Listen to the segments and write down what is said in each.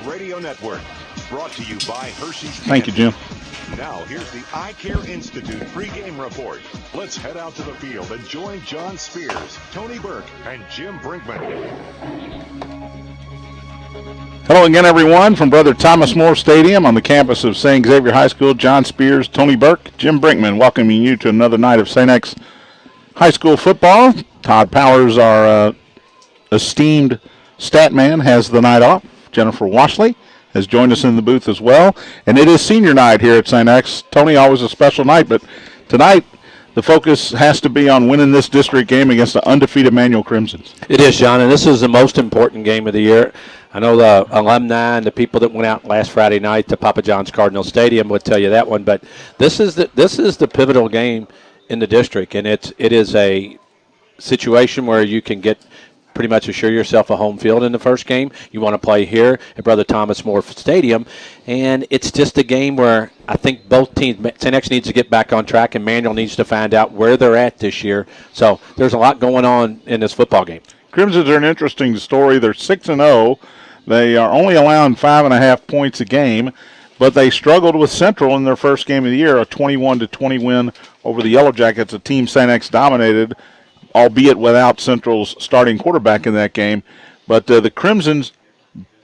Radio Network. Brought to you by Hershey's. Thank you, Jim. Now, here's the Eye Care Institute pregame report. Let's head out to the field and join John Spears, Tony Burke, and Jim Brinkman. Hello again, everyone, from Brother Thomas More Stadium on the campus of St. Xavier High School. John Spears, Tony Burke, Jim Brinkman, welcoming you to another night of St. X High School football. Todd Powers, our esteemed stat man, has the night off. Jennifer Washley has joined us in the booth as well. And it is senior night here at St. X. Tony, always a special night, but tonight the focus has to be on winning this district game against the undefeated Manual Crimsons. It is, John, and this is the most important game of the year. I know the alumni and the people that went out last Friday night to Papa John's Cardinal Stadium would tell you that one, but this is the pivotal game in the district, and it is a situation where you can get pretty much assure yourself a home field in the first game. You want to play here at Brother Thomas More Stadium, and it's just a game where I think both teams, St. X needs to get back on track, and Manual needs to find out where they're at this year. So there's a lot going on in this football game. Crimsons are an interesting story. They're 6-0. They are only allowing 5.5 points a game, but they struggled with Central in their first game of the year, a 21-20 win over the Yellow Jackets, a team St. X dominated, albeit without Central's starting quarterback in that game. But the Crimsons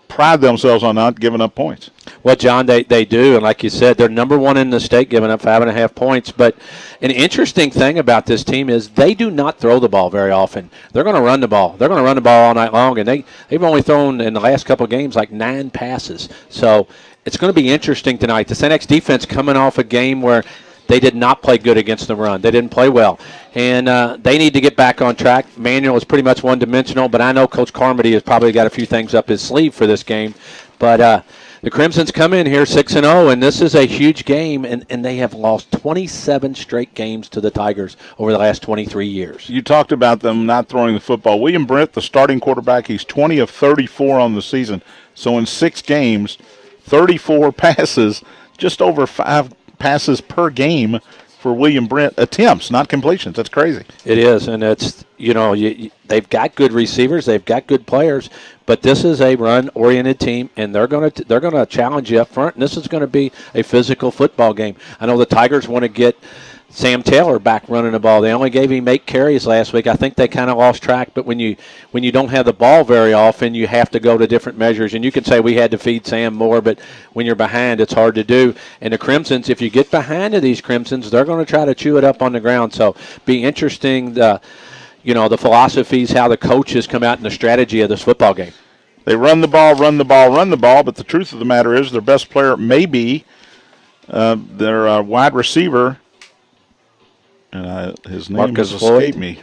pride themselves on not giving up points. Well, John, they do, and like you said, they're number one in the state, giving up 5.5 points. But an interesting thing about this team is they do not throw the ball very often. They're going to run the ball. They're going to run the ball all night long, and they've only thrown in the last couple of games like 9 passes. So it's going to be interesting tonight. The St. X defense coming off a game where they did not play good against the run. They didn't play well. And they need to get back on track. Manual is pretty much one-dimensional, but I know Coach Carmody has probably got a few things up his sleeve for this game. But the Crimsons come in here 6-0, and this is a huge game, and they have lost 27 straight games to the Tigers over the last 23 years. You talked about them not throwing the football. William Brent, the starting quarterback, he's 20 of 34 on the season. So in 6 games, 34 passes, just over 5 passes per game for William Brent. Attempts, not completions. That's crazy. It is, and it's, they've got good receivers, they've got good players, but this is a run-oriented team, and they're going to challenge you up front, and this is going to be a physical football game. I know the Tigers want to get Sam Taylor back running the ball. They only gave him 8 carries last week. I think they kind of lost track, but when you don't have the ball very often, you have to go to different measures. And you can say we had to feed Sam more, but when you're behind, it's hard to do. And the Crimsons, if you get behind to these Crimsons, they're going to try to chew it up on the ground. So be interesting, the philosophies, how the coaches come out in the strategy of this football game. They run the ball, but the truth of the matter is their best player may be their wide receiver. And his name has escaped me.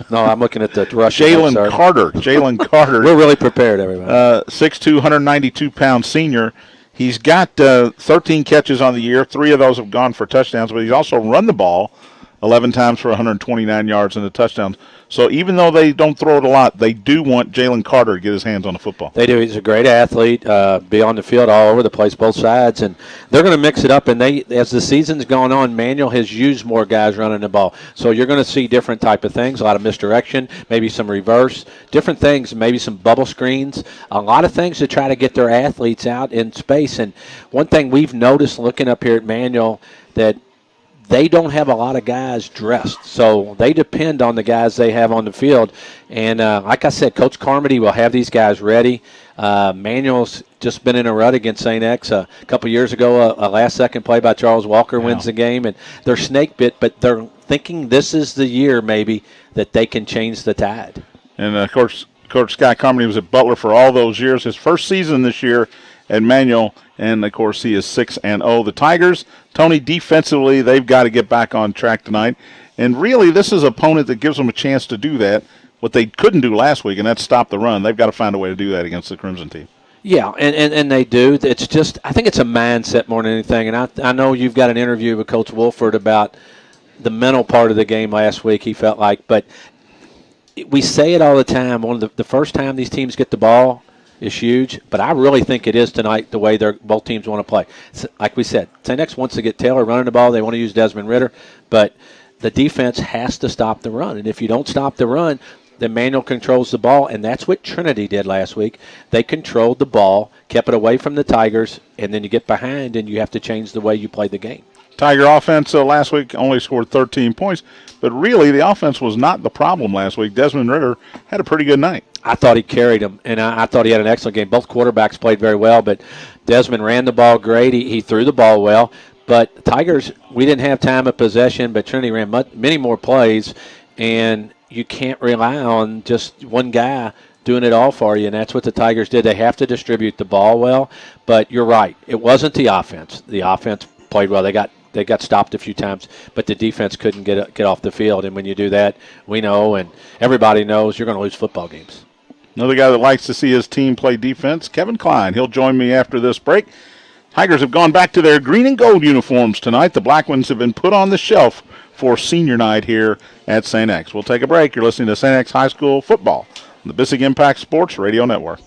No, I'm looking at the Russian. Jalen Carter. We're really prepared, everybody. 6'2", 192-pound senior. He's got 13 catches on the year. 3 of those have gone for touchdowns, but he's also run the ball 11 times for 129 yards and a touchdown. So even though they don't throw it a lot, they do want Jalen Carter to get his hands on the football. They do. He's a great athlete, be on the field all over the place, both sides. And they're going to mix it up. And as the season's gone on, Manual has used more guys running the ball. So you're going to see different type of things, a lot of misdirection, maybe some reverse, different things, maybe some bubble screens, a lot of things to try to get their athletes out in space. And one thing we've noticed looking up here at Manual, that they don't have a lot of guys dressed, so they depend on the guys they have on the field. And like I said, Coach Carmody will have these guys ready. Manual's just been in a rut against St. X. A couple years ago, a last-second play by Charles Walker wins the game, and they're snake bit, but they're thinking this is the year maybe that they can change the tide. And, of course, Coach Scott Carmody was at Butler for all those years. His first season this year at Manual, and, of course, he is 6-0. The Tigers, Tony, defensively, they've got to get back on track tonight. And really, this is an opponent that gives them a chance to do that, what they couldn't do last week, and that's stop the run. They've got to find a way to do that against the Crimson team. Yeah, and they do. It's just, I think it's a mindset more than anything. And I know you've got an interview with Coach Wolfford about the mental part of the game last week, he felt like. But we say it all the time. The first time these teams get the ball is huge, but I really think it is tonight the way both teams want to play. Like we said, St. X wants to get Taylor running the ball. They want to use Desmond Ritter, but the defense has to stop the run. And if you don't stop the run, then Manual controls the ball, and that's what Trinity did last week. They controlled the ball, kept it away from the Tigers, and then you get behind and you have to change the way you play the game. Tiger offense last week only scored 13 points, but really the offense was not the problem last week. Desmond Ritter had a pretty good night. I thought he carried them, and I thought he had an excellent game. Both quarterbacks played very well, but Desmond ran the ball great. He threw the ball well. But Tigers, we didn't have time of possession, but Trinity ran many more plays, and you can't rely on just one guy doing it all for you, and that's what the Tigers did. They have to distribute the ball well, but you're right. It wasn't the offense. The offense played well. They got stopped a few times, but the defense couldn't get off the field. And when you do that, we know and everybody knows you're going to lose football games. Another guy that likes to see his team play defense, Kevin Klein. He'll join me after this break. Tigers have gone back to their green and gold uniforms tonight. The black ones have been put on the shelf for senior night here at St. X. We'll take a break. You're listening to St. X High School Football on the Bissig Impact Sports Radio Network.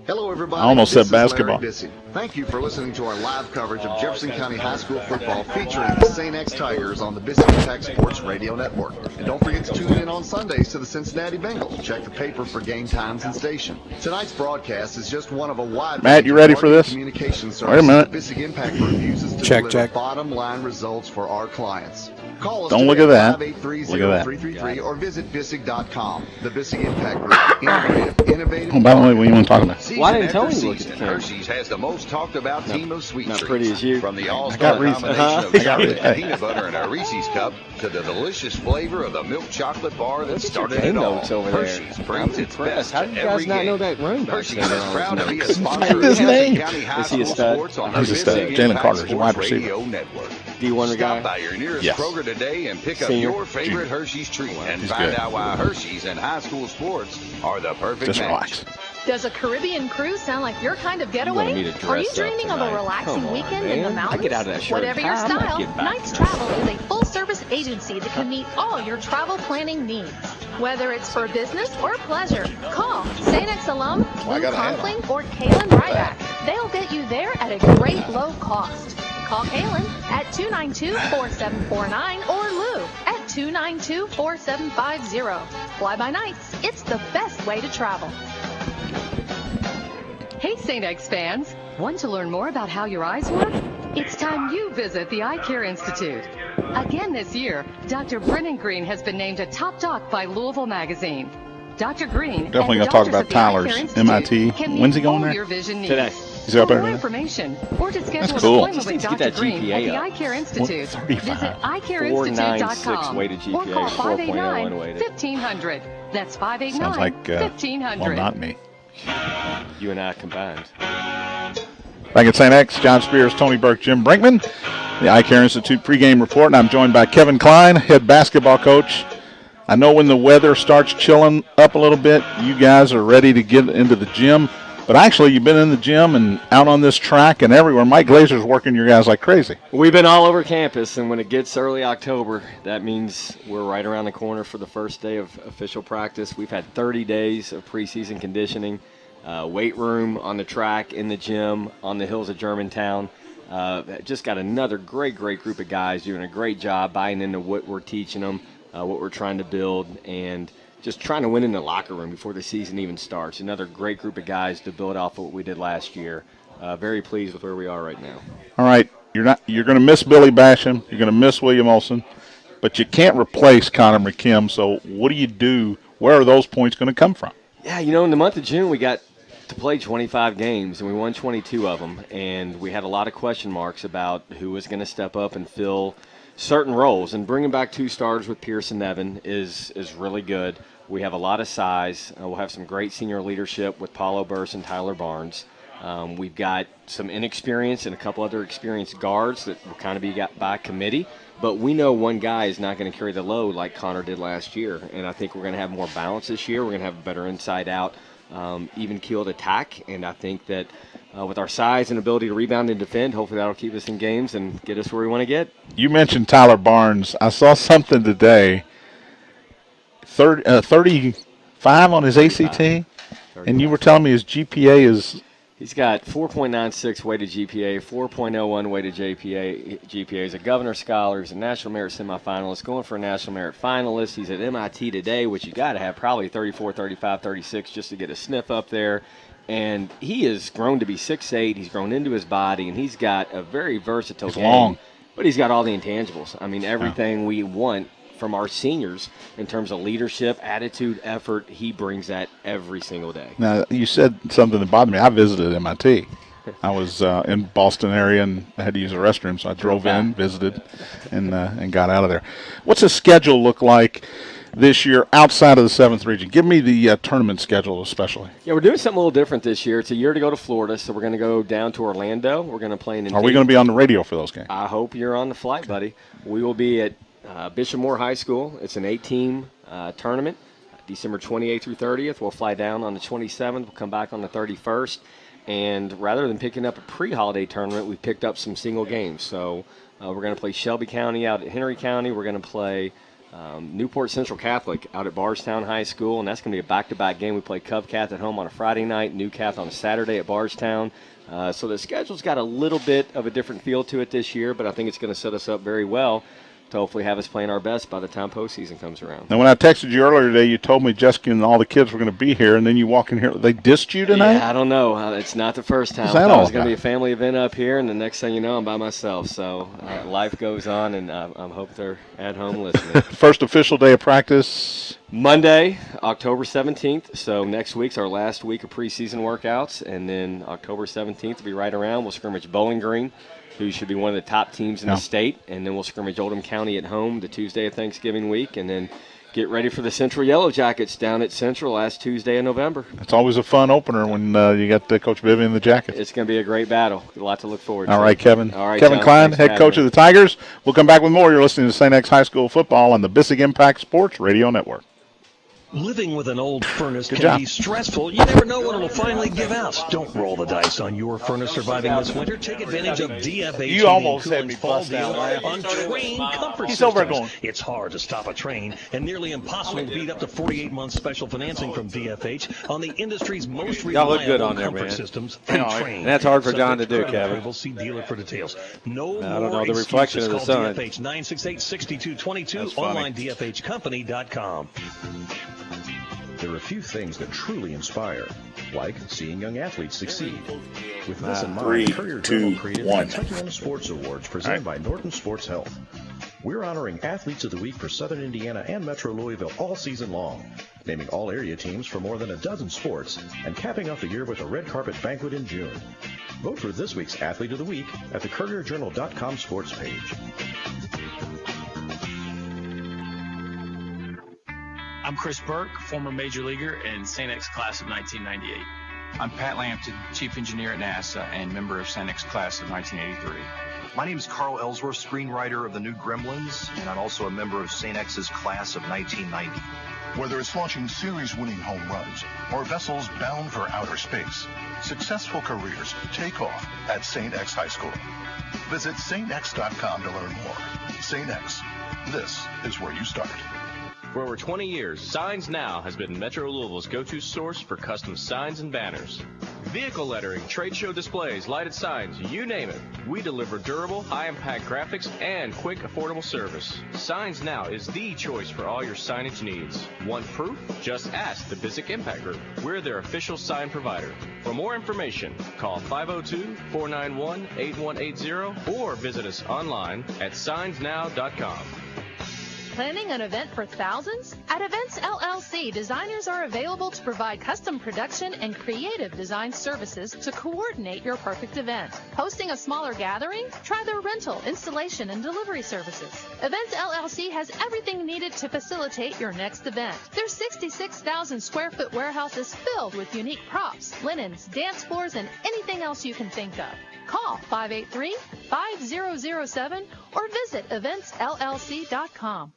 Hello, everybody. I almost This said is basketball. Larry Bissig. Thank you for listening to our live coverage of Jefferson County High School football featuring the St. X Tigers on the Bissig Impact Sports Radio Network. And don't forget to tune in on Sundays to the Cincinnati Bengals. Check the paper for game times and station. Tonight's broadcast is just one of a wide Matt, you ready for this? communication service. Wait a minute. The Bissig Impact refuses to deliver bottom line results for our clients. Call us Don't look at that. 583-0333 or visit Bissig.com. The Bissig Impact Group. Innovative. Oh, by the way, what do you want to talk about? Why didn't tell me to look at the camera? Hershey's has the most talked about team of sweet treats. Not pretty as you. From the I all-star got Reese's. combination of I got chocolate Reese's. and peanut butter in a Reese's cup to the delicious flavor of the milk chocolate bar that started it game all. notes over there. Hershey's brings I'm its impressed. best How to do you guys every not game. know that room back Hershey's there? is proud to be a His sponsor of name. Jefferson County High Is he a School stud? Sports on the He's a stud. Bissig Jalen Impact Carter's a Sports wide receiver. Radio Network. D1 guy? Stop by your nearest Yes. Kroger today and pick up Senior. your favorite Junior. Hershey's treat and He's find good. out why Hershey's and high school sports are the perfect Just match. relax. Does a Caribbean cruise sound like your kind of getaway? wanted me to Are you dress up dreaming of a tonight. relaxing Come on, weekend in the man. I mountains? get out of that shirt Whatever and your tie, I'm not style, getting back Knights there. Travel is a full-service agency that can meet all your travel planning needs. Whether it's for business or pleasure, call St. X alum Lou Confling or Kaylin Ryback. They'll get you there at a great low cost. Call Kaylin at 292-4749 or Lou at 292-4750. Fly by Nights. It's the best way to travel. Hey, St. X fans. Want to learn more about how your eyes work? It's time you visit the Eye Care Institute. Again this year, Dr. Brennan Green has been named a top doc by Louisville Magazine. Dr. Green Definitely and the gonna talk doctors about at the Eye Tyler's Care Institute MIT. can meet When's he going all there? your vision needs. Today. He's up For there more today? information or to schedule an cool. appointment Just with needs to get Dr. that Green GPA at the up. Eye Care Institute, 135. visit 496 eyecareinstitute.com weighted or GPA, call 4.0 weighted. 589-1500. That's Sounds 589-1500. like, well, not me. You and I combined. Back at St. X, John Spears, Tony Burke, Jim Brinkman, the Eye Care Institute pregame report, and I'm joined by Kevin Klein, head basketball coach. I know when the weather starts chilling up a little bit, you guys are ready to get into the gym. But actually, you've been in the gym and out on this track and everywhere. Mike Glazer's working your guys like crazy. We've been all over campus, and when it gets early October, that means we're right around the corner for the first day of official practice. We've had 30 days of preseason conditioning, weight room on the track, in the gym, on the hills of Germantown. Just got another great group of guys doing a great job buying into what we're teaching them, what we're trying to build, and just trying to win in the locker room before the season even starts. Another great group of guys to build off of what we did last year. Very pleased with where we are right now. All right, you're going to miss Billy Basham. You're going to miss William Olson. But you can't replace Connor McKim. So what do you do? Where are those points going to come from? Yeah, in the month of June, we got to play 25 games, and we won 22 of them. And we had a lot of question marks about who was going to step up and fill certain roles. And bringing back two starters with Pierce and Nevin is really good. We have a lot of size. We'll have some great senior leadership with Paulo Burse and Tyler Barnes. We've got some inexperience and a couple other experienced guards that will kind of be got by committee. But we know one guy is not going to carry the load like Connor did last year. And I think we're going to have more balance this year. We're going to have a better inside-out, even-keeled attack. And I think that with our size and ability to rebound and defend, hopefully that'll keep us in games and get us where we want to get. You mentioned Tyler Barnes. I saw something today. 35 on his ACT, 35. and you were telling me his GPA is He's got 4.96 weighted GPA, 4.01 weighted GPA. He's a Governor Scholar. He's a National Merit semifinalist, going for a National Merit finalist. He's at MIT today, which you got to have probably 34, 35, 36 just to get a sniff up there. And he has grown to be 6'8". He's grown into his body, and he's got a very versatile game. Long. But he's got all the intangibles. I mean, everything we want from our seniors in terms of leadership, attitude, effort, he brings that every single day. Now, you said something that bothered me. I visited MIT. I was in Boston area and I had to use a restroom, so I drove in, visited, and got out of there. What's the schedule look like this year outside of the 7th region? Give me the tournament schedule especially. Yeah, we're doing something a little different this year. It's a year to go to Florida, so we're going to go down to Orlando. We're going to play in. Are we going to be on the radio for those games? I hope you're on the flight, buddy. We will be at Bishop Moore High School. It's an 8-team tournament, December 28th through 30th. We'll fly down on the 27th. We'll come back on the 31st. And rather than picking up a pre-holiday tournament, we picked up some single games. So we're going to play Shelby County out at Henry County. We're going to play Newport Central Catholic out at Bardstown High School, and that's going to be a back-to-back game. We play Cub Cath at home on a Friday night, New Cath on a Saturday at Bardstown. So the schedule's got a little bit of a different feel to it this year, but I think it's going to set us up very well to hopefully have us playing our best by the time postseason comes around. Now, when I texted you earlier today, you told me Jessica and all the kids were going to be here, and then you walk in here. They dissed you tonight? Yeah, I don't know. It's not the first time. What's that I thought all it was going to about? be a family event up here, and the next thing you know, I'm by myself. So life goes on, and I hope they're at home listening. First official day of practice? Monday, October 17th. So next week's our last week of preseason workouts, and then October 17th will be right around. We'll scrimmage Bowling Green, who should be one of the top teams in the state, and then we'll scrimmage Oldham County at home the Tuesday of Thanksgiving week, and then get ready for the Central Yellow Jackets down at Central last Tuesday in November. It's always a fun opener when you got Coach Vivian in the Jackets. It's going to be a great battle. A lot to look forward to. All right, Kevin. All right, Kevin John, Klein, thanks for head having coach me. of the Tigers. We'll come back with more. You're listening to St. X High School Football on the Bissig Impact Sports Radio Network. Living with an old furnace Good can job. be stressful. You never know when it'll finally give out. Don't roll the dice on your furnace surviving this winter. Take advantage of DFH You almost Heating had and me Cooling's bust down fall deal laughing. on train comfort He's systems. over going. It's hard to stop a train and nearly impossible to beat up to 48-month special financing from DFH on the industry's most Y'all look good reliable on there, comfort man. systems from Train. And that's hard for John to do, Subject credit Kevin. approval. See dealer for details. No I don't more know the reflection of the excuses. sun. Call DFH 968-6222. That's funny. Online DFHcompany.com. There are a few things that truly inspire, like seeing young athletes succeed. With this in mind, 3, Courier 2, Journal created 1. the Kentucky Women's Sports Awards presented by Norton Sports Health. We're honoring Athletes of the Week for Southern Indiana and Metro Louisville all season long, naming all area teams for more than a dozen sports, and capping off the year with a red carpet banquet in June. Vote for this week's Athlete of the Week at the CourierJournal.com sports page. I'm Chris Burke, former major leaguer in St. X class of 1998. I'm Pat Lampton, chief engineer at NASA and member of St. X class of 1983. My name is Carl Ellsworth, screenwriter of The New Gremlins, and I'm also a member of St. X's class of 1990. Whether it's launching series-winning home runs or vessels bound for outer space, successful careers take off at St. X High School. Visit stx.com to learn more. St. X, this is where you start. For over 20 years, Signs Now has been Metro Louisville's go-to source for custom signs and banners. Vehicle lettering, trade show displays, lighted signs, you name it. We deliver durable, high-impact graphics and quick, affordable service. Signs Now is the choice for all your signage needs. Want proof? Just ask the Bissig Impact Group. We're their official sign provider. For more information, call 502-491-8180 or visit us online at signsnow.com. Planning an event for thousands? At Events LLC, designers are available to provide custom production and creative design services to coordinate your perfect event. Hosting a smaller gathering? Try their rental, installation, and delivery services. Events LLC has everything needed to facilitate your next event. Their 66,000 square foot warehouse is filled with unique props, linens, dance floors, and anything else you can think of. Call 583-5007 or visit eventsllc.com.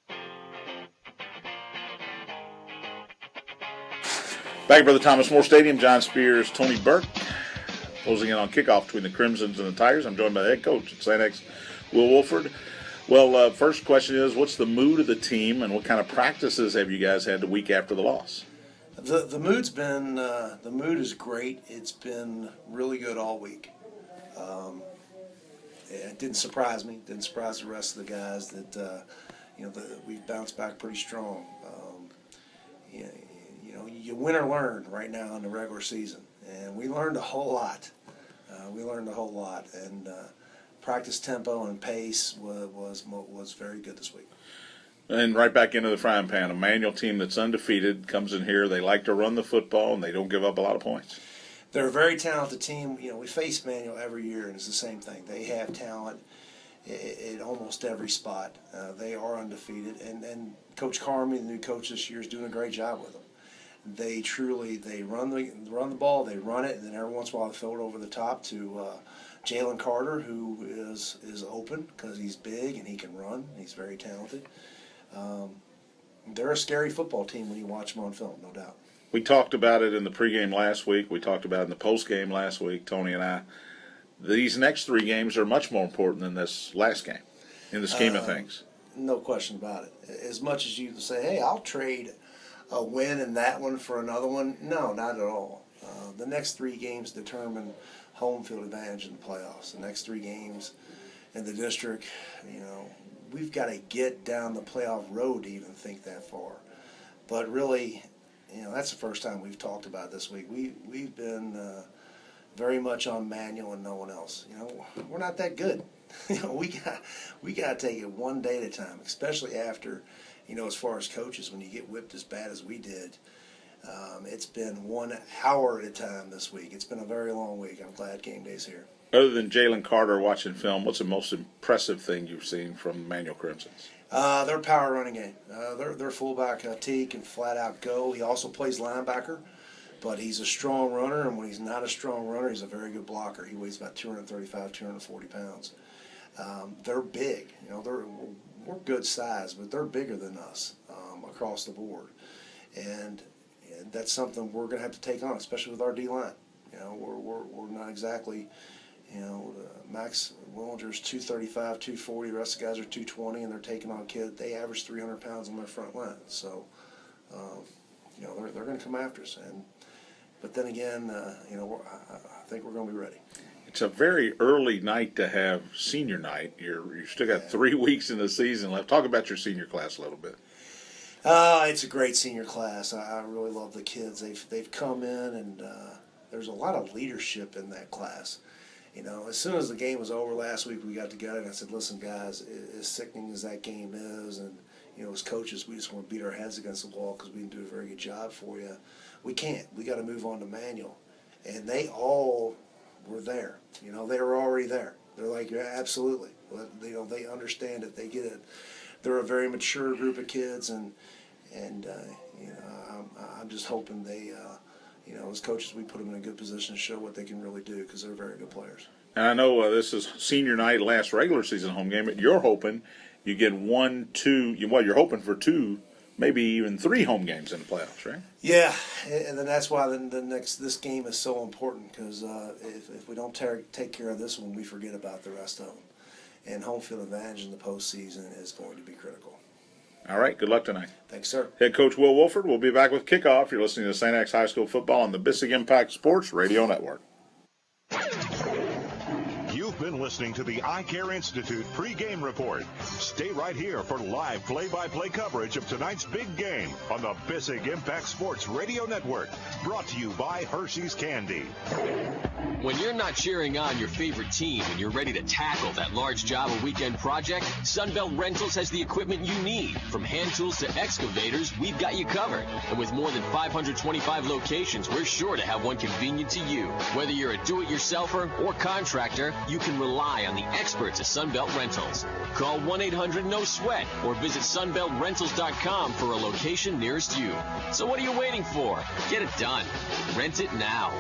Back at Brother Thomas More Stadium, John Spears, Tony Burke, closing in on kickoff between the Crimsons and the Tigers. I'm joined by the head coach at St. X, Will Wolfford. Well, first question is, what's the mood of the team, and what kind of practices have you guys had the week after the loss? The mood is great. It's been really good all week. It didn't surprise me. Didn't surprise the rest of the guys that we've bounced back pretty strong. You win or learn right now in the regular season, and we learned a whole lot. And practice tempo and pace was very good this week. And right back into the frying pan, a Manual team that's undefeated comes in here. They like to run the football, and they don't give up a lot of points. They're a very talented team. We face Manual every year, and it's the same thing. They have talent at almost every spot. They are undefeated, and Coach Carmi, the new coach this year, is doing a great job with them. They run the ball, they run it, and then every once in a while they throw it over the top to Jalen Carter, who is open because he's big and he can run. He's very talented. They're a scary football team when you watch them on film, no doubt. We talked about it in the pregame last week. We talked about it in the postgame last week, Tony and I. These next 3 games are much more important than this last game in the scheme of things. No question about it. As much as you say, hey, I'll trade a win in that one for another one, no, not at all. The next 3 games determine home field advantage in the playoffs. The next 3 games in the district, we've got to get down the playoff road to even think that far. But really, that's the first time we've talked about it this week. We've been very much on Manual and no one else. We're not that good. We got to take it one day at a time, especially after, as far as coaches, when you get whipped as bad as we did. It's been 1 hour at a time this week. It's been a very long week. I'm glad game day's here. Other than Jalen Carter watching film, what's the most impressive thing you've seen from Manual Crimsons? Their power running game. Their fullback T can flat out go. He also plays linebacker, but he's a strong runner, and when he's not a strong runner, he's a very good blocker. He weighs about 235, 240 pounds. They're big. We're good size, but they're bigger than us across the board, and that's something we're going to have to take on, especially with our D-line. We're not exactly. Max Willinger's 235, 240. The rest of the guys are 220, and they're taking on kids. They average 300 pounds on their front line. So, they're going to come after us. But then again, I think we're going to be ready. It's a very early night to have senior night. You still got 3 weeks in the season left. Talk about your senior class a little bit. It's a great senior class. I really love the kids. They've come in, and there's a lot of leadership in that class. As soon as the game was over last week, we got together and I said, listen, guys, as sickening as that game is, and, as coaches, we just want to beat our heads against the wall because we didn't do a very good job for you. We can't. We got to move on to Manual. And they all were there. They were already there. They're like, yeah, absolutely. They understand it. They get it. They're a very mature group of kids, and I'm just hoping they as coaches, we put them in a good position to show what they can really do because they're very good players. And I know this is senior night, last regular season home game, but you're hoping you get 1, 2, you're hoping for 2, maybe even 3 home games in the playoffs, right? Yeah, and then that's why this game is so important because if we don't take care of this one, we forget about the rest of them. And home field advantage in the postseason is going to be critical. All right, good luck tonight. Thanks, sir. Head coach Will Wolfford will be back with kickoff. You're listening to St. X High School football on the Bissig Impact Sports Radio Network. You've been listening to the Eye Care Institute pregame report. Stay right here for live play-by-play coverage of tonight's big game on the Bissig Impact Sports Radio Network. Brought to you by Hershey's Candy. When you're not cheering on your favorite team and you're ready to tackle that large job or weekend project, Sunbelt Rentals has the equipment you need. From hand tools to excavators, we've got you covered. And with more than 525 locations, we're sure to have one convenient to you. Whether you're a do-it-yourselfer or contractor, you can rely on the experts at Sunbelt Rentals. Call 1-800-NO-SWEAT or visit sunbeltrentals.com for a location nearest you. So what are you waiting for? Get it done. Rent it now.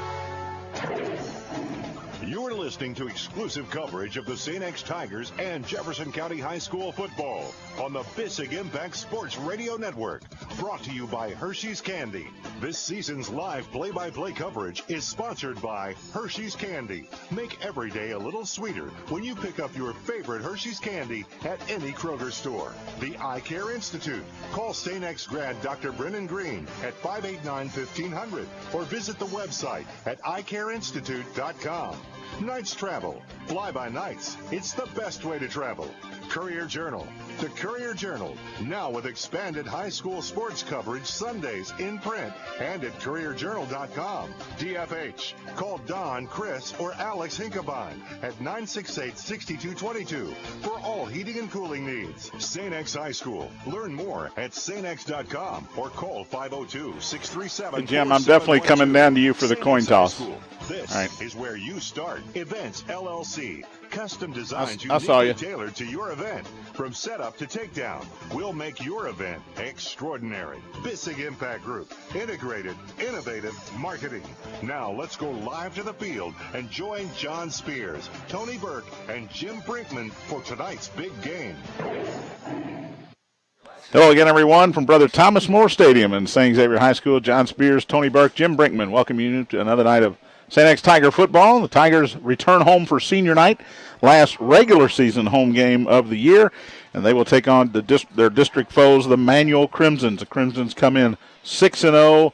You're listening to exclusive coverage of the St. X Tigers and Jefferson County High School football on the Bissig Impact Sports Radio Network. Brought to you by Hershey's Candy. This season's live play-by-play coverage is sponsored by Hershey's Candy. Make every day a little sweeter when you pick up your favorite Hershey's Candy at any Kroger store. The Eye Care Institute. Call St. X grad Dr. Brennan Green at 589-1500 or visit the website at eyecareinstitute.com. Nights Travel. Fly by nights. It's the best way to travel. Courier Journal. The Courier Journal. Now with expanded high school sports coverage Sundays in print and at courierjournal.com. DFH. Call Don, Chris, or Alex Hinkabine at 968-6222 for all heating and cooling needs. St. X High School. Learn more at stx.com or call 502-637. Hey, Jim, I'm definitely coming down to you for the coin toss. This is where you start. Events LLC. Custom designs I saw you. uniquely tailored to your event. From setup to takedown, we'll make your event extraordinary. Bissig Impact Group. Integrated, innovative marketing. Now let's go live to the field and join John Spears, Tony Burke, and Jim Brinkman for tonight's big game. Hello again, everyone, from Brother Thomas More Stadium in St. Xavier High School. John Spears, Tony Burke, Jim Brinkman welcome you to another night of St. X Tiger football. The Tigers return home for senior night, last regular season home game of the year, and they will take on their district foes, the Manual Crimsons. The Crimsons come in 6-0,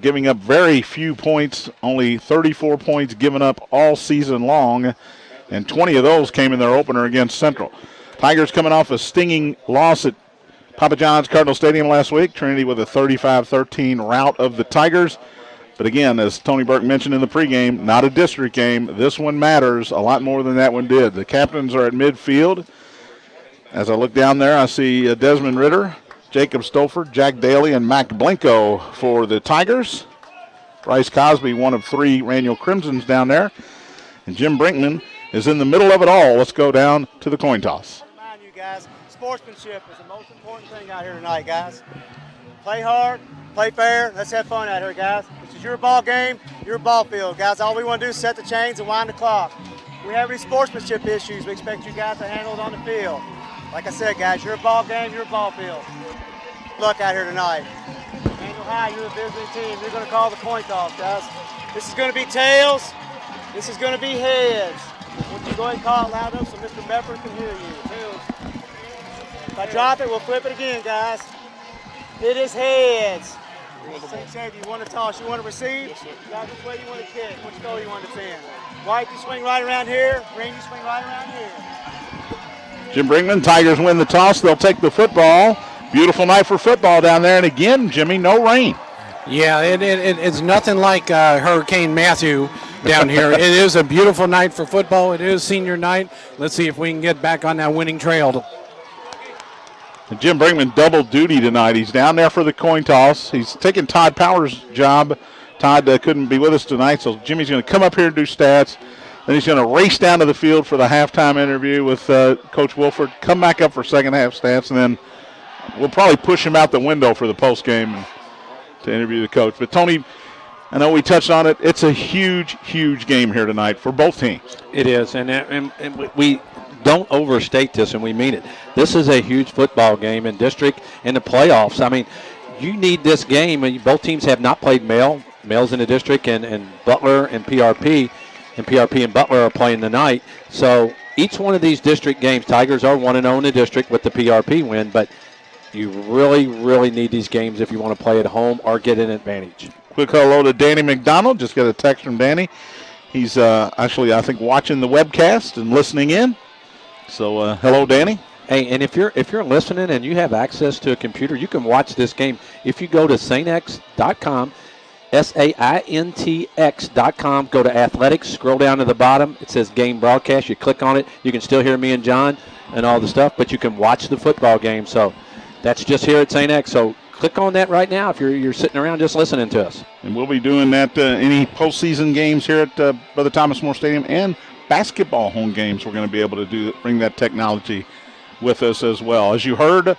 giving up very few points, only 34 points given up all season long, and 20 of those came in their opener against Central. Tigers coming off a stinging loss at Papa John's Cardinal Stadium last week. Trinity with a 35-13 rout of the Tigers. But again, as Tony Burke mentioned in the pregame, not a district game. This one matters a lot more than that one did. The captains are at midfield. As I look down there, I see Desmond Ritter, Jacob Stolford, Jack Daly, and Mac Blanco for the Tigers. Bryce Cosby, one of 3 Manual Crimsons down there. And Jim Brinkman is in the middle of it all. Let's go down to the coin toss. Remind you guys, sportsmanship is the most important thing out here tonight, guys. Play hard, play fair, let's have fun out here, guys. This is your ball game, your ball field, guys. All we want to do is set the chains and wind the clock. If we have any sportsmanship issues, we expect you guys to handle it on the field. Like I said, guys, your ball game, your ball field. Good luck out here tonight. Manual High, you're a visiting team. You're going to call the coin toss, guys. This is going to be tails. This is going to be heads. Won't you go ahead and call it loud enough so Mr. Bedford can hear you? Tails. If I drop it, we'll flip it again, guys. It is heads. St. Xavier, you want to toss, you want to receive? Guys, which way you want to kick? Which goal you want to defend? White, you swing right around here. Green, you swing right around here. Jim Brinkman, Tigers win the toss. They'll take the football. Beautiful night for football down there. And again, Jimmy, no rain. Yeah, it's nothing like Hurricane Matthew down here. It is a beautiful night for football. It is senior night. Let's see if we can get back on that winning trail. And Jim Brinkman double duty tonight. He's down there for the coin toss. He's taking Todd Powers' job. Todd couldn't be with us tonight, so Jimmy's going to come up here and do stats. Then he's going to race down to the field for the halftime interview with Coach Wolfford, come back up for second half stats, and then we'll probably push him out the window for the postgame to interview the coach. But, Tony, I know we touched on it. It's a huge, huge game here tonight for both teams. It is, and we don't overstate this, and we mean it. This is a huge football game in district in the playoffs. I mean, you need this game. And both teams have not played males in the district, and Butler and PRP, and Butler are playing tonight. So each one of these district games, Tigers are 1-0 in the district with the PRP win, but you really, really need these games if you want to play at home or get an advantage. Quick hello to Danny McDonald. Just got a text from Danny. He's actually, I think, watching the webcast and listening in. So, hello, Danny. Hey, and if you're listening and you have access to a computer, you can watch this game. If you go to saintx.com, SAINTX.com, go to athletics, scroll down to the bottom. It says game broadcast. You click on it. You can still hear me and John and all the stuff, but you can watch the football game. So that's just here at St. X. So click on that right now if you're sitting around just listening to us. And we'll be doing that any postseason games here at Brother Thomas More Stadium and basketball home games. We're going to be able to bring that technology with us as well. As you heard,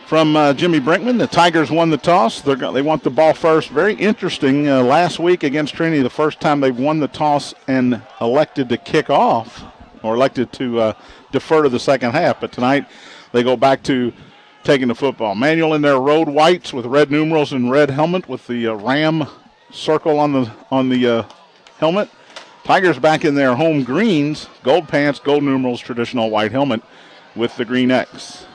from Jimmy Brinkman. The Tigers won the toss. They want the ball first. Very interesting. Last week against Trinity, the first time they've won the toss and elected to kick off or elected to defer to the second half. But tonight they go back to taking the football. Manual in their road whites with red numerals and red helmet with the Ram circle on the helmet. Tigers back in their home greens, gold pants, gold numerals, traditional white helmet with the green X.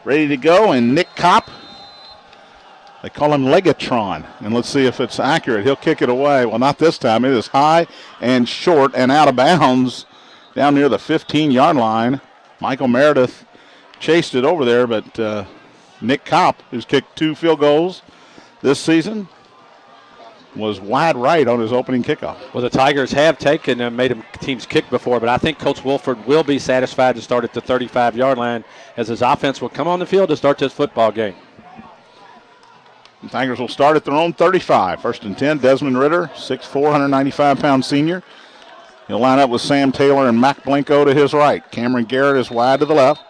Ready to go, and Nick Kopp, they call him Legatron, and let's see if it's accurate. He'll kick it away. Well, not this time. It is high and short and out of bounds down near the 15-yard line. Michael Meredith chased it over there, but Nick Kopp, who's kicked 2 field goals this season, was wide right on his opening kickoff. Well, the Tigers have taken and made teams kick before, but I think Coach Wolfford will be satisfied to start at the 35-yard line as his offense will come on the field to start this football game. The Tigers will start at their own 35. First and 10, Desmond Ritter, 6'4", 195-pound senior. He'll line up with Sam Taylor and Mac Blanco to his right. Cameron Garrett is wide to the left.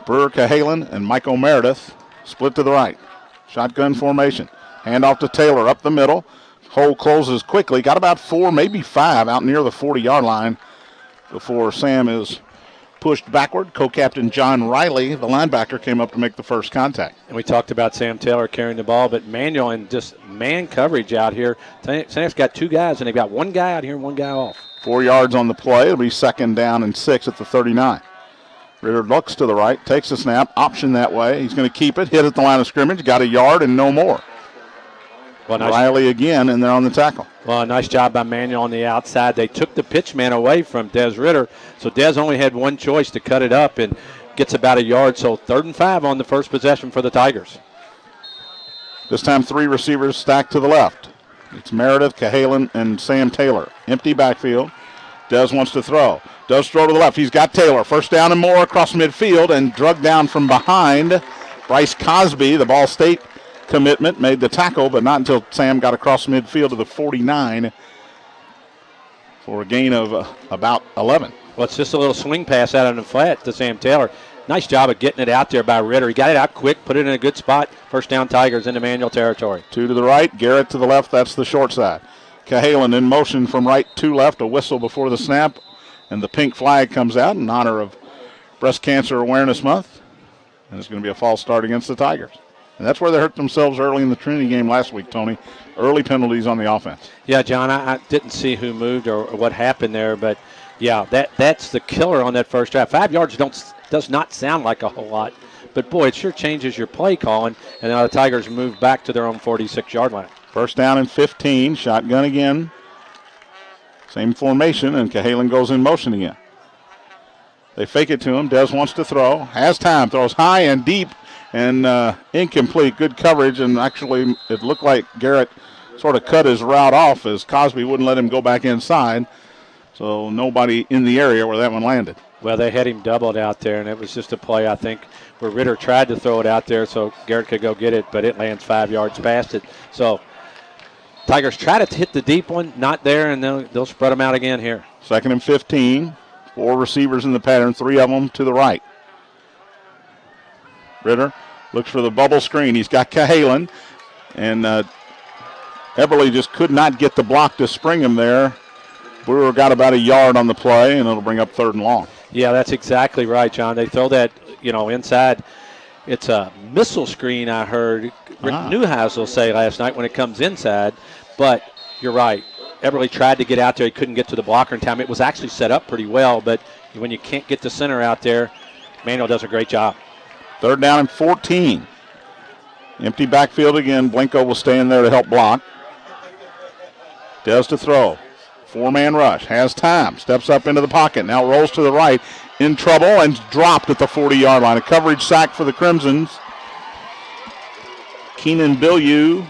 Brewer Cahalan and Michael Meredith split to the right. Shotgun formation. Handoff to Taylor up the middle. Hole closes quickly. Got about 4, maybe 5 out near the 40-yard line before Sam is pushed backward. Co-captain John Riley, the linebacker, came up to make the first contact. And we talked about Sam Taylor carrying the ball, but Manuel and just man coverage out here. Sam's got 2 guys, and they've got 1 guy out here and 1 guy off. 4 yards on the play. It'll be second down and 6 at the 39. Ritter looks to the right, takes the snap, option that way. He's going to keep it, hit at the line of scrimmage, got a yard and no more. Well, Riley again, and they're on the tackle. Well, nice job by Manuel on the outside. They took the pitch man away from Des Ritter, so Des only had one choice to cut it up and gets about a yard. So 3rd and 5 on the first possession for the Tigers. This time 3 receivers stacked to the left. It's Meredith, Cahalan, and Sam Taylor. Empty backfield. Des wants to throw. Does throw to the left. He's got Taylor. First down and more across midfield and drugged down from behind. Bryce Cosby, the Ball State commitment, made the tackle, but not until Sam got across midfield to the 49 for a gain of about 11. Well, it's just a little swing pass out on the flat to Sam Taylor. Nice job of getting it out there by Ritter. He got it out quick, put it in a good spot. First down, Tigers into Manuel territory. 2 to the right, Garrett to the left. That's the short side. Cahalan in motion from right to left. A whistle before the snap, and the pink flag comes out in honor of Breast Cancer Awareness Month. And it's going to be a false start against the Tigers. And that's where they hurt themselves early in the Trinity game last week, Tony. Early penalties on the offense. Yeah, John, I didn't see who moved or what happened there, but, yeah, that's the killer on that first drive. 5 yards does not sound like a whole lot, but, boy, it sure changes your play calling, and now the Tigers move back to their own 46-yard line. First down and 15, shotgun again. Same formation, and Cahalan goes in motion again. They fake it to him. Des wants to throw. Has time. Throws high and deep. And incomplete. Good coverage, and actually it looked like Garrett sort of cut his route off as Cosby wouldn't let him go back inside. So nobody in the area where that one landed. Well, they had him doubled out there, and it was just a play, I think, where Ritter tried to throw it out there so Garrett could go get it, but it lands 5 yards past it. So Tigers try to hit the deep one, not there, and they'll spread them out again here. 2nd and 15. 4 receivers in the pattern, 3 of them to the right. Ritter looks for the bubble screen. He's got Cahalan, and Everly just could not get the block to spring him there. Brewer got about a yard on the play, and it'll bring up 3rd and long. Yeah, that's exactly right, John. They throw that, inside. It's a missile screen, I heard Rick Newhouse will say last night when it comes inside. But you're right. Everly tried to get out there. He couldn't get to the blocker in time. It was actually set up pretty well, but when you can't get the center out there, Manuel does a great job. 3rd down and 14. Empty backfield again. Blanco will stay in there to help block. Does to throw. 4-man rush. Has time. Steps up into the pocket. Now rolls to the right. In trouble and dropped at the 40-yard line. A coverage sack for the Crimsons. Keenan Bilyeu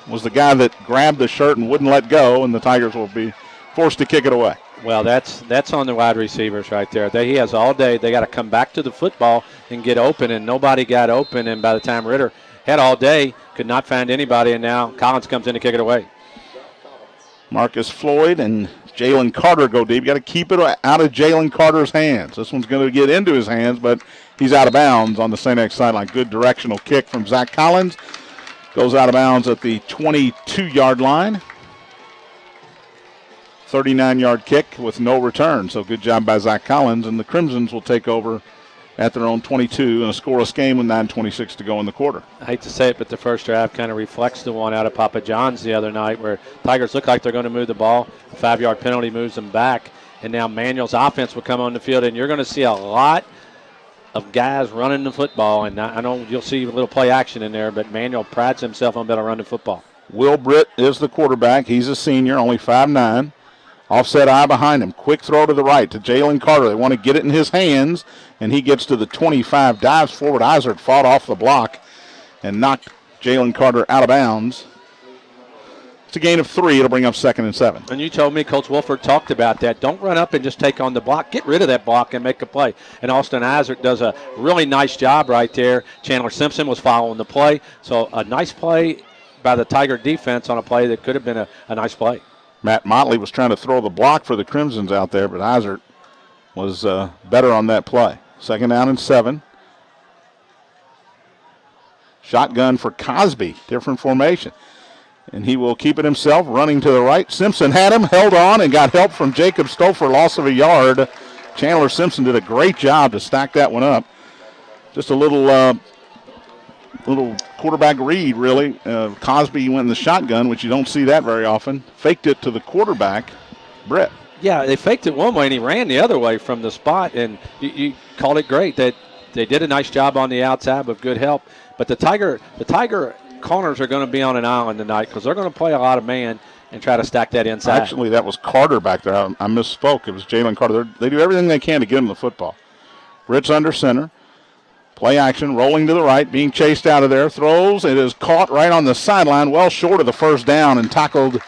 was the guy that grabbed the shirt and wouldn't let go, and the Tigers will be forced to kick it away. Well, that's on the wide receivers right there. He has all day. They got to come back to the football and get open, and nobody got open. And by the time Ritter had all day, could not find anybody, and now Collins comes in to kick it away. Marcus Floyd and Jalen Carter go deep. You got to keep it out of Jalen Carter's hands. This one's going to get into his hands, but he's out of bounds on the St. X sideline. Good directional kick from Zach Collins. Goes out of bounds at the 22-yard line. 39-yard kick with no return. So good job by Zach Collins, and the Crimsons will take over at their own 22 and a scoreless game with 9:26 to go in the quarter. I hate to say it, but the first drive kind of reflects the one out of Papa John's the other night where Tigers look like they're going to move the ball. A 5-yard penalty moves them back, and now Manuel's offense will come on the field, and you're going to see a lot of guys running the football, and I know you'll see a little play action in there, but Manuel prides himself on being able to run the football. Will Britt is the quarterback. He's a senior, only 5'9". Offset eye behind him. Quick throw to the right to Jalen Carter. They want to get it in his hands, and he gets to the 25, dives forward. Izard fought off the block and knocked Jalen Carter out of bounds. It's a gain of 3. It'll bring up 2nd and 7. And you told me Coach Wolfford talked about that. Don't run up and just take on the block. Get rid of that block and make a play. And Austin Izard does a really nice job right there. Chandler Simpson was following the play. So a nice play by the Tiger defense on a play that could have been a nice play. Matt Motley was trying to throw the block for the Crimsons out there, but Izard was better on that play. 2nd down and 7. Shotgun for Cosby, different formation. And he will keep it himself, running to the right. Simpson had him, held on, and got help from Jacob Stouffer, loss of a yard. Chandler Simpson did a great job to stack that one up. Just a little quarterback read, really. Cosby went in the shotgun, which you don't see that very often. Faked it to the quarterback, Brett. Yeah, they faked it one way, and he ran the other way from the spot, and you called it great. That they did a nice job on the outside with good help. But the Tiger corners are going to be on an island tonight because they're going to play a lot of man and try to stack that inside. Actually, that was Carter back there. I misspoke. It was Jalen Carter. They do everything they can to get him the football. Britt's under center. Play action, rolling to the right, being chased out of there. Throws. It is caught right on the sideline, well short of the first down, and tackled.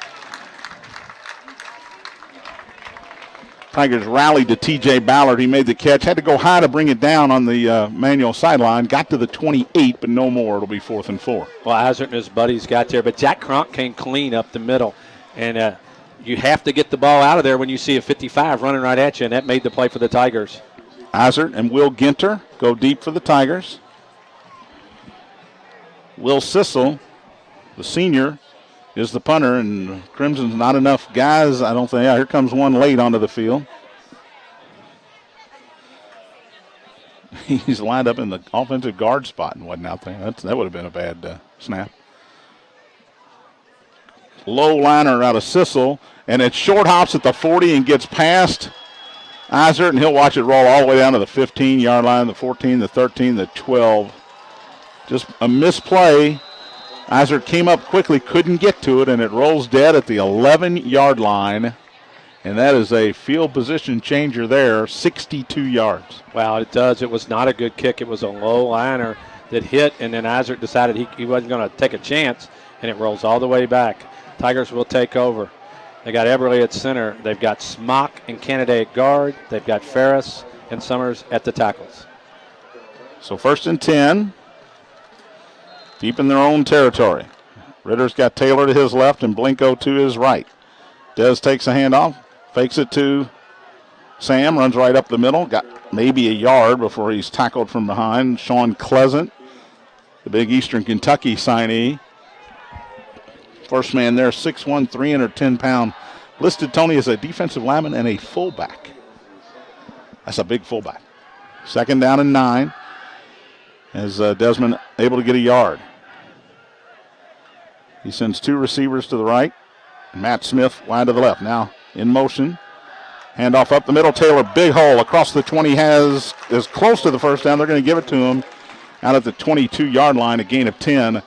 Tigers rallied to T.J. Ballard. He made the catch. Had to go high to bring it down on the Manuel sideline. Got to the 28, but no more. It'll be 4th and 4. Well, Hazard and his buddies got there, but Jack Cronk came clean up the middle. And you have to get the ball out of there when you see a 55 running right at you, and that made the play for the Tigers. Izard and Will Ginter go deep for the Tigers. Will Sissel, the senior, is the punter, and Crimson's not enough guys, I don't think. Yeah, here comes one late onto the field. He's lined up in the offensive guard spot and wasn't out there. That would have been a bad snap. Low liner out of Sissel, and it short hops at the 40 and gets past Izard, and he'll watch it roll all the way down to the 15-yard line, the 14, the 13, the 12. Just a misplay. Izard came up quickly, couldn't get to it, and it rolls dead at the 11-yard line. And that is a field position changer there, 62 yards. Wow, it does. It was not a good kick. It was a low liner that hit, and then Izard decided he wasn't going to take a chance, and it rolls all the way back. Tigers will take over. They got Eberly at center. They've got Smock and Kennedy at guard. They've got Ferris and Summers at the tackles. So 1st and 10. Deep in their own territory. Ritter's got Taylor to his left and Blinko to his right. Dez takes a handoff, fakes it to Sam, runs right up the middle. Got maybe a yard before he's tackled from behind. Sean Pleasant, the big Eastern Kentucky signee. First man there, 6'1", 310-pound. Listed, Tony, as a defensive lineman and a fullback. That's a big fullback. 2nd down and 9. As Desmond able to get a yard. He sends 2 receivers to the right. Matt Smith wide to the left. Now in motion. Handoff up the middle. Taylor, big hole across the 20, is close to the first down. They're going to give it to him out at the 22-yard line, a gain of 10.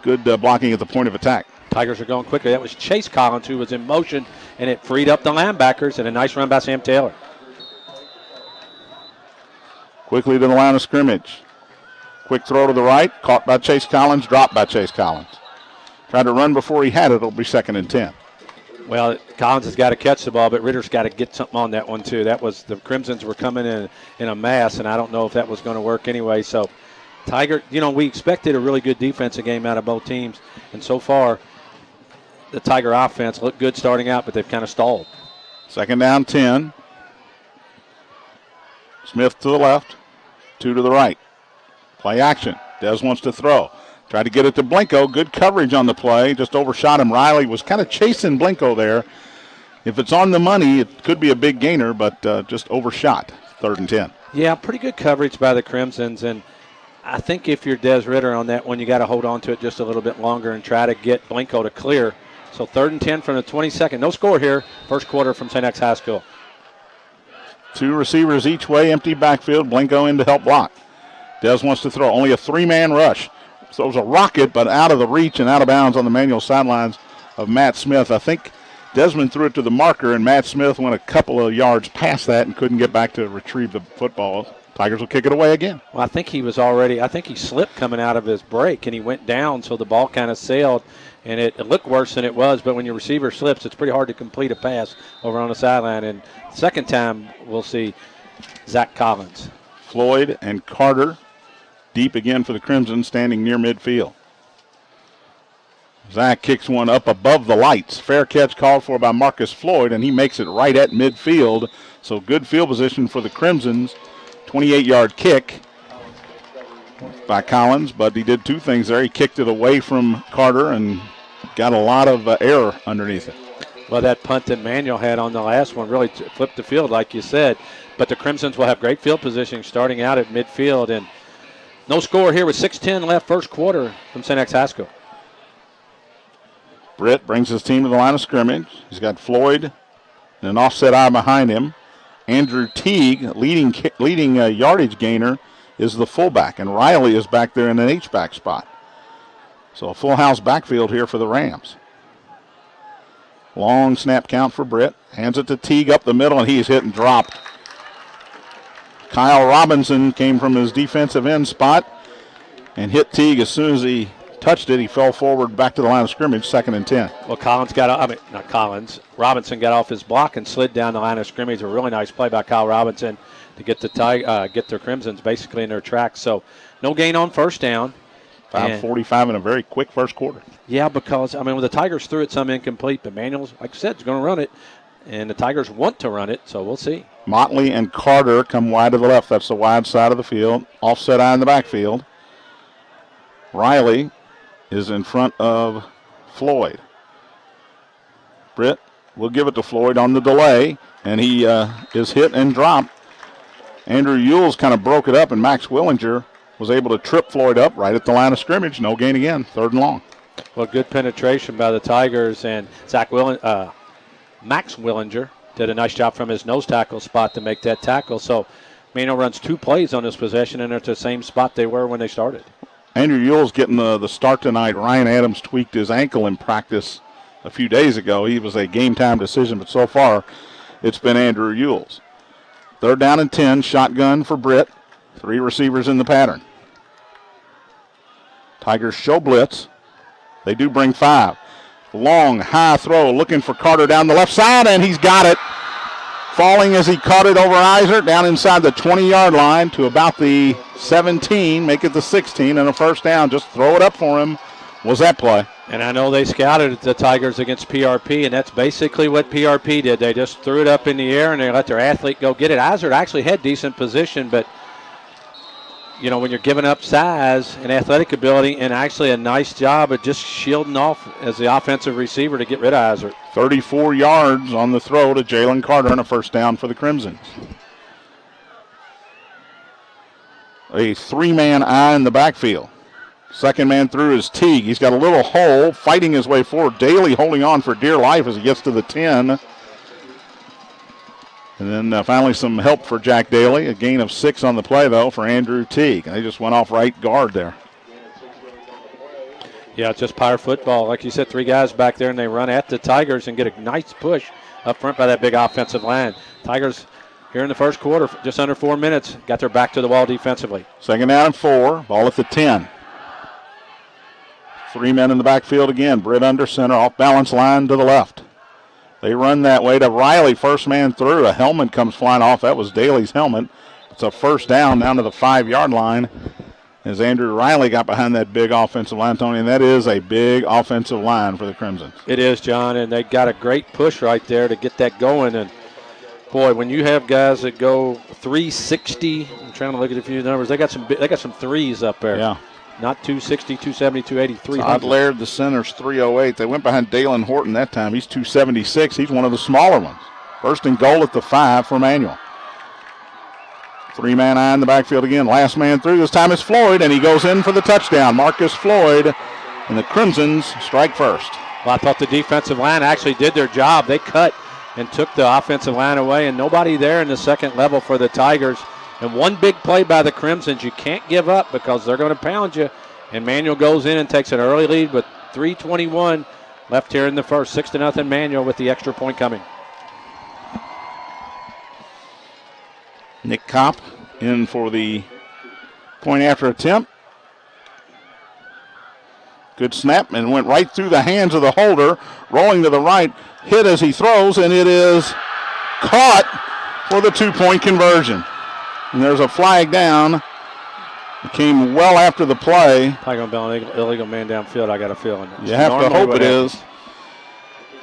Good blocking at the point of attack. Tigers are going quickly. That was Chase Collins who was in motion, and it freed up the linebackers, and a nice run by Sam Taylor. Quickly to the line of scrimmage. Quick throw to the right, caught by Chase Collins, dropped by Chase Collins. Tried to run before he had it. It'll be 2nd and 10. Well, Collins has got to catch the ball, but Ritter's got to get something on that one, too. That was the Crimsons were coming in a mass, and I don't know if that was going to work anyway. So, Tiger, we expected a really good defensive game out of both teams, and so far, the Tiger offense looked good starting out, but they've kind of stalled. Second down, 10. Smith to the left, 2 to the right. Play action. Des wants to throw. Tried to get it to Blanco. Good coverage on the play. Just overshot him. Riley was kind of chasing Blanco there. If it's on the money, it could be a big gainer, but just overshot. 3rd and 10. Yeah, pretty good coverage by the Crimsons, and I think if you're Des Ritter on that one, you got to hold on to it just a little bit longer and try to get Blanco to clear. So 3rd and 10 from the 22nd. No score here. First quarter from St. X High School. 2 receivers each way, empty backfield. Blanco in to help block. Des wants to throw. Only a 3-man rush. So it was a rocket, but out of the reach and out of bounds on the manual sidelines of Matt Smith. I think Desmond threw it to the marker, and Matt Smith went a couple of yards past that and couldn't get back to retrieve the football. Tigers will kick it away again. Well, I think he slipped coming out of his break, and he went down, so the ball kind of sailed, and it looked worse than it was. But when your receiver slips, it's pretty hard to complete a pass over on the sideline. And second time, we'll see Zach Collins. Floyd and Carter deep again for the Crimson, standing near midfield. Zach kicks one up above the lights. Fair catch called for by Marcus Floyd, and he makes it right at midfield. So good field position for the Crimsons. 28-yard kick by Collins, but he did 2 things there. He kicked it away from Carter and got a lot of air underneath it. Well, that punt that Manuel had on the last one really flipped the field, like you said. But the Crimsons will have great field position starting out at midfield. And no score here with 6:10 left first quarter from St. X High School. Britt brings his team to the line of scrimmage. He's got Floyd and an offset eye behind him. Andrew Teague, leading yardage gainer, is the fullback, and Riley is back there in an H-back spot. So a full house backfield here for the Rams. Long snap count for Britt. Hands it to Teague up the middle, and he's hit and dropped. Kyle Robinson came from his defensive end spot and hit Teague as soon as he touched it. He fell forward back to the line of scrimmage, 2nd and 10. Well, Robinson got off his block and slid down the line of scrimmage. A really nice play by Kyle Robinson to get their Crimsons basically in their tracks. So no gain on first down. 5:45 in a very quick first quarter. Yeah, because, when the Tigers threw it some incomplete, but Manuel's, like I said, is going to run it. And the Tigers want to run it, so we'll see. Motley and Carter come wide to the left. That's the wide side of the field. Offset eye in the backfield. Riley is in front of Floyd. Britt will give it to Floyd on the delay, and he is hit and dropped. Andrew Yules kind of broke it up, and Max Willinger was able to trip Floyd up right at the line of scrimmage. No gain again, 3rd and long. Well, good penetration by the Tigers, and Max Willinger did a nice job from his nose tackle spot to make that tackle. So Manuel runs 2 plays on this possession, and they're at the same spot they were when they started. Andrew Yule's getting the start tonight. Ryan Adams tweaked his ankle in practice a few days ago. He was a game-time decision, but so far it's been Andrew Yule's. 3rd down and 10, shotgun for Britt. 3 receivers in the pattern. Tigers show blitz. They do bring 5. Long, high throw, looking for Carter down the left side, and he's got it. Falling as he caught it over Eisert down inside the 20-yard line to about the 17, make it the 16, and a first down. Just throw it up for him was that play. And I know they scouted the Tigers against PRP, and that's basically what PRP did. They just threw it up in the air, and they let their athlete go get it. Eisert actually had decent position, but when you're giving up size and athletic ability, and actually a nice job of just shielding off as the offensive receiver to get rid of Eisert. 34 yards on the throw to Jalen Carter and a first down for the Crimsons. A 3-man eye in the backfield. Second man through is Teague. He's got a little hole, fighting his way forward. Daly holding on for dear life as he gets to the 10. And then finally some help for Jack Daly. A gain of 6 on the play, though, for Andrew Teague. And they just went off right guard there. Yeah, it's just power football. Like you said, 3 guys back there, and they run at the Tigers and get a nice push up front by that big offensive line. Tigers here in the first quarter, just under 4 minutes, got their back to the wall defensively. 2nd down and 4. Ball at the 10. 3 men in the backfield again. Britt under center, off balance line to the left. They run that way to Riley. First man through. A helmet comes flying off. That was Daly's helmet. It's a first down to the 5-yard line as Andrew Riley got behind that big offensive line, Tony. And that is a big offensive line for the Crimsons. It is, John, and they got a great push right there to get that going. And Boy, when you have guys that go 360, I'm trying to look at a few numbers. They got some threes up there. Yeah. Not 260, 270, 280, 300. Todd Laird, the center's 308. They went behind Dalen Horton that time. He's 276. He's one of the smaller ones. First and goal at the 5 for Manual. 3-man eye in the backfield again. Last man through. This time it's Floyd, and he goes in for the touchdown. Marcus Floyd, and the Crimsons strike first. Well, I thought the defensive line actually did their job. They cut and took the offensive line away, and nobody there in the second level for the Tigers. And one big play by the Crimsons. You can't give up because they're going to pound you. And Manual goes in and takes an early lead with 3:21 left here in the first. 6-0 Manual with the extra point coming. Nick Kopp in for the point after attempt. Good snap, and went right through the hands of the holder. Rolling to the right, hit as he throws, and it is caught for the 2-point conversion. And there's a flag down. It came well after the play. Probably going to be an illegal man downfield, I got a feeling. You have to hope it is.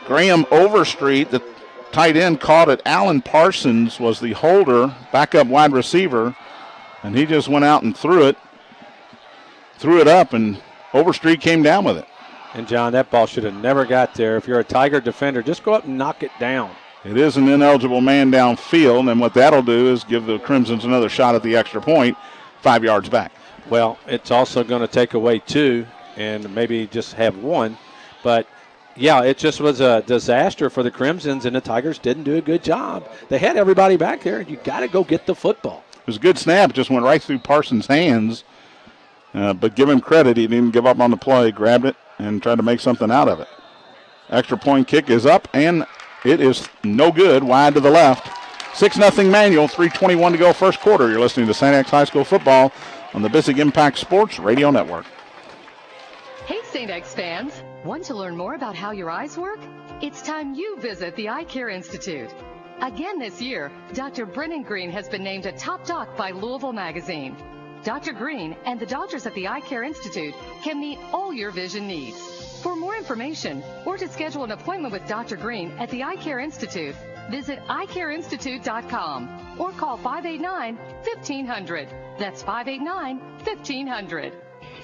Graham Overstreet, the tight end, caught it. Alan Parsons was the holder, backup wide receiver, and he just went out and threw it up, and Overstreet came down with it. And, John, that ball should have never got there. If you're a Tiger defender, just go up and knock it down. It is an ineligible man downfield, and what that'll do is give the Crimsons another shot at the extra point, 5 yards back. Well, it's also going to take away 2 and maybe just have 1. But, yeah, it just was a disaster for the Crimsons, and the Tigers didn't do a good job. They had everybody back there, and you got to go get the football. It was a good snap. It just went right through Parsons' hands. But give him credit. He didn't give up on the play, grabbed it, and tried to make something out of it. Extra point kick is up, and it is no good, wide to the left. 6-0 Manual, 3:21 to go first quarter. You're listening to St. X High School football on the Bissig Impact Sports Radio Network. Hey, St. X fans. Want to learn more about how your eyes work? It's time you visit the Eye Care Institute. Again this year, Dr. Brennan Green has been named a top doc by Louisville Magazine. Dr. Green and the doctors at the Eye Care Institute can meet all your vision needs. For more information or to schedule an appointment with Dr. Green at the Eye Care Institute, visit eyecareinstitute.com or call 589-1500. That's 589-1500.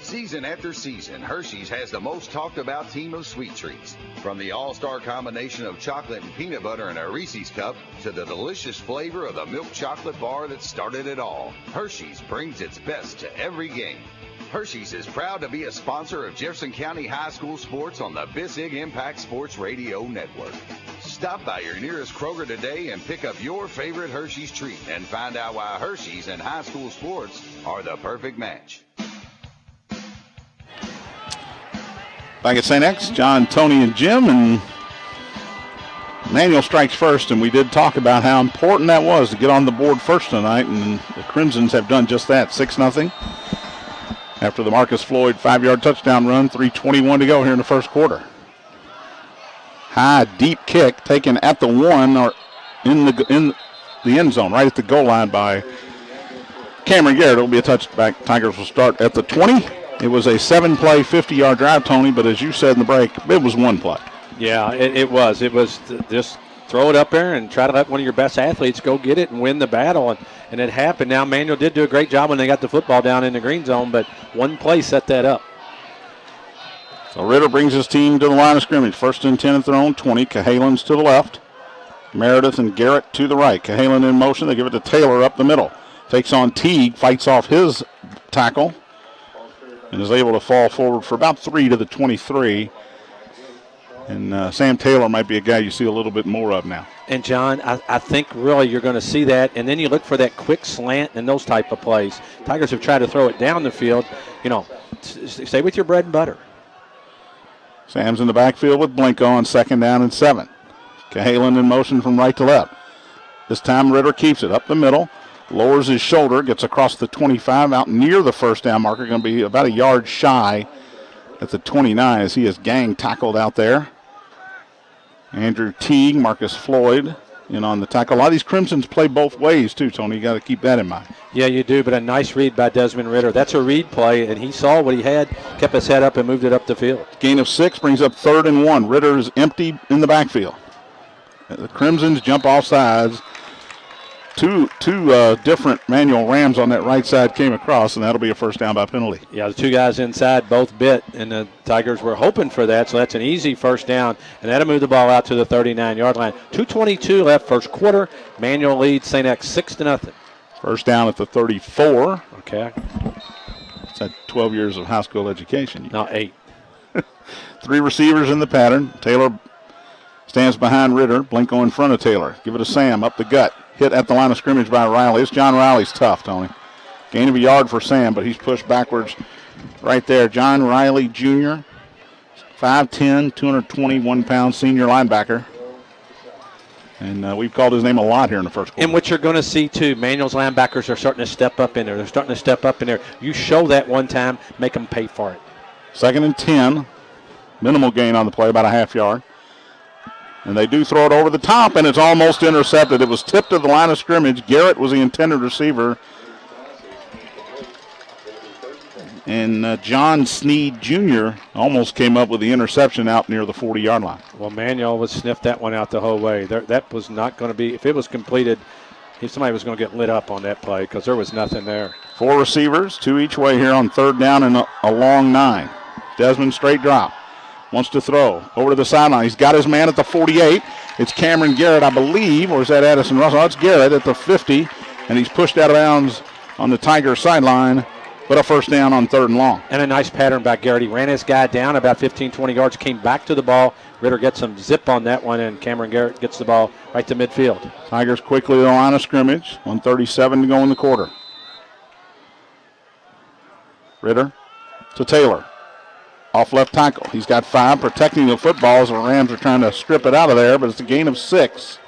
Season after season, Hershey's has the most talked about team of sweet treats. From the all-star combination of chocolate and peanut butter in a Reese's cup to the delicious flavor of the milk chocolate bar that started it all, Hershey's brings its best to every game. Hershey's is proud to be a sponsor of Jefferson County High School sports on the Bissig Impact Sports Radio Network. Stop by your nearest Kroger today and pick up your favorite Hershey's treat and find out why Hershey's and high school sports are the perfect match. Back at St. X, John, Tony, and Jim, and Manual strikes first, and we did talk about how important that was to get on the board first tonight, and the Crimsons have done just that, 6-0. After the Marcus Floyd 5-yard touchdown run, 3:21 to go here in the first quarter. High, deep kick taken at the 1 or in the end zone, right at the goal line by Cameron Garrett. It'll be a touchback. Tigers will start at the 20. It was a 7-play, 50-yard drive, Tony, but as you said in the break, it was 1 play. Yeah, it was. It was just throw it up there and try to let one of your best athletes go get it and win the battle. And it happened. Now, Manual did do a great job when they got the football down in the green zone, but 1 play set that up. So Ritter brings his team to the line of scrimmage. 1st and 10 at their own 20. Cahalan's to the left. Meredith and Garrett to the right. Cahalan in motion. They give it to Taylor up the middle. Takes on Teague, fights off his tackle, and is able to fall forward for about 3 to the 23. And Sam Taylor might be a guy you see a little bit more of now. And, John, I think really you're going to see that, and then you look for that quick slant and those type of plays. Tigers have tried to throw it down the field. You know, stay with your bread and butter. Sam's in the backfield with Blinko on 2nd down and 7. Cahalan in motion from right to left. This time Ritter keeps it up the middle, lowers his shoulder, gets across the 25 out near the first down marker, going to be about a yard shy at the 29 as he is gang tackled out there. Andrew Teague, Marcus Floyd in on the tackle. A lot of these Crimsons play both ways too, Tony. You got to keep that in mind. Yeah, you do, but a nice read by Desmond Ritter. That's a read play, and he saw what he had, kept his head up, and moved it up the field. Gain of 6 brings up 3rd and 1. Ritter is empty in the backfield. The Crimsons jump off sides. two different manual Rams on that right side came across, and that'll be a first down by penalty. Yeah, the two guys inside both bit, and the Tigers were hoping for that, so that's an easy first down, and that'll move the ball out to the 39-yard line. 2:22 left, first quarter. Manual leads St. X 6-0. First down at the 34. Okay. It's at 12 years of high school education. No, 8. 3 receivers in the pattern. Taylor stands behind Ritter. Blinko in front of Taylor. Give it to Sam up the gut. Hit at the line of scrimmage by Riley. It's John Riley's tough, Tony. Gain of a yard for Sam, but he's pushed backwards right there. John Riley Jr., 5'10", 221-pound senior linebacker. And we've called his name a lot here in the first quarter. And what you're going to see, too, Manual's linebackers are starting to step up in there. They're starting to step up in there. You show that one time, make them pay for it. 2nd and 10. Minimal gain on the play, about a half yard. And they do throw it over the top, and it's almost intercepted. It was tipped to the line of scrimmage. Garrett was the intended receiver. And John Sneed Jr. almost came up with the interception out near the 40-yard line. Well, Manuel would sniff that one out the whole way. That was not going to be, if it was completed, somebody was going to get lit up on that play because there was nothing there. 4 receivers, 2 each way here on 3rd down and a long 9. Desmond straight drop. Wants to throw over to the sideline. He's got his man at the 48. It's Cameron Garrett, I believe, or is that Addison Russell? Oh, it's Garrett at the 50, and he's pushed out of bounds on the Tiger sideline, but a first down on 3rd and long. And a nice pattern by Garrett. He ran his guy down about 15, 20 yards, came back to the ball. Ritter gets some zip on that one, and Cameron Garrett gets the ball right to midfield. Tigers quickly to the line of scrimmage. 1:37 to go in the quarter. Ritter to Taylor. Off left tackle. He's got 5 protecting the football as the Rams are trying to strip it out of there, but it's a gain of 6.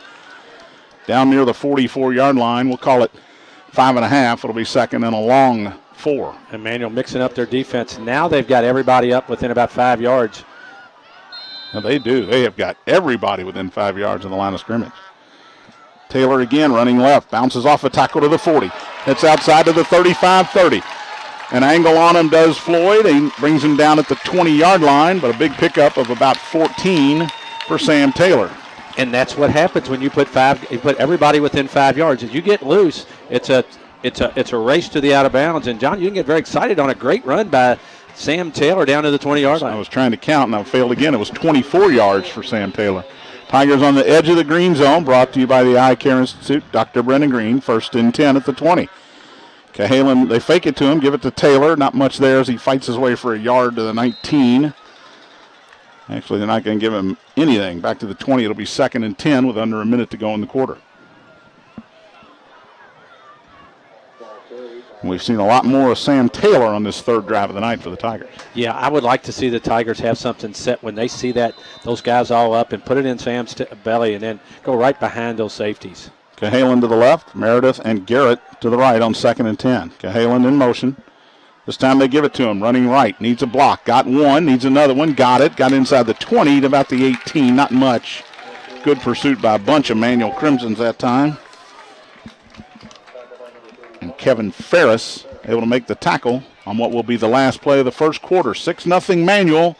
Down near the 44-yard line. We'll call it 5.5. It'll be 2nd and a long 4. Emmanuel mixing up their defense. Now they've got everybody up within about 5 yards. Now they do. They have got everybody within 5 yards of the line of scrimmage. Taylor again running left. Bounces off a tackle to the 40. It's outside to the 35-30. An angle on him does Floyd. He brings him down at the 20-yard line, but a big pickup of about 14 for Sam Taylor. And that's what happens when you put everybody within 5 yards. As you get loose, it's a race to the out of bounds. And John, you can get very excited on a great run by Sam Taylor down to the 20-yard line. I was trying to count, and I failed again. It was 24 yards for Sam Taylor. Tigers on the edge of the green zone, brought to you by the Eye Care Institute. Dr. Brennan Green, 1st and 10 at the 20. Cahalan, they fake it to him, give it to Taylor. Not much there as he fights his way for a yard to the 19. Actually, they're not going to give him anything. Back to the 20. It'll be 2nd and 10 with under a minute to go in the quarter. And we've seen a lot more of Sam Taylor on this 3rd drive of the night for the Tigers. Yeah, I would like to see the Tigers have something set when they see those guys all up and put it in Sam's belly and then go right behind those safeties. Cahalan to the left, Meredith and Garrett to the right on 2nd and 10. Cahalan in motion. This time they give it to him, running right. Needs a block. Got one, needs another one. Got it. Got inside the 20 to about the 18. Not much. Good pursuit by a bunch of Manual Crimsons that time. And Kevin Ferris able to make the tackle on what will be the last play of the first quarter. 6-0 Manual.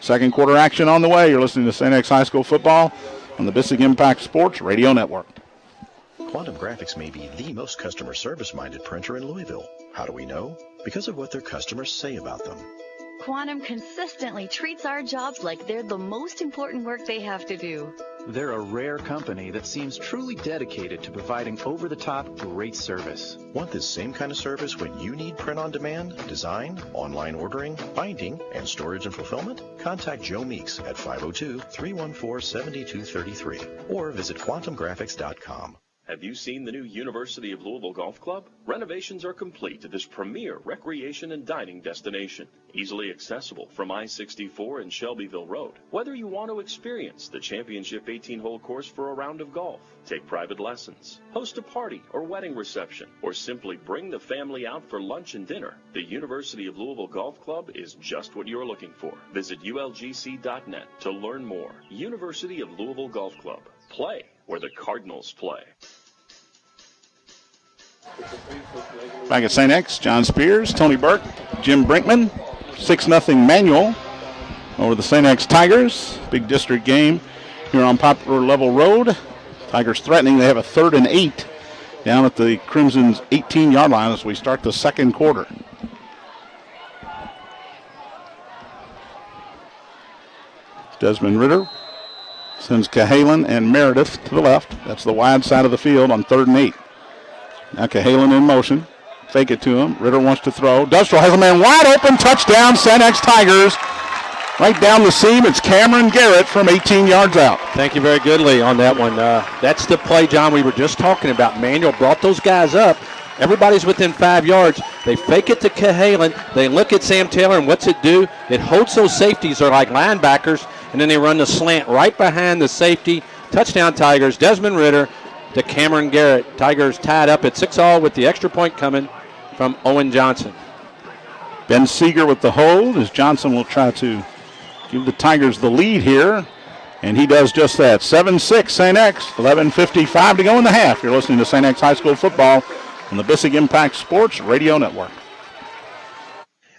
2nd quarter action on the way. You're listening to St. X High School football on the Bissig Impact Sports Radio Network. Quantum Graphics may be the most customer service-minded printer in Louisville. How do we know? Because of what their customers say about them. Quantum consistently treats our jobs like they're the most important work they have to do. They're a rare company that seems truly dedicated to providing over-the-top great service. Want this same kind of service when you need print-on-demand, design, online ordering, binding, and storage and fulfillment? Contact Joe Meeks at 502-314-7233 or visit quantumgraphics.com. Have you seen the new University of Louisville Golf Club? Renovations are complete to this premier recreation and dining destination. Easily accessible from I-64 and Shelbyville Road. Whether you want to experience the championship 18-hole course for a round of golf, take private lessons, host a party or wedding reception, or simply bring the family out for lunch and dinner, the University of Louisville Golf Club is just what you're looking for. Visit ulgc.net to learn more. University of Louisville Golf Club. Play where the Cardinals play. Back at St. X, John Spears, Tony Burke, Jim Brinkman. 6-0 Manual over the St. X Tigers. Big district game here on Poplar Level Road. Tigers threatening. They have a 3rd and 8 down at the Crimson's 18-yard line as we start the second quarter. Desmond Ritter sends Cahalan and Meredith to the left. That's the wide side of the field on 3rd and 8. Now Cahalan in motion. Fake it to him. Ritter wants to throw. Dustrell has a man wide open. Touchdown, St. X Tigers. Right down the seam, it's Cameron Garrett from 18 yards out. Thank you very good, Lee, on that one. That's the play, John, we were just talking about. Manuel brought those guys up. Everybody's within 5 yards. They fake it to Cahalan. They look at Sam Taylor, and what's it do? It holds those safeties. They're like linebackers, and then they run the slant right behind the safety. Touchdown, Tigers. Desmond Ritter to Cameron Garrett. Tigers tied up at 6-all with the extra point coming from Owen Johnson. Ben Seeger with the hold as Johnson will try to give the Tigers the lead here, and he does just that. 7-6 St. X, 11:55 to go in the half. You're listening to St. X High School football on the Bissig Impact Sports Radio Network.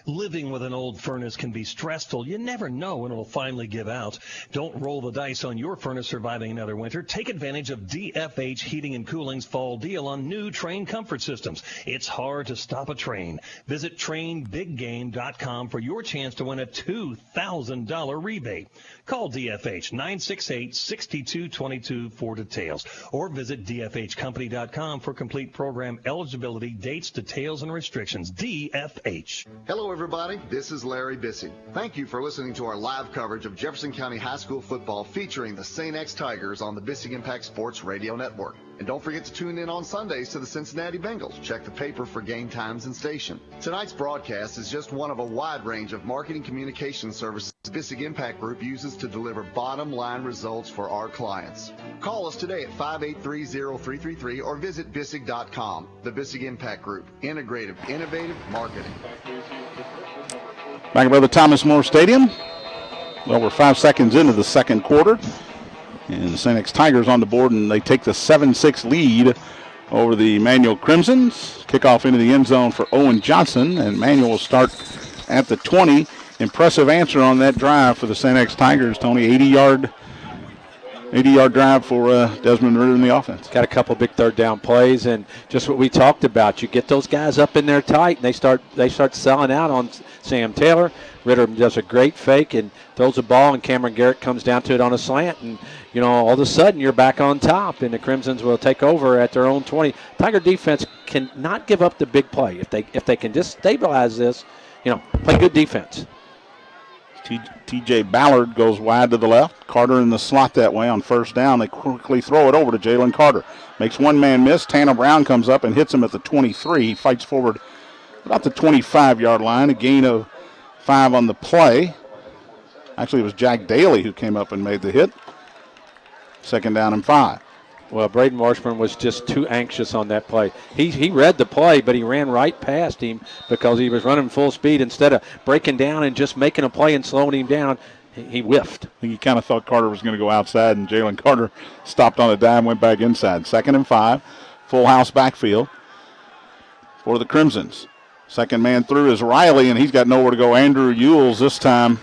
Living with an old furnace can be stressful. You never know when it'll finally give out. Don't roll the dice on your furnace surviving another winter. Take advantage of DFH Heating and Cooling's fall deal on new Train comfort systems. It's hard to stop a train. Visit trainbiggame.com for your chance to win a $2,000 rebate. Call DFH 968-6222 for details, or visit dfhcompany.com for complete program eligibility, dates, details, and restrictions. DFH. Hello, everybody. This is Larry Bissig. Thank you for listening to our live coverage of Jefferson County High School football featuring the St. X Tigers on the Bissig Impact Sports Radio Network. And don't forget to tune in on Sundays to the Cincinnati Bengals. Check the paper for game times and station. Tonight's broadcast is just one of a wide range of marketing communication services Bissig Impact Group uses to deliver bottom-line results for our clients. Call us today at 583-0333 or visit Bissig.com. The Bissig Impact Group. Integrative, innovative marketing. Back at Brother Thomas More Stadium. Well, we're 5 seconds into the second quarter. And the St. X Tigers on the board, and they take the 7-6 lead over the Manual Crimsons. Kickoff into the end zone for Owen Johnson, and Manual will start at the 20. Impressive answer on that drive for the St. X Tigers, Tony. 80-yard drive for Desmond Ritter in the offense. Got a couple big third down plays, and just what we talked about. You get those guys up in there tight, and they start selling out on Sam Taylor. Ritter does a great fake and throws the ball, and Cameron Garrett comes down to it on a slant, and all of a sudden you're back on top, and the Crimsons will take over at their own 20. Tiger defense cannot give up the big play. If they can just stabilize this, play good defense. T.J. Ballard goes wide to the left. Carter in the slot that way on first down. They quickly throw it over to Jalen Carter. Makes one man miss. Tanner Brown comes up and hits him at the 23. He fights forward about the 25-yard line. A gain of 5 on the play. Actually, it was Jack Daly who came up and made the hit. Second down and 5. Well, Braden Marshburn was just too anxious on that play. He read the play, but he ran right past him because he was running full speed. Instead of breaking down and just making a play and slowing him down, he whiffed. I think he kind of thought Carter was going to go outside, and Jalen Carter stopped on a dime, went back inside. Second and 5, full house backfield for the Crimsons. Second man through is Riley, and he's got nowhere to go. Andrew Ewells this time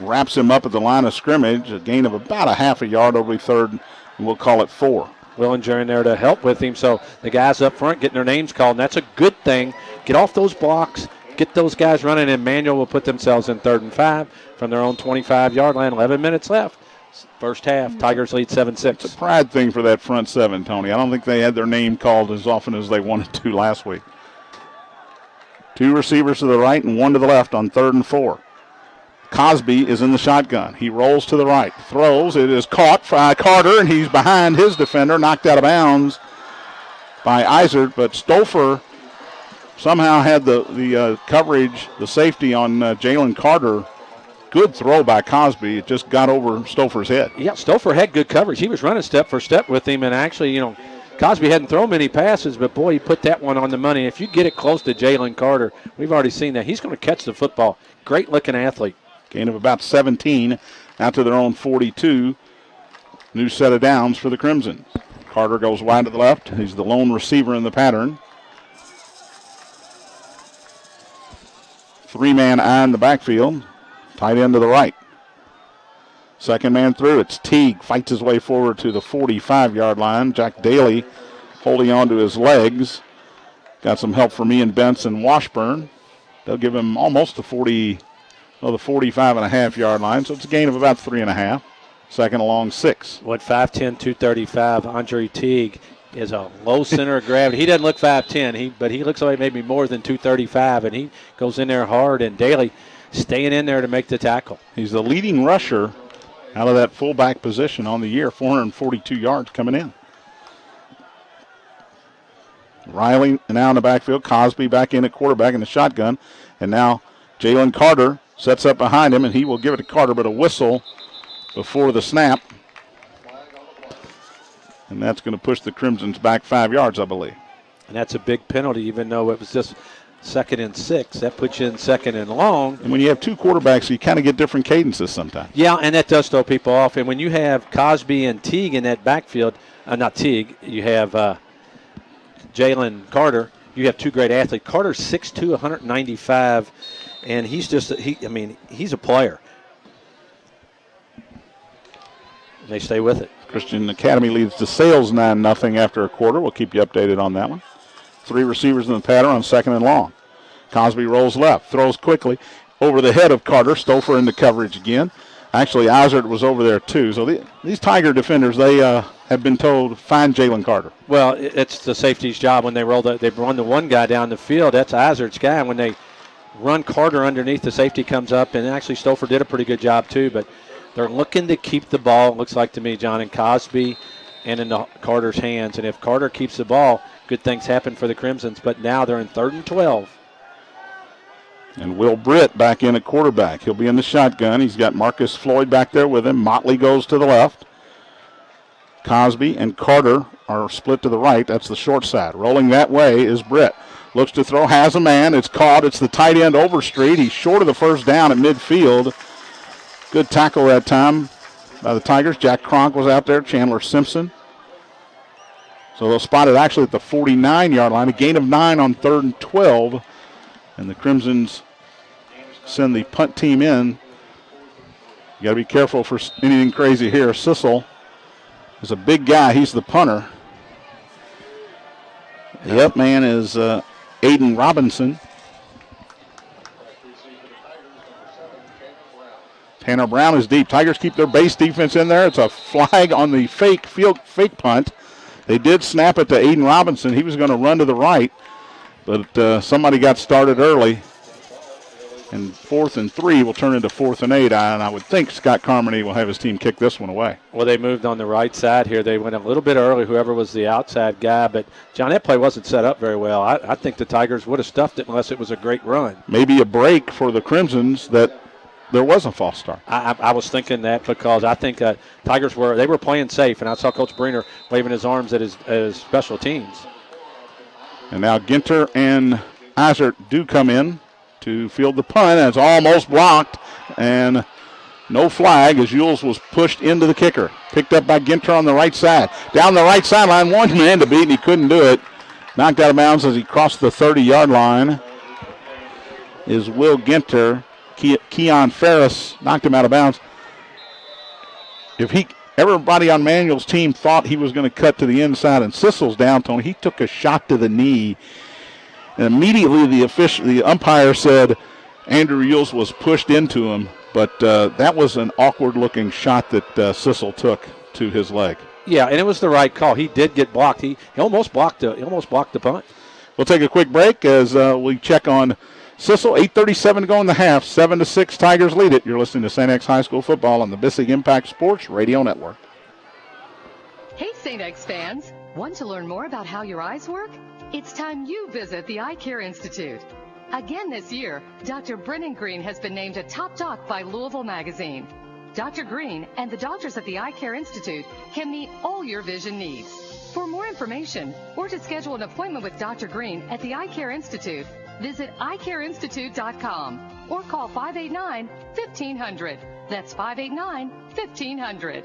wraps him up at the line of scrimmage, a gain of about a half a yard over third, and we'll call it 4. Willinger in there to help with him, so the guys up front getting their names called, and that's a good thing. Get off those blocks, get those guys running, and Manual will put themselves in 3rd and 5 from their own 25-yard line. 11 minutes left. First half, Tigers lead 7-6. It's a pride thing for that front seven, Tony. I don't think they had their name called as often as they wanted to last week. 2 receivers to the right and 1 to the left on 3rd and 4. Cosby is in the shotgun. He rolls to the right, throws. It is caught by Carter, and he's behind his defender, knocked out of bounds by Eisert. But Stouffer somehow had the coverage, the safety on Jalen Carter. Good throw by Cosby. It just got over Stouffer's head. Yeah, Stouffer had good coverage. He was running step for step with him, and actually, Cosby hadn't thrown many passes, but, boy, he put that one on the money. If you get it close to Jalen Carter, we've already seen that. He's going to catch the football. Great-looking athlete. Gain of about 17 out to their own 42. New set of downs for the Crimson. Carter goes wide to the left. He's the lone receiver in the pattern. 3-man eye in the backfield. Tight end to the right. Second man through. It's Teague. Fights his way forward to the 45-yard line. Jack Daly holding on to his legs. Got some help from Ian Bentz and Washburn. They'll give him almost the 45.5-yard line, so it's a gain of about 3.5. Second along 6. What, 5'10", 235, Andre Teague is a low center of gravity. He doesn't look 5'10", but he looks like maybe more than 235, and he goes in there hard, and Daly staying in there to make the tackle. He's the leading rusher out of that fullback position on the year, 442 yards coming in. Riley now in the backfield. Cosby back in at quarterback in the shotgun. And now Jalen Carter sets up behind him, and he will give it to Carter, but a whistle before the snap. And that's going to push the Crimsons back 5 yards, I believe. And that's a big penalty, even though it was just 2nd and 6. That puts you in 2nd and long. And when you have two quarterbacks, you kind of get different cadences sometimes. Yeah, and that does throw people off. And when you have Cosby and Teague in that backfield, not Teague, you have Jalen Carter. You have two great athletes. Carter's 6'2", 195, and he's he's a player. And they stay with it. Christian Academy leads the Sales 9-0 after a quarter. We'll keep you updated on that one. 3 receivers in the pattern on 2nd and long. Cosby rolls left, throws quickly over the head of Carter. Stouffer into coverage again. Actually, Izard was over there too. So these Tiger defenders, they have been told, find Jalen Carter. Well, it's the safety's job when they run the one guy down the field. That's Izard's guy. And when they run Carter underneath, the safety comes up, and actually Stouffer did a pretty good job too. But they're looking to keep the ball, it looks like to me, John, and Cosby and in Carter's hands. And if Carter keeps the ball, good things happen for the Crimsons. But now they're in 3rd and 12. And Will Britt back in at quarterback. He'll be in the shotgun. He's got Marcus Floyd back there with him. Motley goes to the left. Cosby and Carter are split to the right. That's the short side. Rolling that way is Britt. Looks to throw, has a man. It's caught. It's the tight end Overstreet. He's short of the first down at midfield. Good tackle that time by the Tigers. Jack Cronk was out there. Chandler Simpson. So they'll spot it actually at the 49-yard line. A gain of 9 on 3rd and 12. And the Crimsons send the punt team in. You got to be careful for anything crazy here. Sissel is a big guy. He's the punter. The up man is Aiden Robinson. Tanner Brown is deep. Tigers keep their base defense in there. It's a flag on the fake punt. They did snap it to Aiden Robinson. He was going to run to the right, but somebody got started early. And 4th and 3 will turn into 4th and 8. And I would think Scott Carmody will have his team kick this one away. Well, they moved on the right side here. They went a little bit early, whoever was the outside guy. But, John, that play wasn't set up very well. I think the Tigers would have stuffed it unless it was a great run. Maybe a break for the Crimsons that there was a false start. I was thinking that because I think Tigers were playing safe, and I saw Coach Breener waving his arms at his special teams. And now Ginter and Izard do come in to field the punt. It's almost blocked, and no flag as Yules was pushed into the kicker. Picked up by Ginter on the right side. Down the right sideline, one man to beat, and he couldn't do it. Knocked out of bounds as he crossed the 30-yard line is Will Ginter. Keon Ferris knocked him out of bounds. Everybody on Manuel's team thought he was going to cut to the inside, and Sissel's down, Tony. He took a shot to the knee. And immediately the umpire said Andrew Yules was pushed into him, but that was an awkward-looking shot that Sissel took to his leg. Yeah, and it was the right call. He did get blocked. He almost blocked the punt. We'll take a quick break as we check on Sissel. 8:37 to go in the half. 7-6 Tigers lead it. You're listening to St. X High School football on the Bissig Impact Sports Radio Network. Hey, St. X fans. Want to learn more about how your eyes work? It's time you visit the Eye Care Institute. Again this year, Dr. Brennan Green has been named a top doc by Louisville Magazine. Dr. Green and the doctors at the Eye Care Institute can meet all your vision needs. For more information or to schedule an appointment with Dr. Green at the Eye Care Institute, visit eyecareinstitute.com or call 589-1500. That's 589-1500.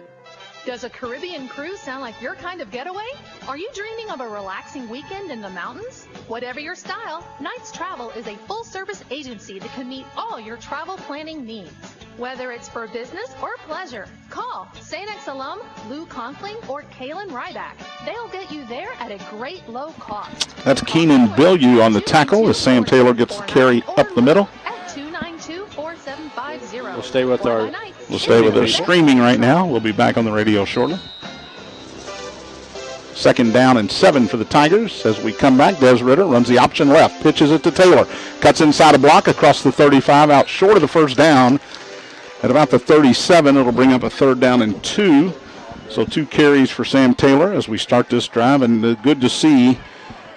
Does a Caribbean cruise sound like your kind of getaway? Are you dreaming of a relaxing weekend in the mountains? Whatever your style, Knights Travel is a full-service agency that can meet all your travel planning needs. Whether it's for business or pleasure, call St. X alum Lou Conkling or Kalen Ryback. They'll get you there at a great low cost. That's Keenan Bilyeu on the tackle as Sam Taylor gets the carry up the middle. At 292-4750. We'll stay with our streaming right now. We'll be back on the radio shortly. 2nd down and 7 for the Tigers. As we come back, Des Ritter runs the option left, pitches it to Taylor. Cuts inside a block across the 35, out short of the first down. At about the 37, it'll bring up a 3rd down and 2. So 2 carries for Sam Taylor as we start this drive. And good to see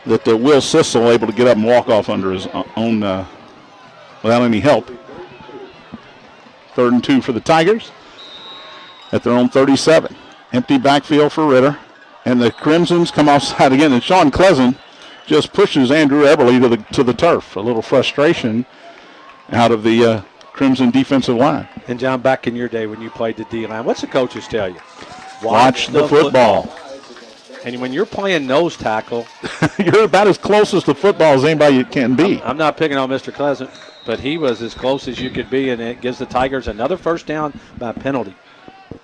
that Will Sissel able to get up and walk off under his own without any help. 3rd and 2 for the Tigers at their own 37. Empty backfield for Ritter. And the Crimsons come offside again. And Sean Pleasant just pushes Andrew Eberle to the turf. A little frustration out of the Crimson defensive line. And John, back in your day when you played the D-line, what's the coaches tell you? Watch the football. And when you're playing nose tackle, you're about as close as the football as anybody can be. I'm not picking on Mr. Pleasant, but he was as close as you could be, and it gives the Tigers another 1st down by penalty.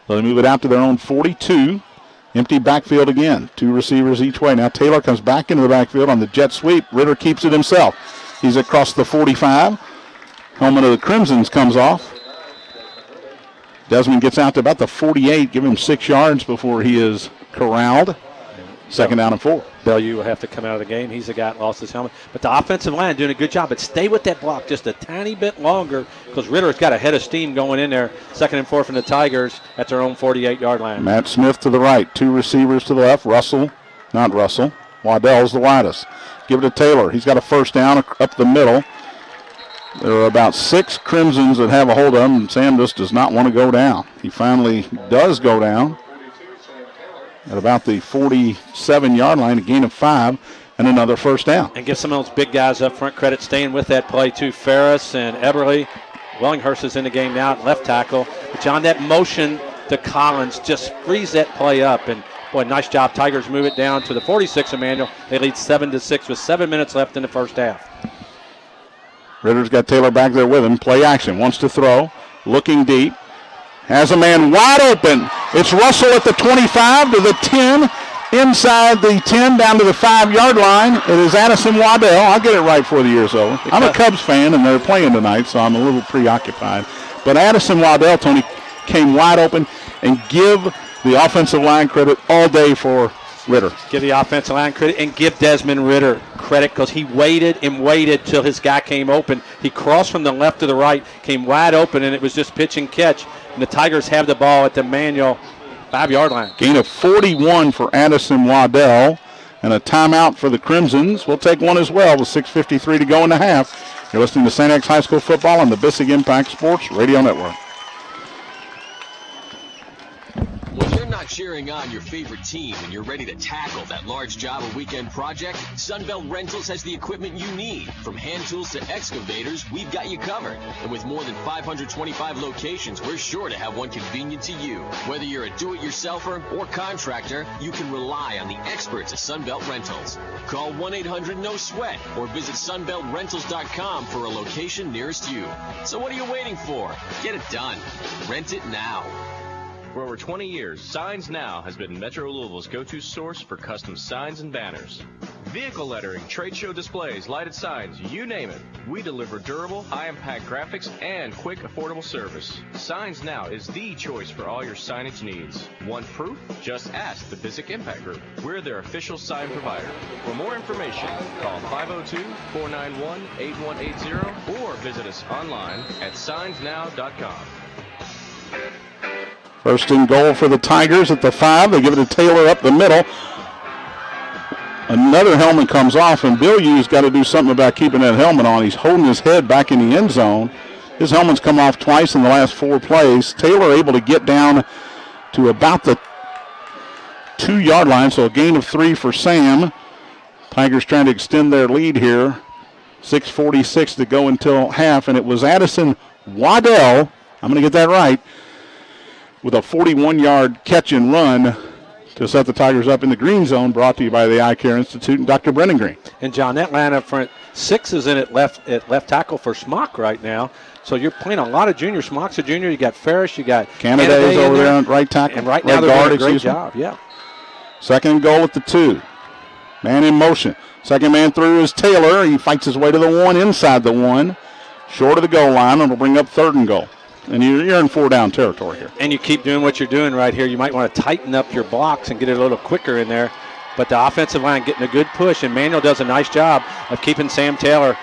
So they move it out to their own 42. Empty backfield again. 2 receivers each way. Now Taylor comes back into the backfield on the jet sweep. Ritter keeps it himself. He's across the 45. Helmet of the Crimsons comes off. Desmond gets out to about the 48. Give him 6 yards before he is corralled. 2nd down and 4. Bilyeu will have to come out of the game. He's the guy that lost his helmet. But the offensive line doing a good job. But stay with that block just a tiny bit longer because Ritter's got a head of steam going in there. 2nd and 4 from the Tigers at their own 48-yard line. Matt Smith to the right. 2 receivers to the left. Waddell's the widest. Give it to Taylor. He's got a 1st down up the middle. There are about 6 Crimsons that have a hold of him, and Sam just does not want to go down. He finally does go down at about the 47-yard line, a gain of 5, and another 1st down. And give some of those big guys up front credit staying with that play, too. Ferris and Eberle. Wellinghurst is in the game now at left tackle. But, John, that motion to Collins just frees that play up. And, boy, nice job. Tigers move it down to the 46 Emmanuel. They lead 7-6 with 7 minutes left in the 1st half. Ritter's got Taylor back there with him. Play action. Wants to throw. Looking deep. Has a man wide open. It's Russell at the 25 to the 10. Inside the 10 down to the 5-yard line. It is Addison Waddell. I'll get it right before the year's over. I'm a Cubs fan, and they're playing tonight, so I'm a little preoccupied. But Addison Waddell, Tony, came wide open, and give the offensive line credit all day for Ritter. Give the offensive line credit and give Desmond Ritter credit because he waited and waited till his guy came open. He crossed from the left to the right, came wide open, and it was just pitch and catch. And the Tigers have the ball at the Manual 5-yard line. Gain of 41 for Addison Waddell and a timeout for the Crimsons. We'll take one as well with 6:53 to go in the half. You're listening to St. X High School football on the Bissig Impact Sports Radio Network. When you're not cheering on your favorite team and you're ready to tackle that large job or weekend project, Sunbelt Rentals has the equipment you need. From hand tools to excavators, we've got you covered. And with more than 525 locations, we're sure to have one convenient to you. Whether you're a do-it-yourselfer or contractor, you can rely on the experts at Sunbelt Rentals. Call 1-800-NO-SWEAT or visit sunbeltrentals.com for a location nearest you. So what are you waiting for? Get it done. Rent it now. For over 20 years, Signs Now has been Metro Louisville's go-to source for custom signs and banners. Vehicle lettering, trade show displays, lighted signs, you name it. We deliver durable, high-impact graphics and quick, affordable service. Signs Now is the choice for all your signage needs. Want proof? Just ask the Bissig Impact Group. We're their official sign provider. For more information, call 502-491-8180 or visit us online at signsnow.com. 1st and goal for the Tigers at the 5. They give it to Taylor up the middle. Another helmet comes off, and Bilyeu's got to do something about keeping that helmet on. He's holding his head back in the end zone. His helmet's come off twice in the last 4 plays. Taylor able to get down to about the 2-yard line, so a gain of 3 for Sam. Tigers trying to extend their lead here. 6:46 to go until half, and it was Addison Waddell, I'm going to get that right, with a 41-yard catch and run to set the Tigers up in the green zone, brought to you by the Eye Care Institute and Dr. Brennan Green. And, John, that line up front, 6 is in at left tackle for Smock right now. So you're playing a lot of junior. Smock's a junior. You got Ferris. You got Canada's over there on right tackle. And right now they're doing a great job. Yeah. Second and goal at the 2. Man in motion. Second man through is Taylor. He fights his way to the 1, inside the 1. Short of the goal line, and will bring up 3rd and goal. And you're in 4-down territory here. And you keep doing what you're doing right here. You might want to tighten up your blocks and get it a little quicker in there. But the offensive line getting a good push, and Manuel does a nice job of keeping Sam Taylor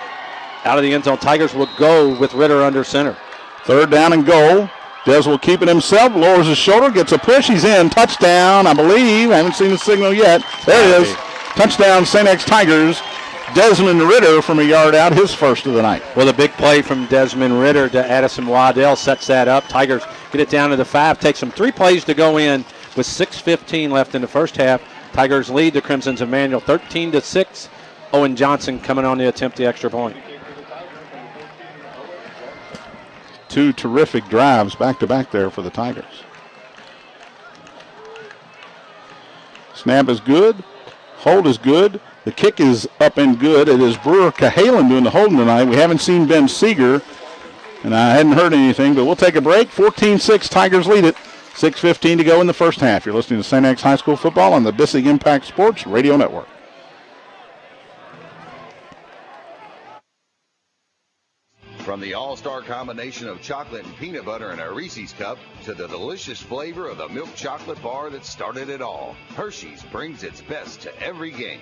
out of the end zone. Tigers will go with Ritter under center. 3rd down and goal. Des will keep it himself, lowers his shoulder, gets a push. He's in. Touchdown, I believe. I haven't seen the signal yet. There it is. Touchdown, St. X Tigers. Desmond Ritter from a yard out, his first of the night. Well, the big play from Desmond Ritter to Addison Waddell sets that up. Tigers get it down to the 5. Takes them 3 plays to go in with 6:15 left in the first half. Tigers lead the Crimsons of Manual 13-6. Owen Johnson coming on to attempt the extra point. 2 terrific drives back-to-back there for the Tigers. Snap is good. Hold is good. The kick is up and good. It is Brewer Cahalan doing the holding tonight. We haven't seen Ben Seeger, and I hadn't heard anything, but we'll take a break. 14-6, Tigers lead it. 6:15 to go in the first half. You're listening to St. X High School football on the Bissig Impact Sports Radio Network. From the all-star combination of chocolate and peanut butter in a Reese's cup to the delicious flavor of the milk chocolate bar that started it all, Hershey's brings its best to every game.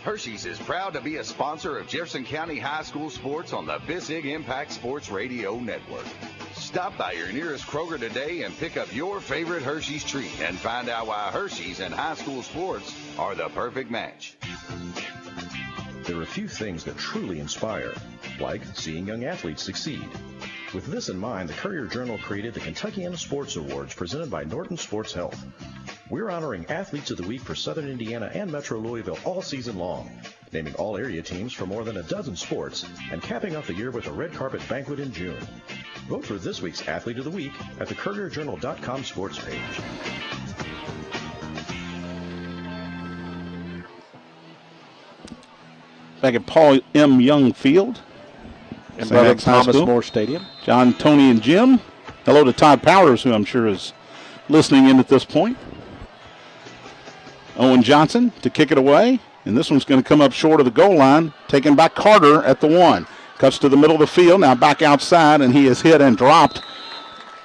Hershey's is proud to be a sponsor of Jefferson County High School sports on the Bissig Impact Sports Radio Network. Stop by your nearest Kroger today and pick up your favorite Hershey's treat and find out why Hershey's and high school sports are the perfect match. There are few things that truly inspire, like seeing young athletes succeed. With this in mind, the Courier-Journal created the Kentuckiana Sports Awards presented by Norton Sports Health. We're honoring Athletes of the Week for Southern Indiana and Metro Louisville all season long, naming all area teams for more than a dozen sports, and capping off the year with a red carpet banquet in June. Vote for this week's Athlete of the Week at the CourierJournal.com sports page. Back at Paul M. Young Field. And Brother Thomas More Stadium. John, Tony, and Jim. Hello to Todd Powers, who I'm sure is listening in at this point. Owen Johnson to kick it away. And this one's going to come up short of the goal line. Taken by Carter at the 1. Cuts to the middle of the field. Now back outside, and he is hit and dropped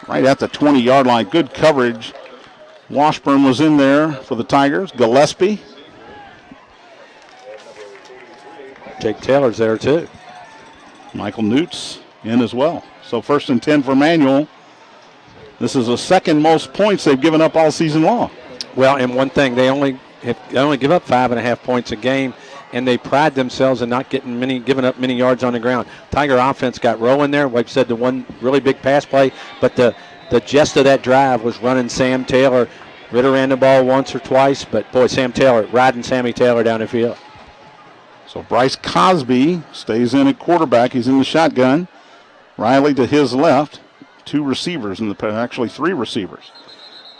right at the 20-yard line. Good coverage. Washburn was in there for the Tigers. Gillespie. Jake Taylor's there, too. Michael Newt's in as well. So 1st and 10 for Manual. This is the second most points they've given up all season long. Well, and one thing, they only give up 5.5 points a game, and they pride themselves in not giving up many yards on the ground. Tiger offense got rolling there. Like I said, the one really big pass play, but the gist of that drive was running Sam Taylor. Ritter ran the ball once or twice, but boy, Sam Taylor riding Sammy Taylor down the field. So Bryce Cosby stays in at quarterback. He's in the shotgun. Riley to his left. 2 receivers, actually 3 receivers.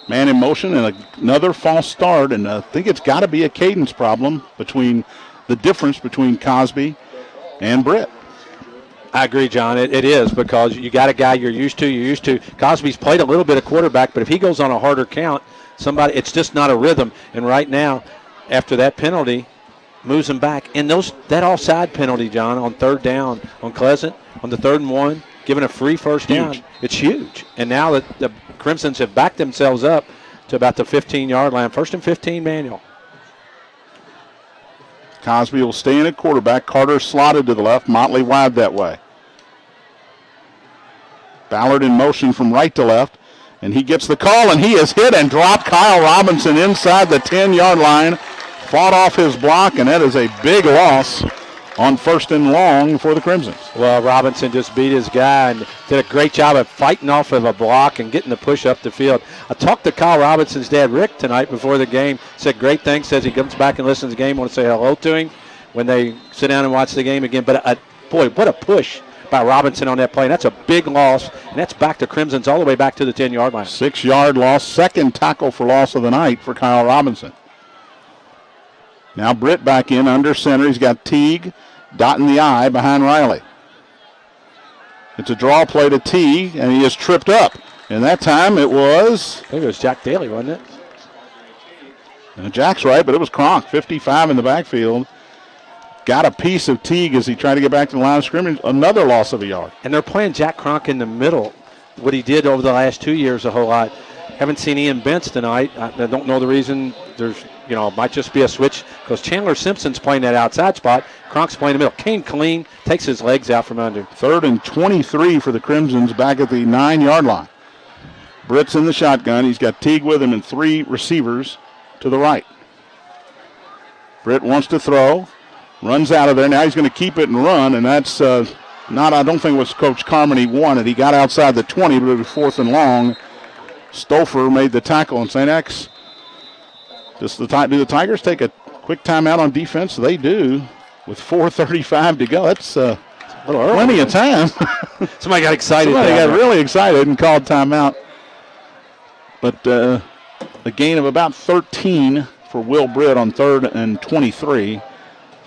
Man in motion and another false start, and I think it's got to be a cadence problem between the difference between Cosby and Britt. I agree, John. It is, because you got a guy you're used to. Cosby's played a little bit of quarterback, but if he goes on a harder count, it's just not a rhythm. And right now, after that penalty, moves him back. And that offside penalty, John, on 3rd down on Pleasant, on the 3rd and 1, giving a free first down, it's huge. And now that the Crimsons have backed themselves up to about the 15-yard line. 1st and 15, Manual. Cosby will stay in at quarterback. Carter slotted to the left. Motley wide that way. Ballard in motion from right to left. And he gets the call, and he is hit and dropped. Kyle Robinson inside the 10-yard line. Fought off his block, and that is a big loss on 1st and long for the Crimsons. Well, Robinson just beat his guy and did a great job of fighting off of a block and getting the push up the field. I talked to Kyle Robinson's dad, Rick, tonight before the game. Said great things, says he comes back and listens to the game. Want to say hello to him when they sit down and watch the game again. But, boy, what a push by Robinson on that play. And that's a big loss, and that's back to Crimson's all the way back to the 10-yard line. 6-yard loss, second tackle for loss of the night for Kyle Robinson. Now Britt back in under center. He's got Teague dotting the I behind Riley. It's a draw play to Teague, and he is tripped up. And that time it was... I think it was Jack Daly, wasn't it? Jack's right, but it was Kronk, 55 in the backfield. Got a piece of Teague as he tried to get back to the line of scrimmage. Another loss of a yard. And they're playing Jack Kronk in the middle, what he did over the last 2 years a whole lot. Haven't seen Ian Bentz tonight. I don't know the reason. There's, it might just be a switch because Chandler Simpson's playing that outside spot. Kronk's playing the middle. Kane Klein takes his legs out from under. 3rd and 23 for the Crimsons back at the 9-yard line. Britt's in the shotgun. He's got Teague with him and 3 receivers to the right. Britt wants to throw. Runs out of there. Now he's going to keep it and run, and that's I don't think it was Coach Carmody wanted. He got outside the 20, but it was 4th and long. Stouffer made the tackle, and St. X. Do the Tigers take a quick timeout on defense? They do, with 4:35 to go. That's plenty of time. Somebody got excited. Somebody got really excited and called timeout. But a gain of about 13 for Will Britt on 3rd and 23.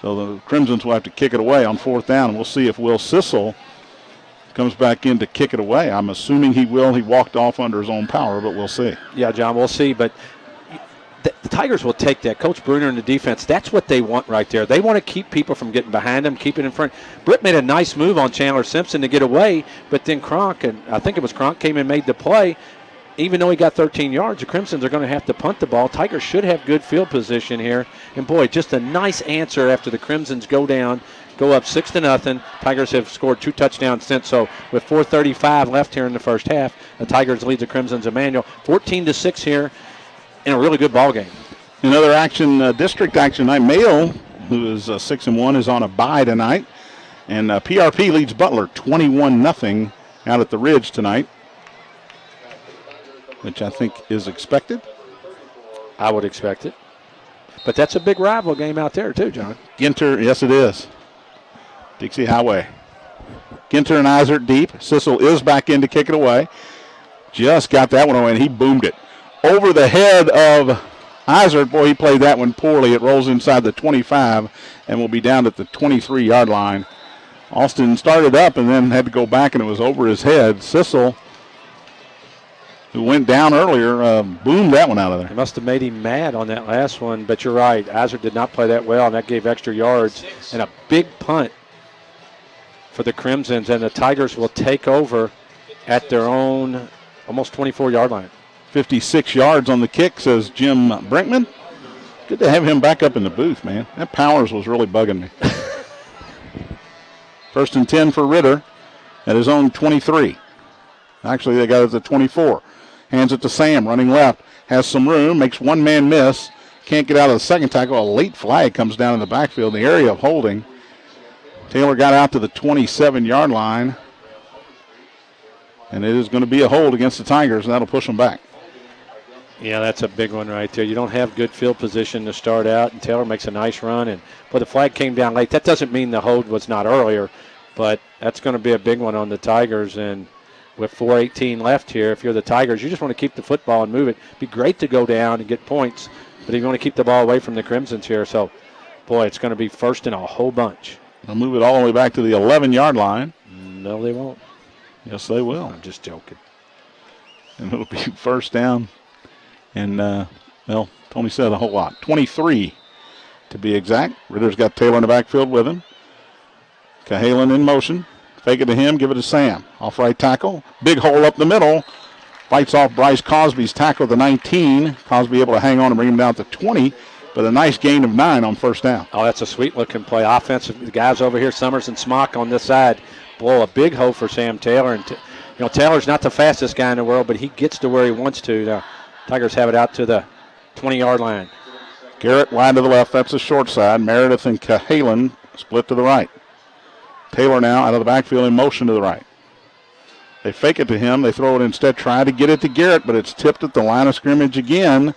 So the Crimsons will have to kick it away on 4th down, and we'll see if Will Sissel comes back in to kick it away. I'm assuming he will. He walked off under his own power, but we'll see. Yeah, John, we'll see. But the Tigers will take that. Coach Bruner and the defense, that's what they want right there. They want to keep people from getting behind them, keep it in front. Britt made a nice move on Chandler Simpson to get away, but then Kronk, and I think it was Kronk, came and made the play. Even though he got 13 yards, the Crimsons are going to have to punt the ball. Tigers should have good field position here. And, boy, just a nice answer after the Crimsons go down, go up 6-0. Tigers have scored 2 touchdowns since. So with 4:35 left here in the first half, the Tigers lead the Crimsons Emmanuel 14-6 here in a really good ball game. Another action, district action tonight. Mayo, who is 6-1, is on a bye tonight. And PRP leads Butler 21-0 out at the Ridge tonight, which I think is expected. I would expect it. But that's a big rival game out there, too, John. Ginter, yes, it is. Dixie Highway. Ginter and Izert deep. Sissel is back in to kick it away. Just got that one away, and he boomed it. Over the head of Izert. Boy, he played that one poorly. It rolls inside the 25 and will be down at the 23-yard line. Austin started up and then had to go back, and it was over his head. Sissel, who went down earlier, boomed that one out of there. It must have made him mad on that last one, but you're right. Izert did not play that well, and that gave extra yards. And a big punt for the Crimsons, and the Tigers will take over at their own almost 24-yard line. 56 yards on the kick, says Jim Brinkman. Good to have him back up in the booth, man. That Powers was really bugging me. 1st and 10 for Ritter at his own 23. Actually, they got it at the 24. Hands it to Sam, running left. Has some room, makes one man miss. Can't get out of the second tackle. A late flag comes down in the backfield in the area of holding. Taylor got out to the 27-yard line. And it is going to be a hold against the Tigers, and that'll push them back. Yeah, that's a big one right there. You don't have good field position to start out, and Taylor makes a nice run. But the flag came down late. That doesn't mean the hold was not earlier, but that's going to be a big one on the Tigers. And with 4:18 left here, if you're the Tigers, you just want to keep the football and move it. It'd be great to go down and get points, but you want to keep the ball away from the Crimsons here. So, boy, it's going to be first in a whole bunch. They'll move it all the way back to the 11-yard line. No, they won't. Yes, they will. I'm just joking. And it'll be first down. And, Tony said a whole lot. 23 to be exact. Ritter's got Taylor in the backfield with him. Cahalan in motion. Fake it to him, give it to Sam. Off right tackle. Big hole up the middle. Fights off Bryce Cosby's tackle at the 19. Cosby able to hang on and bring him down to 20. But a nice gain of 9 on first down. Oh, that's a sweet-looking play. Offensive, the guys over here, Summers and Smock on this side, blow a big hole for Sam Taylor. And Taylor's not the fastest guy in the world, but he gets to where he wants to. The Tigers have it out to the 20-yard line. Garrett wide to the left. That's the short side. Meredith and Cahalan split to the right. Taylor now out of the backfield in motion to the right. They fake it to him. They throw it instead, try to get it to Garrett, but it's tipped at the line of scrimmage again.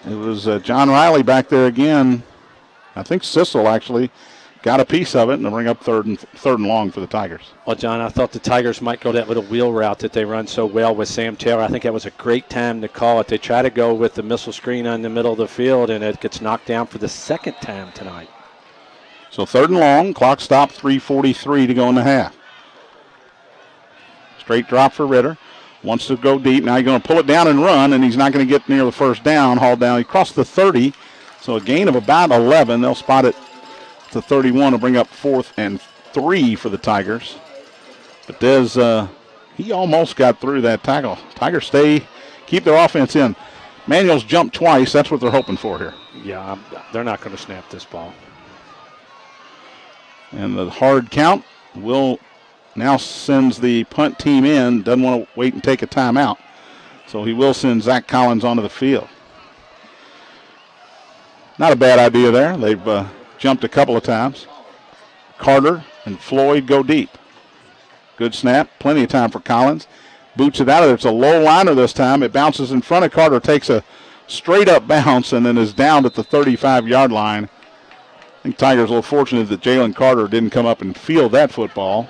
It was John Riley back there again. I think Sissel actually got a piece of it, and they'll bring up third and long for the Tigers. Well, John, I thought the Tigers might go that little wheel route that they run so well with Sam Taylor. I think that was a great time to call it. They try to go with the missile screen on the middle of the field, and it gets knocked down for the second time tonight. So third and long, clock stopped, 3:43 to go in the half. Straight drop for Ritter. Wants to go deep. Now he's going to pull it down and run, and he's not going to get near the first down. Hauled down. He crossed the 30, so a gain of about 11. They'll spot it to 31 to bring up 4th and 3 for the Tigers. But Dez, he almost got through that tackle. Tigers keep their offense in. Manuel's jumped twice. That's what they're hoping for here. Yeah, they're not going to snap this ball. And the hard count will now sends the punt team in. Doesn't want to wait and take a timeout. So he will send Zach Collins onto the field. Not a bad idea there. They've jumped a couple of times. Carter and Floyd go deep. Good snap. Plenty of time for Collins. Boots it out of there. It's a low liner this time. It bounces in front of Carter. Takes a straight up bounce and then is down at the 35-yard line. I think Tigers a little fortunate that Jalen Carter didn't come up and field that football.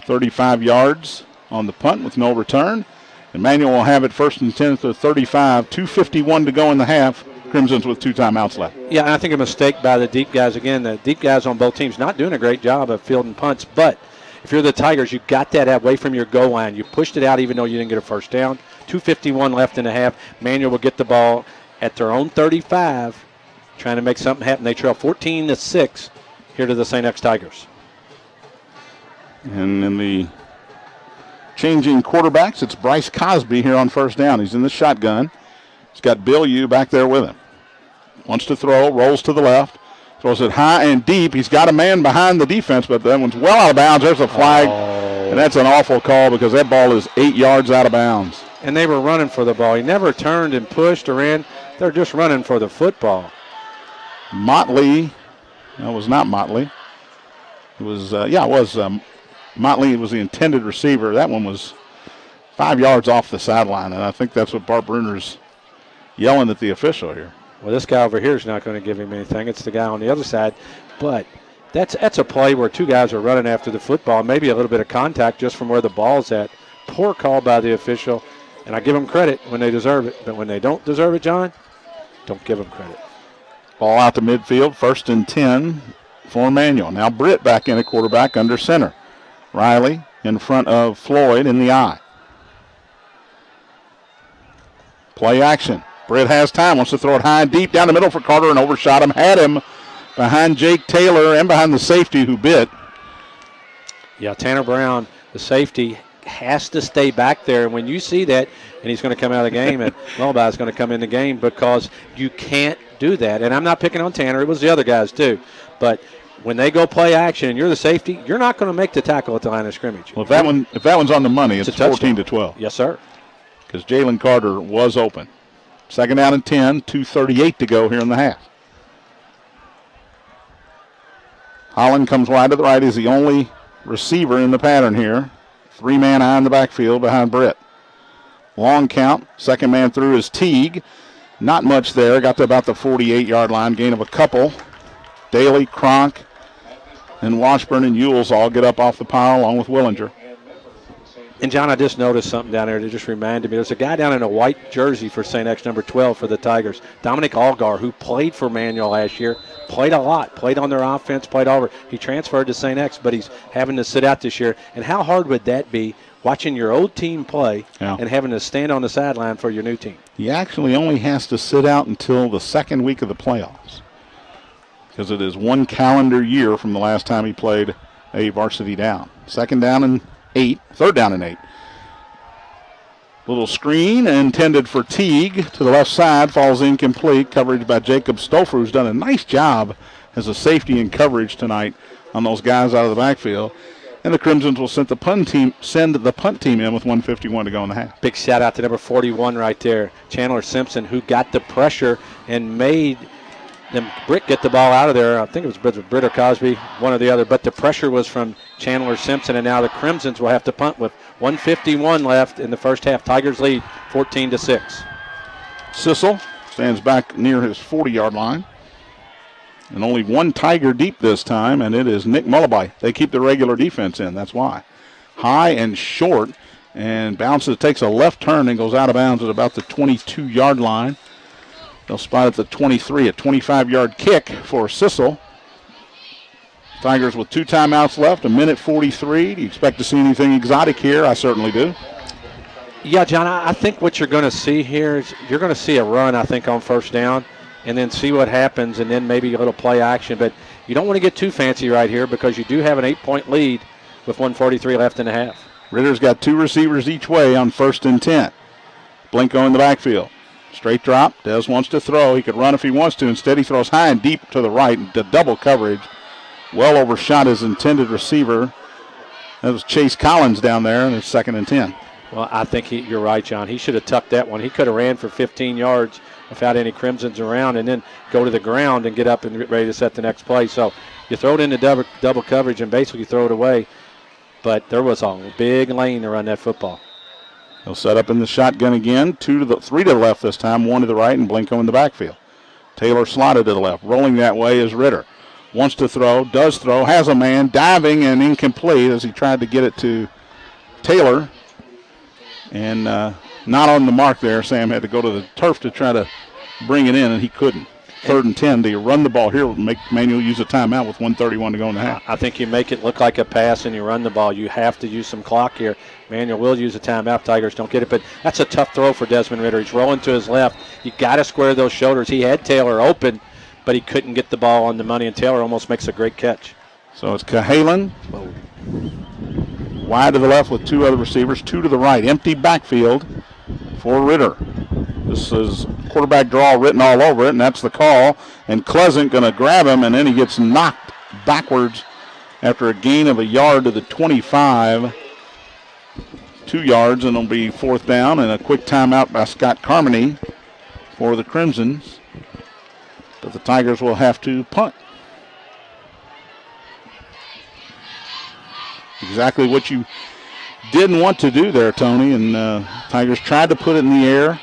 35 yards on the punt with no return. Emmanuel will have it 1st and 10 to 35. 2:51 to go in the half. Crimsons with 2 timeouts left. Yeah, and I think a mistake by the deep guys. Again, the deep guys on both teams not doing a great job of fielding punts. But if you're the Tigers, you got that away from your goal line. You pushed it out even though you didn't get a first down. 2:51 left in the half. Emmanuel will get the ball at their own 35, trying to make something happen. They trail 14-6 here to the St. X Tigers. And in the changing quarterbacks, it's Bryce Cosby here on first down. He's in the shotgun. He's got Bill Yu back there with him. Wants to throw, rolls to the left, throws it high and deep. He's got a man behind the defense, but that one's well out of bounds. There's a flag, and that's an awful call because that ball is 8 yards out of bounds. And they were running for the ball. He never turned and pushed or ran. They're just running for the football. Motley, that was not Motley. It was, it was Motley was the intended receiver. That one was 5 yards off the sideline, and I think that's what Bart Bruner's yelling at the official here. Well, this guy over here is not going to give him anything. It's the guy on the other side. But that's a play where 2 guys are running after the football, maybe a little bit of contact just from where the ball's at. Poor call by the official, and I give them credit when they deserve it. But when they don't deserve it, John, don't give them credit. Ball out to midfield, 1st and 10 for Emmanuel. Now Britt back in at quarterback under center. Riley in front of Floyd in the eye. Play action. Britt has time, wants to throw it high and deep down the middle for Carter and overshot him. Had him behind Jake Taylor and behind the safety who bit. Yeah, Tanner Brown, the safety, has to stay back there. And when you see that, and he's going to come out of the game, and Lullaby is going to come in the game because you can't do that. And I'm not picking on Tanner. It was the other guys too. But when they go play action and you're the safety, you're not going to make the tackle at the line of scrimmage. Well, if that one's on the money, it's 14-12. Yes, sir. Because Jalen Carter was open. 2nd down and 10, 2:38 to go here in the half. Holland comes wide to the right. He's the only receiver in the pattern here. 3-man eye in the backfield behind Britt. Long count. 2nd man through is Teague. Not much there. Got to about the 48-yard line. Gain of a couple. Daly, Cronk, and Washburn and Ewells all get up off the pile along with Willinger. And, John, I just noticed something down there that just reminded me. There's a guy down in a white jersey for St. X, number 12 for the Tigers, Dominic Algar, who played for Manuel last year, played a lot, played on their offense, played over. He transferred to St. X, but he's having to sit out this year. And how hard would that be, watching your old team play and having to stand on the sideline for your new team? He actually only has to sit out until the 2nd week of the playoffs because it is 1 calendar year from the last time he played a varsity down. 2nd down and 8, 3rd down and 8. Little screen intended for Teague to the left side, falls incomplete. Coverage by Jacob Stouffer, who's done a nice job as a safety in coverage tonight on those guys out of the backfield. And the Crimsons will send the punt team in with 1:51 to go in the half. Big shout out to number 41 right there, Chandler Simpson, who got the pressure and made them Britt get the ball out of there. I think it was Britt or Cosby, one or the other, but the pressure was from Chandler Simpson, and now the Crimsons will have to punt with 1:51 left in the first half. Tigers lead 14-6. Sissel stands back near his 40-yard line. And only one Tiger deep this time, and it is Nick Mullaby. They keep the regular defense in, that's why. High and short, and bounces, takes a left turn and goes out of bounds at about the 22-yard line. They'll spot at the 23, a 25-yard kick for Sissel. Tigers with 2 timeouts left, 1:43. Do you expect to see anything exotic here? I certainly do. Yeah, John, I think what you're going to see here is you're going to see a run, I think, on first down, and then see what happens, and then maybe a little play action. But you don't want to get too fancy right here because you do have an 8-point lead with 1:43 left in the half. Ritter's got 2 receivers each way on 1st and 10. Blinko in the backfield. Straight drop. Des wants to throw. He could run if he wants to. Instead, he throws high and deep to the right. The double coverage. Well overshot his intended receiver. That was Chase Collins down there, and it's 2nd and 10. Well, I think you're right, John. He should have tucked that one. He could have ran for 15 yards without any Crimsons around and then go to the ground and get up and get ready to set the next play. So you throw it into double coverage and basically throw it away. But there was a big lane to run that football. He'll set up in the shotgun again. 3 to the left this time, 1 to the right, and Blinko in the backfield. Taylor slotted to the left. Rolling that way is Ritter. Wants to throw, does throw, has a man, diving and incomplete as he tried to get it to Taylor. And not on the mark there. Sam had to go to the turf to try to bring it in, and he couldn't. 3rd and 10. They run the ball here. Make Manuel use a timeout with 1:31 to go in the half. I think you make it look like a pass and you run the ball. You have to use some clock here. Manuel will use a timeout. Tigers don't get it, but that's a tough throw for Desmond Ritter. He's rolling to his left. You got to square those shoulders. He had Taylor open, but he couldn't get the ball on the money, and Taylor almost makes a great catch. So it's Cahalan. Wide to the left with 2 other receivers, 2 to the right. Empty backfield for Ritter. This is quarterback draw written all over it, and that's the call. And Pleasant going to grab him, and then he gets knocked backwards after a gain of a yard to the 25. 2 yards, and it'll be 4th down, and a quick timeout by Scott Carmody for the Crimsons. But the Tigers will have to punt. Exactly what you didn't want to do there, Tony, and Tigers tried to put it in the air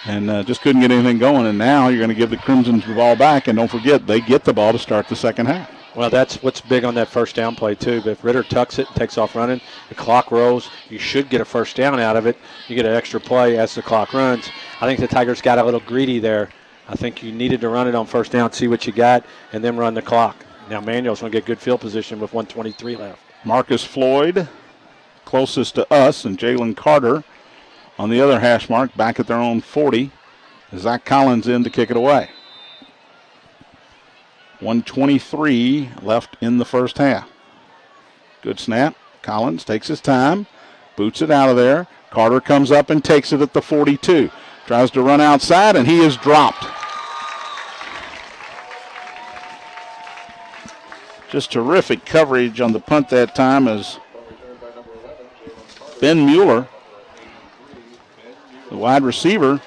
and just couldn't get anything going, and now you're going to give the Crimsons the ball back, and don't forget, they get the ball to start the second half. Well, that's what's big on that first down play, too. But if Ritter tucks it and takes off running, the clock rolls, you should get a first down out of it. You get an extra play as the clock runs. I think the Tigers got a little greedy there. I think you needed to run it on first down, see what you got, and then run the clock. Now Manuel's going to get good field position with 1:23 left. Marcus Floyd, closest to us, and Jalen Carter on the other hash mark, back at their own 40. Zach Collins in to kick it away. 1:23 left in the first half. Good snap. Collins takes his time, boots it out of there. Carter comes up and takes it at the 42. Tries to run outside, and he is dropped. Just terrific coverage on the punt that time as Ben Mueller, the wide receiver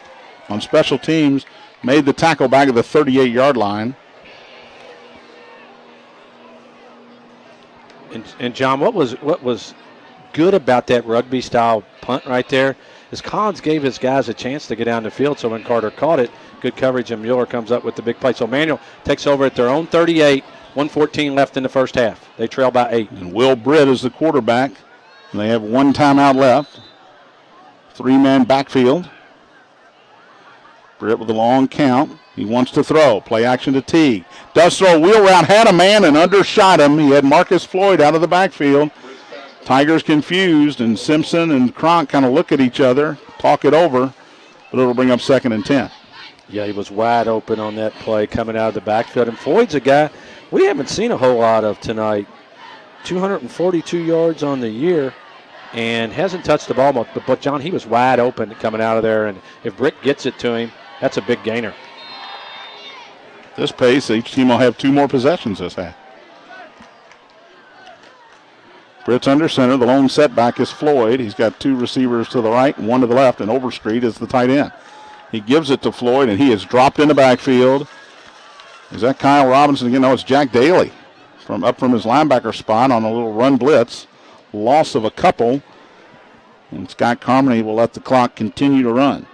on special teams, made the tackle back at the 38-yard line. And John, what was good about that rugby-style punt right there is Collins gave his guys a chance to get down the field, so when Carter caught it, good coverage, and Mueller comes up with the big play. So Manuel takes over at their own 38, 1:14 left in the first half. They trail by 8. And Will Britt is the quarterback. And they have 1 timeout left. 3-man backfield. Britt with a long count. He wants to throw. Play action to Teague. Does throw a wheel route. Had a man and undershot him. He had Marcus Floyd out of the backfield. Tigers confused, and Simpson and Cronk kind of look at each other, talk it over, but it'll bring up 2nd and 10. Yeah, he was wide open on that play coming out of the backfield. And Floyd's a guy we haven't seen a whole lot of tonight. 242 yards on the year and hasn't touched the ball much. But John, he was wide open coming out of there. And if Britt gets it to him, that's a big gainer. This pace, each team will have 2 more possessions this half. Britt's under center. The lone setback is Floyd. He's got 2 receivers to the right and 1 to the left, and Overstreet is the tight end. He gives it to Floyd, and he is dropped in the backfield. Is that Kyle Robinson again? No, it's Jack Daly from his linebacker spot on a little run blitz. Loss of a couple, and Scott Carmody will let the clock continue to run.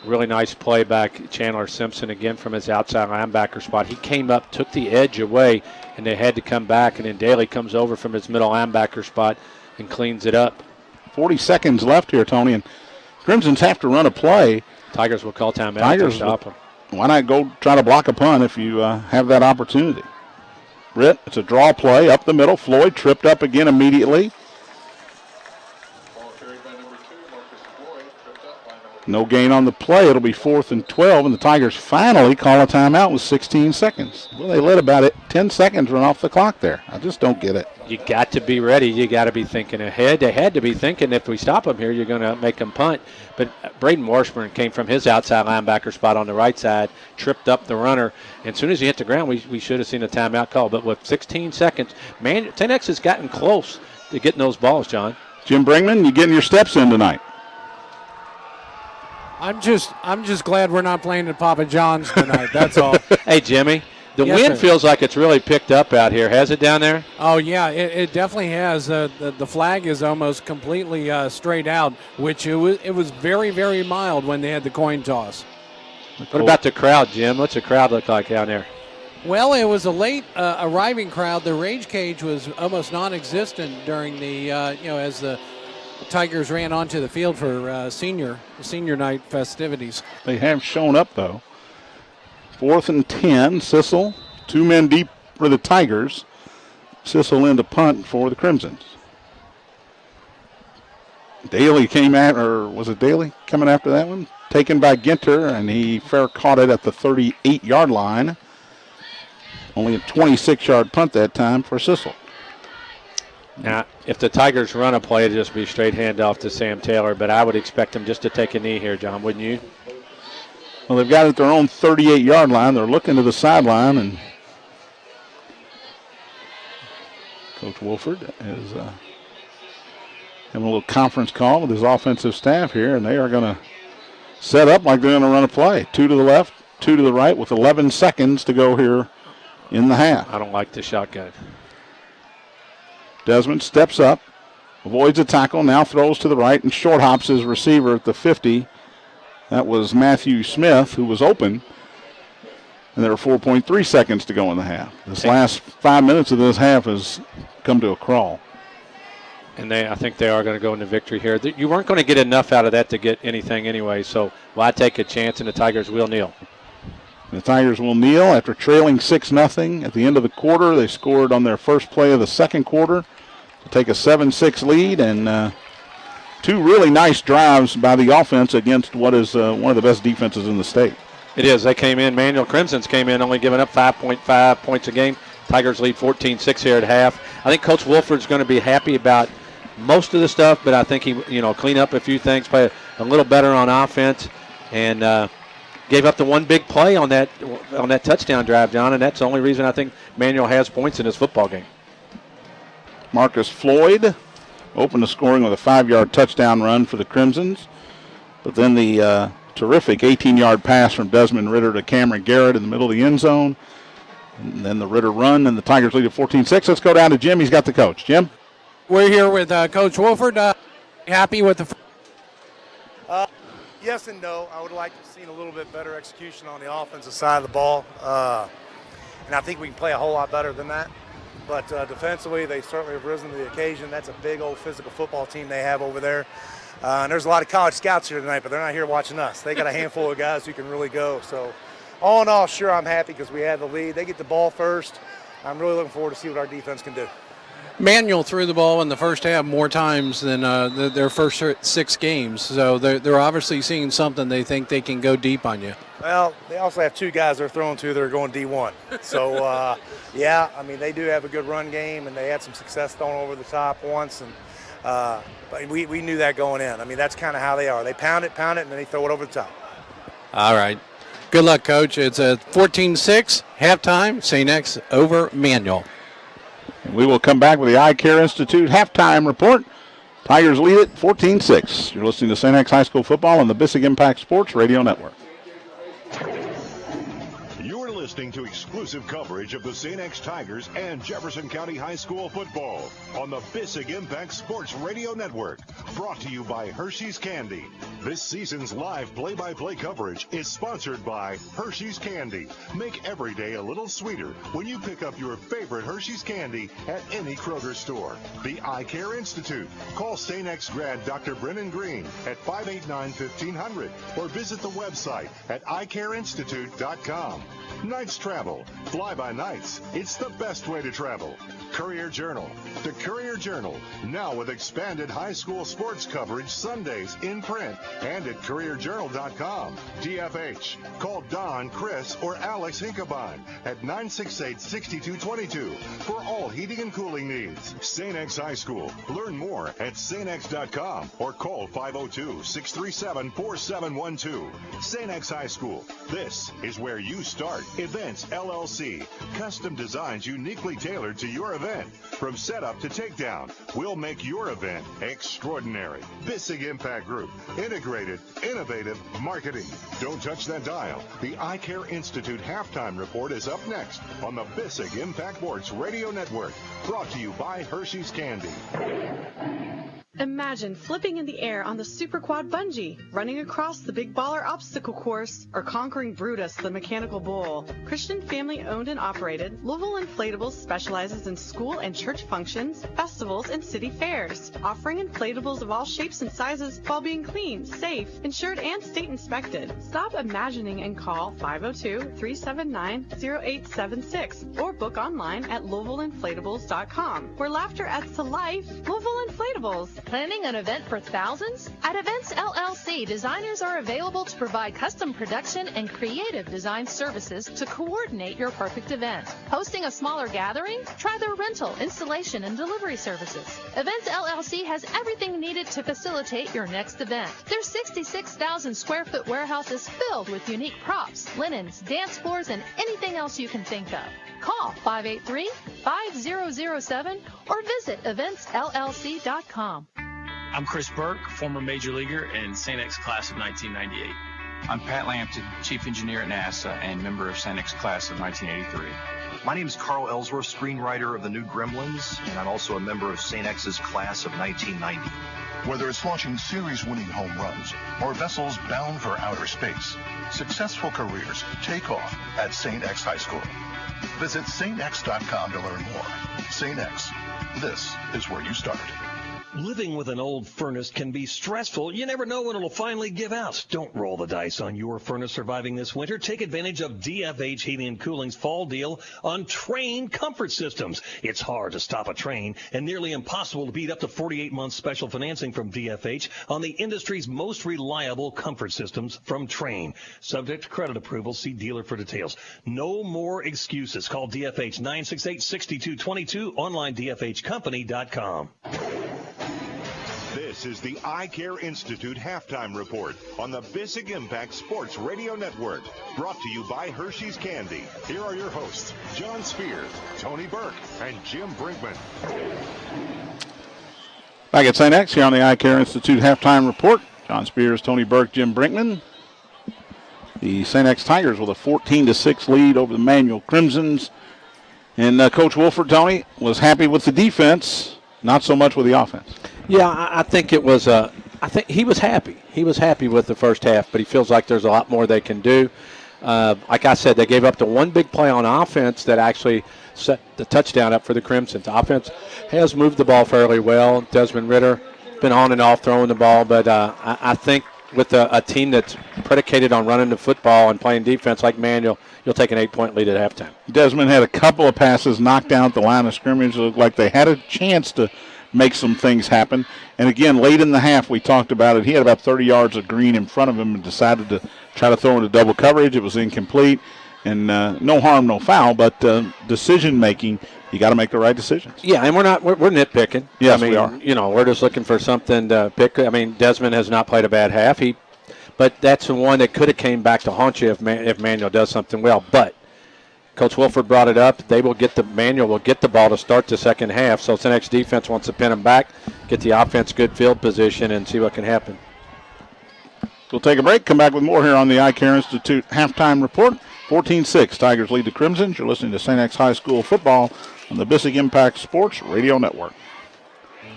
Really nice play back. Chandler Simpson again from his outside linebacker spot. He came up, took the edge away, and they had to come back. And then Daly comes over from his middle linebacker spot and cleans it up. 40 seconds left here, Tony, and Crimsons have to run a play. Tigers will call timeout Tigers to stop him. Why not go try to block a punt if you have that opportunity? Britt, it's a draw play up the middle. Floyd tripped up again immediately. No gain on the play. It'll be 4th and 12, and the Tigers finally call a timeout with 16 seconds. Well, they let about 10 seconds run off the clock there. I just don't get it. You got to be ready. You got to be thinking ahead. They had to be thinking if we stop them here, you're going to make them punt. But Braden Washburn came from his outside linebacker spot on the right side, tripped up the runner. And as soon as he hit the ground, we should have seen a timeout call. But with 16 seconds, man, 10X has gotten close to getting those balls, John. Jim Brinkman, you getting your steps in tonight? I'm just glad we're not playing at Papa John's tonight. That's all. Hey, Jimmy, the Yes, wind sir. feels like it's really picked up out here. Has it down there? Oh, yeah, it definitely has. The flag is almost completely straight out, which it was very, very mild when they had the coin toss. What about the crowd, Jim? What's the crowd look like down there? Well, it was a late arriving crowd. The rage cage was almost non-existent during the, as the Tigers ran onto the field for senior night festivities. They have shown up, though. 4th and 10, Sissel, 2 men deep for the Tigers. Sissel in to punt for the Crimsons. Daly came at, or was it Daly coming after that one? Taken by Ginter, and he fair caught it at the 38-yard line. Only a 26-yard punt that time for Sissel. Now, if the Tigers run a play, it'll just be straight handoff to Sam Taylor, but I would expect them just to take a knee here, John, wouldn't you? Well, they've got it at their own 38-yard line. They're looking to the sideline, and Coach Wolfford is having a little conference call with his offensive staff here, and they are going to set up like they're going to run a play. 2 to the left, 2 to the right with 11 seconds to go here in the half. I don't like the shotgun. Desmond steps up, avoids a tackle, now throws to the right, and short hops his receiver at the 50. That was Matthew Smith, who was open. And there are 4.3 seconds to go in the half. This last 5 minutes of this half has come to a crawl. And I think they are going to go into victory here. You weren't going to get enough out of that to get anything anyway, so why take a chance, and the Tigers will kneel. The Tigers will kneel after trailing 6-0 at the end of the quarter. They scored on their first play of the second quarter to take a 7-6 lead, and 2 really nice drives by the offense against what is one of the best defenses in the state. It is. They came in. Manual Crimsons came in only giving up 5.5 points a game. Tigers lead 14-6 here at half. I think Coach Wolfford's going to be happy about most of the stuff, but I think he, clean up a few things, play a little better on offense, and gave up the one big play on that touchdown drive, John, and that's the only reason I think Manual has points in this football game. Marcus Floyd opened the scoring with a 5-yard touchdown run for the Crimsons, but then the terrific 18-yard pass from Desmond Ritter to Cameron Garrett in the middle of the end zone, and then the Ritter run, and the Tigers lead at 14-6. Let's go down to Jim. He's got the coach. Jim? We're here with Coach Wolfford. Happy with the... Yes and no. I would like to have seen a little bit better execution on the offensive side of the ball. And I think we can play a whole lot better than that. But defensively, they certainly have risen to the occasion. That's a big old physical football team they have over there. And there's a lot of college scouts here tonight, but they're not here watching us. They got a handful of guys who can really go. So all in all, sure, I'm happy because we had the lead. They get the ball first. I'm really looking forward to see what our defense can do. Manual threw the ball in the first half more times than their first 6 games. So they're obviously seeing something. They think they can go deep on you. Well, they also have 2 guys they're throwing to that are going D1. So, yeah, I mean, they do have a good run game, and they had some success throwing over the top once. And but we knew that going in. I mean, that's kind of how they are. They pound it, and then they throw it over the top. All right. Good luck, Coach. It's a 14-6 halftime. St. X over Manual. And we will come back with the Eye Care Institute halftime report. Tigers lead it 14-6. You're listening to St. X High School football on the Bissig Impact Sports Radio Network. You're listening listening to exclusive coverage of the St. X Tigers and Jefferson County High School football on the Bissig Impact Sports Radio Network. Brought to you by Hershey's Candy. This season's live play-by-play coverage is sponsored by Hershey's Candy. Make every day a little sweeter when you pick up your favorite Hershey's Candy at any Kroger store. The Eye Care Institute. Call St. X grad Dr. Brennan Green at 589-1500 or visit the website at eyecareinstitute.com. Nights travel. Fly by nights. It's the best way to travel. Courier Journal. The Courier Journal, now with expanded high school sports coverage Sundays in print and at courierjournal.com. DFH. Call Don, Chris, or Alex Hinkabine at 968-6222 for all heating and cooling needs. St. X High School. Learn more at stx.com or call 502-637-4712. St. X High School. This is where you start. Events LLC. Custom designs uniquely tailored to your event. From setup to takedown, we'll make your event extraordinary. Bissig Impact Group. Integrated, innovative marketing. Don't touch that dial. The Eye Care Institute halftime report is up next on the Bissig Impact Sports Radio Network. Brought to you by Hershey's Candy. Imagine flipping in the air on the Super Quad Bungee, running across the Big Baller Obstacle Course, or conquering Brutus, the Mechanical Bull. Christian family owned and operated, Louisville Inflatables specializes in school and church functions, festivals, and city fairs, offering inflatables of all shapes and sizes while being clean, safe, insured, and state inspected. Stop imagining and call 502-379-0876 or book online at LouisvilleInflatables.com, where laughter adds to life. Louisville Inflatables. Planning an event for thousands? At Events LLC, designers are available to provide custom production and creative design services to coordinate your perfect event. Hosting a smaller gathering? Try their rental, installation, and delivery services. Events LLC has everything needed to facilitate your next event. Their 66,000 square foot warehouse is filled with unique props, linens, dance floors, and anything else you can think of. Call 583-5007 or visit eventsllc.com. I'm Chris Burke, former major leaguer and St. X class of 1998. I'm Pat Lampton, chief engineer at NASA and member of St. X class of 1983. My name is Carl Ellsworth, screenwriter of The New Gremlins, and I'm also a member of St. X's class of 1990. Whether it's launching series-winning home runs or vessels bound for outer space, successful careers take off at St. X High School. Visit stx.com to learn more. St. X. This is where you start. Living with an old furnace can be stressful. You never know when it'll finally give out. Don't roll the dice on your furnace surviving this winter. Take advantage of DFH Heating and Cooling's fall deal on Train comfort systems. It's hard to stop a Train and nearly impossible to beat up to 48-month special financing from DFH on the industry's most reliable comfort systems from Train. Subject to credit approval. See dealer for details. No more excuses. Call DFH 968-6222. Online DFHcompany.com. This is the Eye Care Institute halftime report on the Bissig Impact Sports Radio Network. Brought to you by Hershey's Candy. Here are your hosts, John Spears, Tony Burke, and Jim Brinkman. Back at St. X here on the Eye Care Institute halftime report. John Spears, Tony Burke, Jim Brinkman. The St. X Tigers with a 14-6 lead over the Manual Crimsons. And Coach Wolfford, Tony, was happy with the defense, not so much with the offense. Yeah, I think it was. I think he was happy. He was happy with the first half, but he feels like there's a lot more they can do. Like I said, they gave up the one big play on offense that actually set the touchdown up for the Crimsons. Offense has moved the ball fairly well. Desmond Ritter been on and off throwing the ball, but I think with a team that's predicated on running the football and playing defense like Manual, you'll take an 8-point lead at halftime. Desmond had a couple of passes knocked down at the line of scrimmage. It looked like they had a chance to make some things happen. And again, late in the half, we talked about it. He had about 30 yards of green in front of him and decided to try to throw into double coverage. It was incomplete. And no harm, no foul, but decision-making, you got to make the right decisions. Yeah, and we're nitpicking. Yes, I mean, we are. You know, we're just looking for something to pick. I mean, Desmond has not played a bad half. But that's the one that could have came back to haunt you if Manual does something well. But Coach Wolfford brought it up. Manual will get the ball to start the second half. So the next defense wants to pin them back, get the offense good field position, and see what can happen. We'll take a break, come back with more here on the Eye Care Institute halftime report. 14-6, Tigers lead the Crimsons. You're listening to St. X High School football on the Bissig Impact Sports Radio Network.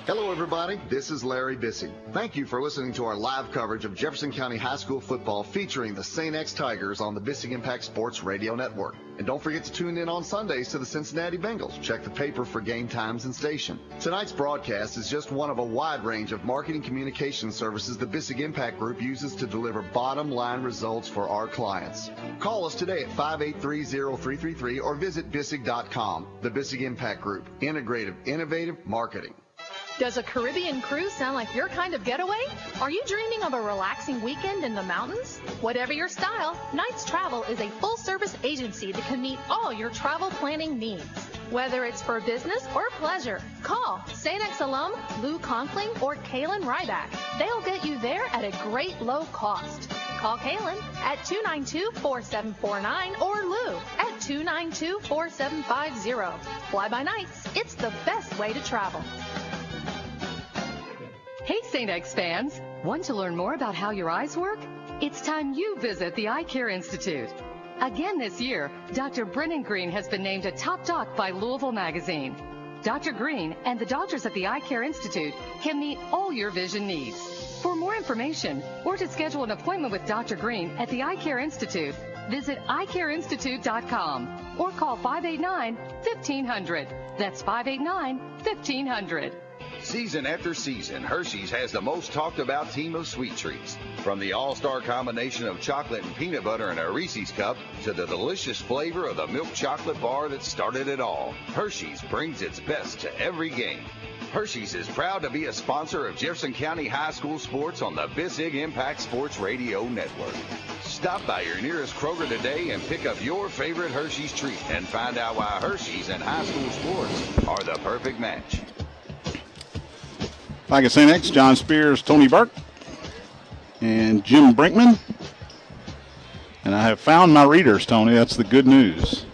Hello, everybody. This is Larry Bissig. Thank you for listening to our live coverage of Jefferson County High School football featuring the St. X Tigers on the Bissig Impact Sports Radio Network. And don't forget to tune in on Sundays to the Cincinnati Bengals. Check the paper for game times and station. Tonight's broadcast is just one of a wide range of marketing communication services the Bissig Impact Group uses to deliver bottom-line results for our clients. Call us today at 583-0333 or visit Bissig.com. The Bissig Impact Group. Integrative, innovative marketing. Does a Caribbean cruise sound like your kind of getaway? Are you dreaming of a relaxing weekend in the mountains? Whatever your style, Knights Travel is a full-service agency that can meet all your travel planning needs. Whether it's for business or pleasure, call St. X alum Lou Conkling or Kaylin Ryback. They'll get you there at a great low cost. Call Kaylin at 292-4749 or Lou at 292-4750. Fly by Nights, it's the best way to travel. Hey, St. X fans. Want to learn more about how your eyes work? It's time you visit the Eye Care Institute. Again this year, Dr. Brennan Green has been named a top doc by Louisville Magazine. Dr. Green and the doctors at the Eye Care Institute can meet all your vision needs. For more information or to schedule an appointment with Dr. Green at the Eye Care Institute, visit eyecareinstitute.com or call 589-1500. That's 589-1500. Season after season, Hershey's has the most talked about team of sweet treats. From the all-star combination of chocolate and peanut butter in a Reese's cup to the delicious flavor of the milk chocolate bar that started it all, Hershey's brings its best to every game. Hershey's is proud to be a sponsor of Jefferson County High School sports on the Bissig Impact Sports Radio Network. Stop by your nearest Kroger today and pick up your favorite Hershey's treat and find out why Hershey's and high school sports are the perfect match. Back at St. X, John Spears, Tony Burke, and Jim Brinkman. And I have found my readers, Tony. That's the good news.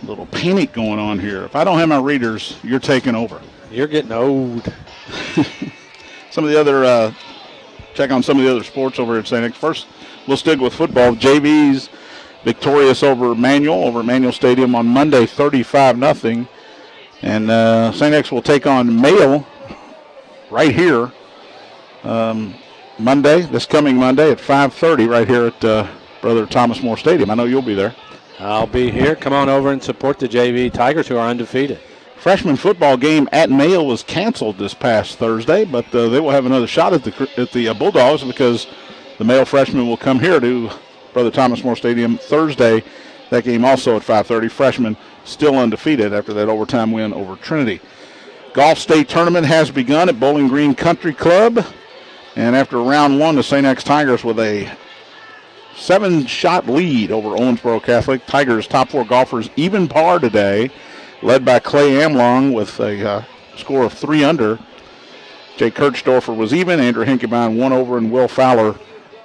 A little panic going on here. If I don't have my readers, you're taking over. You're getting old. Some of the other, check on some of the other sports over at St. X. First, we'll stick with football. JV's victorious over at Manual Stadium on Monday, 35-0. And St. X will take on Mayo right here this coming Monday at 5:30 right here at Brother Thomas More Stadium. I know you'll be there. I'll be here. Come on over and support the JV Tigers, who are undefeated. Freshman football game at Mayo was canceled this past Thursday, but they will have another shot at the Bulldogs because the Mayo freshmen will come here to Brother Thomas More Stadium Thursday. That game also at 5:30. Freshmen still undefeated after that overtime win over Trinity. Golf State Tournament has begun at Bowling Green Country Club. And after round one, the St. X Tigers with a 7-shot lead over Owensboro Catholic. Tigers' top 4 golfers even par today, led by Clay Amlong with a score of 3 under. Jay Kirchdorfer was even. Andrew Hinkebine 1 over. And Will Fowler,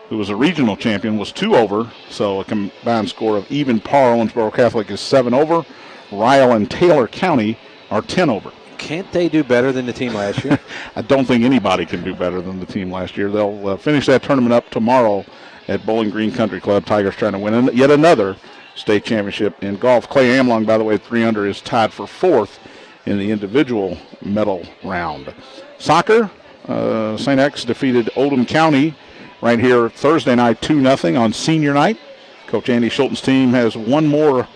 who was a regional champion, was 2 over. So a combined score of even par. Owensboro Catholic is 7 over. Ryle and Taylor County are 10 over. Can't they do better than the team last year? I don't think anybody can do better than the team last year. They'll finish that tournament up tomorrow at Bowling Green Country Club. Tigers trying to win yet another state championship in golf. Clay Amlong, by the way, 3 under, is tied for 4th in the individual medal round. Soccer, St. X defeated Oldham County right here Thursday night 2-0 on senior night. Coach Andy Schulten's team has one more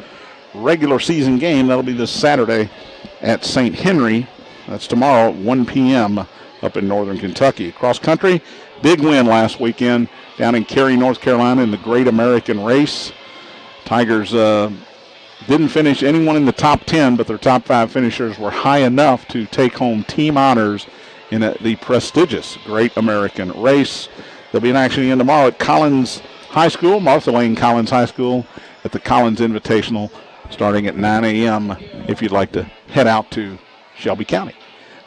regular season game. That'll be this Saturday at St. Henry. That's tomorrow at 1 p.m. up in northern Kentucky. Cross country, big win last weekend down in Cary, North Carolina in the Great American Race. Tigers didn't finish anyone in the top 10, but their top 5 finishers were high enough to take home team honors in the prestigious Great American Race. They'll be in action again tomorrow at Collins High School, Martha Lane Collins High School, at the Collins Invitational, starting at 9 a.m. if you'd like to head out to Shelby County.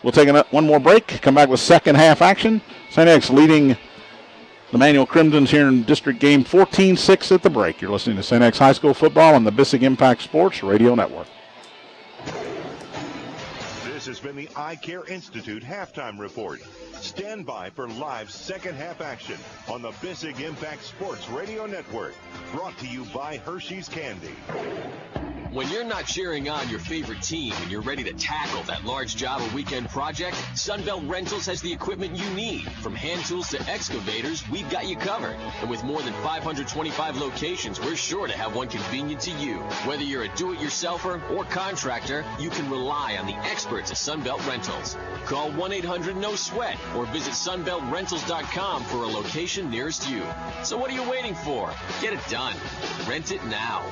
We'll take one more break, come back with second half action. St. X leading the Manual Crimsons here in district game 14-6 at the break. You're listening to St. X High School football on the Bissig Impact Sports Radio Network. This This has been the Eye Care Institute Halftime Report. Stand by for live second-half action on the Bissig Impact Sports Radio Network. Brought to you by Hershey's Candy. When you're not cheering on your favorite team and you're ready to tackle that large job or weekend project, Sunbelt Rentals has the equipment you need. From hand tools to excavators, we've got you covered. And with more than 525 locations, we're sure to have one convenient to you. Whether you're a do-it-yourselfer or contractor, you can rely on the experts at Sunbelt Rentals. Call 1-800-NO-SWEAT or visit sunbeltrentals.com for a location nearest you. So what are you waiting for? Get it done. Rent it now.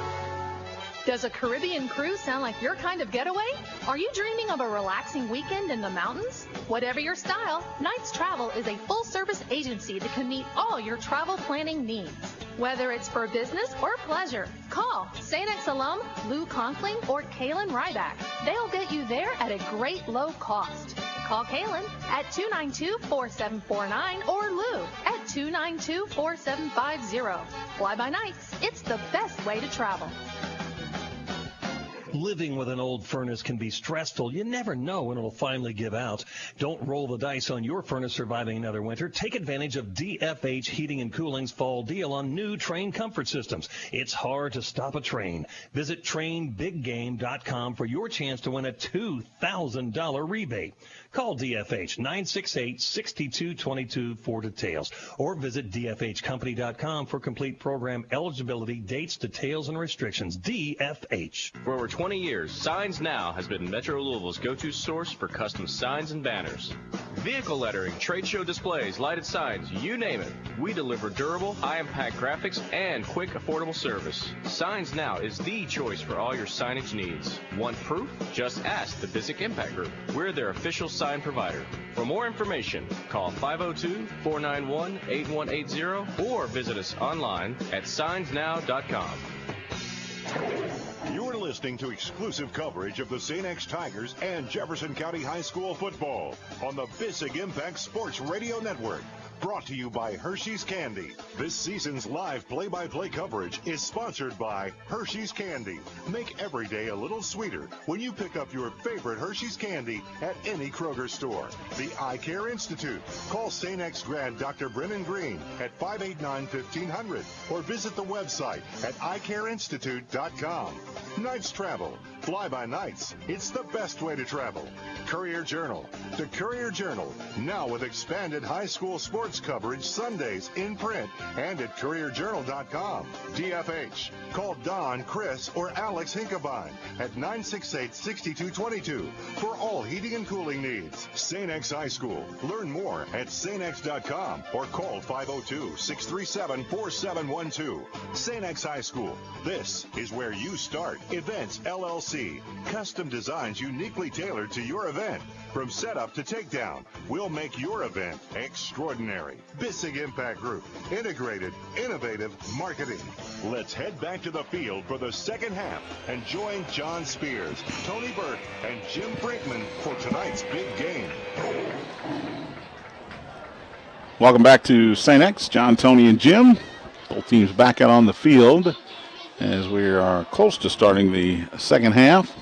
Does a Caribbean cruise sound like your kind of getaway? Are you dreaming of a relaxing weekend in the mountains? Whatever your style, Knights Travel is a full-service agency that can meet all your travel planning needs. Whether it's for business or pleasure, call St. X alum Lou Conkling or Kaylin Ryback. They'll get you there at a great low cost. Call Kaylin at 292-4749 or Lou at 292-4750. Fly by Nights, it's the best way to travel. Living with an old furnace can be stressful. You never know when it'll finally give out. Don't roll the dice on your furnace surviving another winter. Take advantage of DFH Heating and Cooling's fall deal on new Train comfort systems. It's hard to stop a train. Visit trainbiggame.com for your chance to win a $2,000 rebate. Call DFH 968-6222 for details, or visit dfhcompany.com for complete program eligibility, dates, details, and restrictions. DFH. For over 20 years, Signs Now has been Metro Louisville's go-to source for custom signs and banners. Vehicle lettering, trade show displays, lighted signs, you name it. We deliver durable, high-impact graphics and quick, affordable service. Signs Now is the choice for all your signage needs. Want proof? Just ask the Bissig Impact Group. We're their official sign provider. For more information, call 502-491-8180 or visit us online at signsnow.com. You're listening to exclusive coverage of the St. X Tigers and Jefferson County High School football on the Bissig Impact Sports Radio Network. Brought to you by Hershey's Candy. This season's live play-by-play coverage is sponsored by Hershey's Candy. Make every day a little sweeter when you pick up your favorite Hershey's Candy at any Kroger store. The Eye Care Institute. Call St. X grad Dr. Brennan Green at 589-1500 or visit the website at eyecareinstitute.com. Knights Travel. Fly by Nights. It's the best way to travel. Courier Journal. The Courier Journal. Now with expanded high school sports coverage Sundays in print and at courierjournal.com. DFH. Call Don, Chris, or Alex Hinkabine at 968-6222 for all heating and cooling needs. St. X High School. Learn more at stx.com or call 502-637-4712. St. X High School. This is where you start. Events LLC. Custom designs uniquely tailored to your event. From setup to takedown, we'll make your event extraordinary. Bissig Impact Group. Integrated, innovative marketing. Let's head back to the field for the second half and join John Spears, Tony Burke, and Jim Brinkman for tonight's big game. Welcome back to St. X. John, Tony, and Jim. Both teams back out on the field as we are close to starting the second half.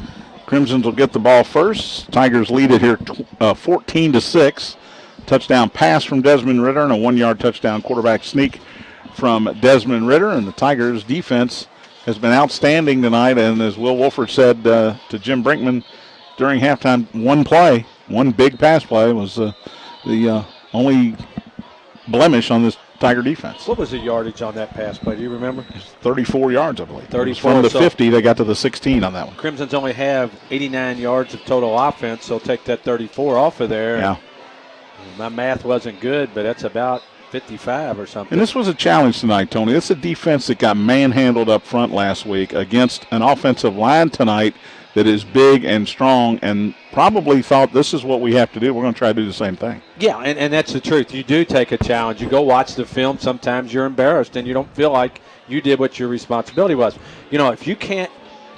Crimsons will get the ball first. Tigers lead it here 14-6. Touchdown pass from Desmond Ritter and a 1-yard touchdown quarterback sneak from Desmond Ritter. And the Tigers defense has been outstanding tonight. And as Will Wolfford said to Jim Brinkman during halftime, one big pass play was the only blemish on this Tiger defense. What was the yardage on that pass play? Do you remember? 34 yards, I believe. 34. From the 50, they got to the 16 on that one. Crimsons only have 89 yards of total offense, so take that 34 off of there. Yeah. My math wasn't good, but that's about 55 or something. And this was a challenge tonight, Tony. It's a defense that got manhandled up front last week against an offensive line tonight that is big and strong and probably thought this is what we have to do. We're going to try to do the same thing. Yeah, and that's the truth. You do take a challenge. You go watch the film. Sometimes you're embarrassed and you don't feel like you did what your responsibility was. You know, if you can't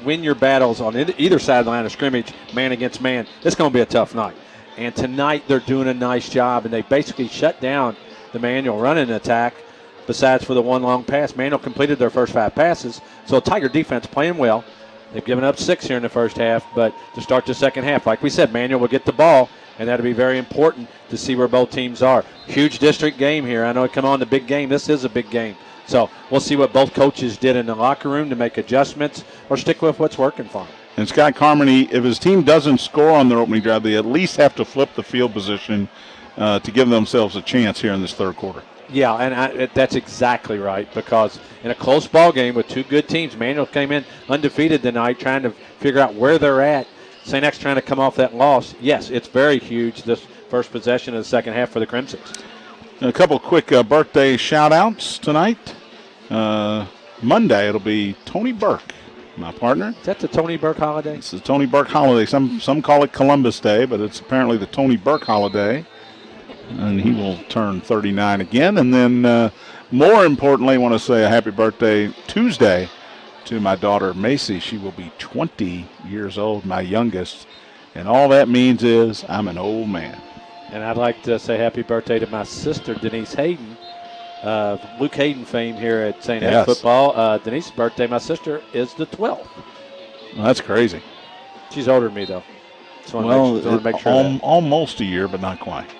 win your battles on either side of the line of scrimmage, man against man, it's going to be a tough night. And tonight they're doing a nice job, and they basically shut down the Manual running attack besides for the one long pass. Manual completed their first 5 passes, so Tiger defense playing well. They've given up 6 here in the first half, but to start the second half, like we said, Manual will get the ball, and that'll be very important to see where both teams are. Huge district game here. I know it come on the big game. This is a big game. So we'll see what both coaches did in the locker room to make adjustments or stick with what's working for them. And Scott Carmody, if his team doesn't score on their opening drive, they at least have to flip the field position to give themselves a chance here in this third quarter. Yeah, and that's exactly right, because in a close ball game with two good teams, Manual came in undefeated tonight trying to figure out where they're at. St. X trying to come off that loss. Yes, it's very huge, this first possession of the second half for the Crimsons. A couple quick birthday shout-outs tonight. Monday, it'll be Tony Burke, my partner. Is that the Tony Burke holiday? It's the Tony Burke holiday. Some call it Columbus Day, but it's apparently the Tony Burke holiday. And he will turn 39 again. And then, more importantly, I want to say a happy birthday Tuesday to my daughter, Macy. She will be 20 years old, my youngest. And all that means is I'm an old man. And I'd like to say happy birthday to my sister, Denise Hayden. Luke Hayden fame here at St. X football. Denise's birthday, my sister, is the 12th. Well, that's crazy. She's older than me, though. So make sure almost a year, but not quite.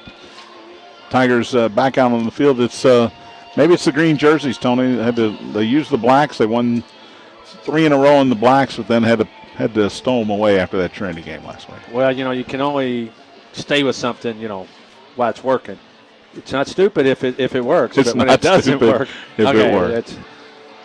Tigers back out on the field. It's maybe it's the green jerseys, Tony. They used the blacks. They won 3 in a row in the blacks, but then had to stow them away after that Trinity game last week. Well, you can only stay with something, while it's working. It's not stupid if it works, it's but when it doesn't work, if it works.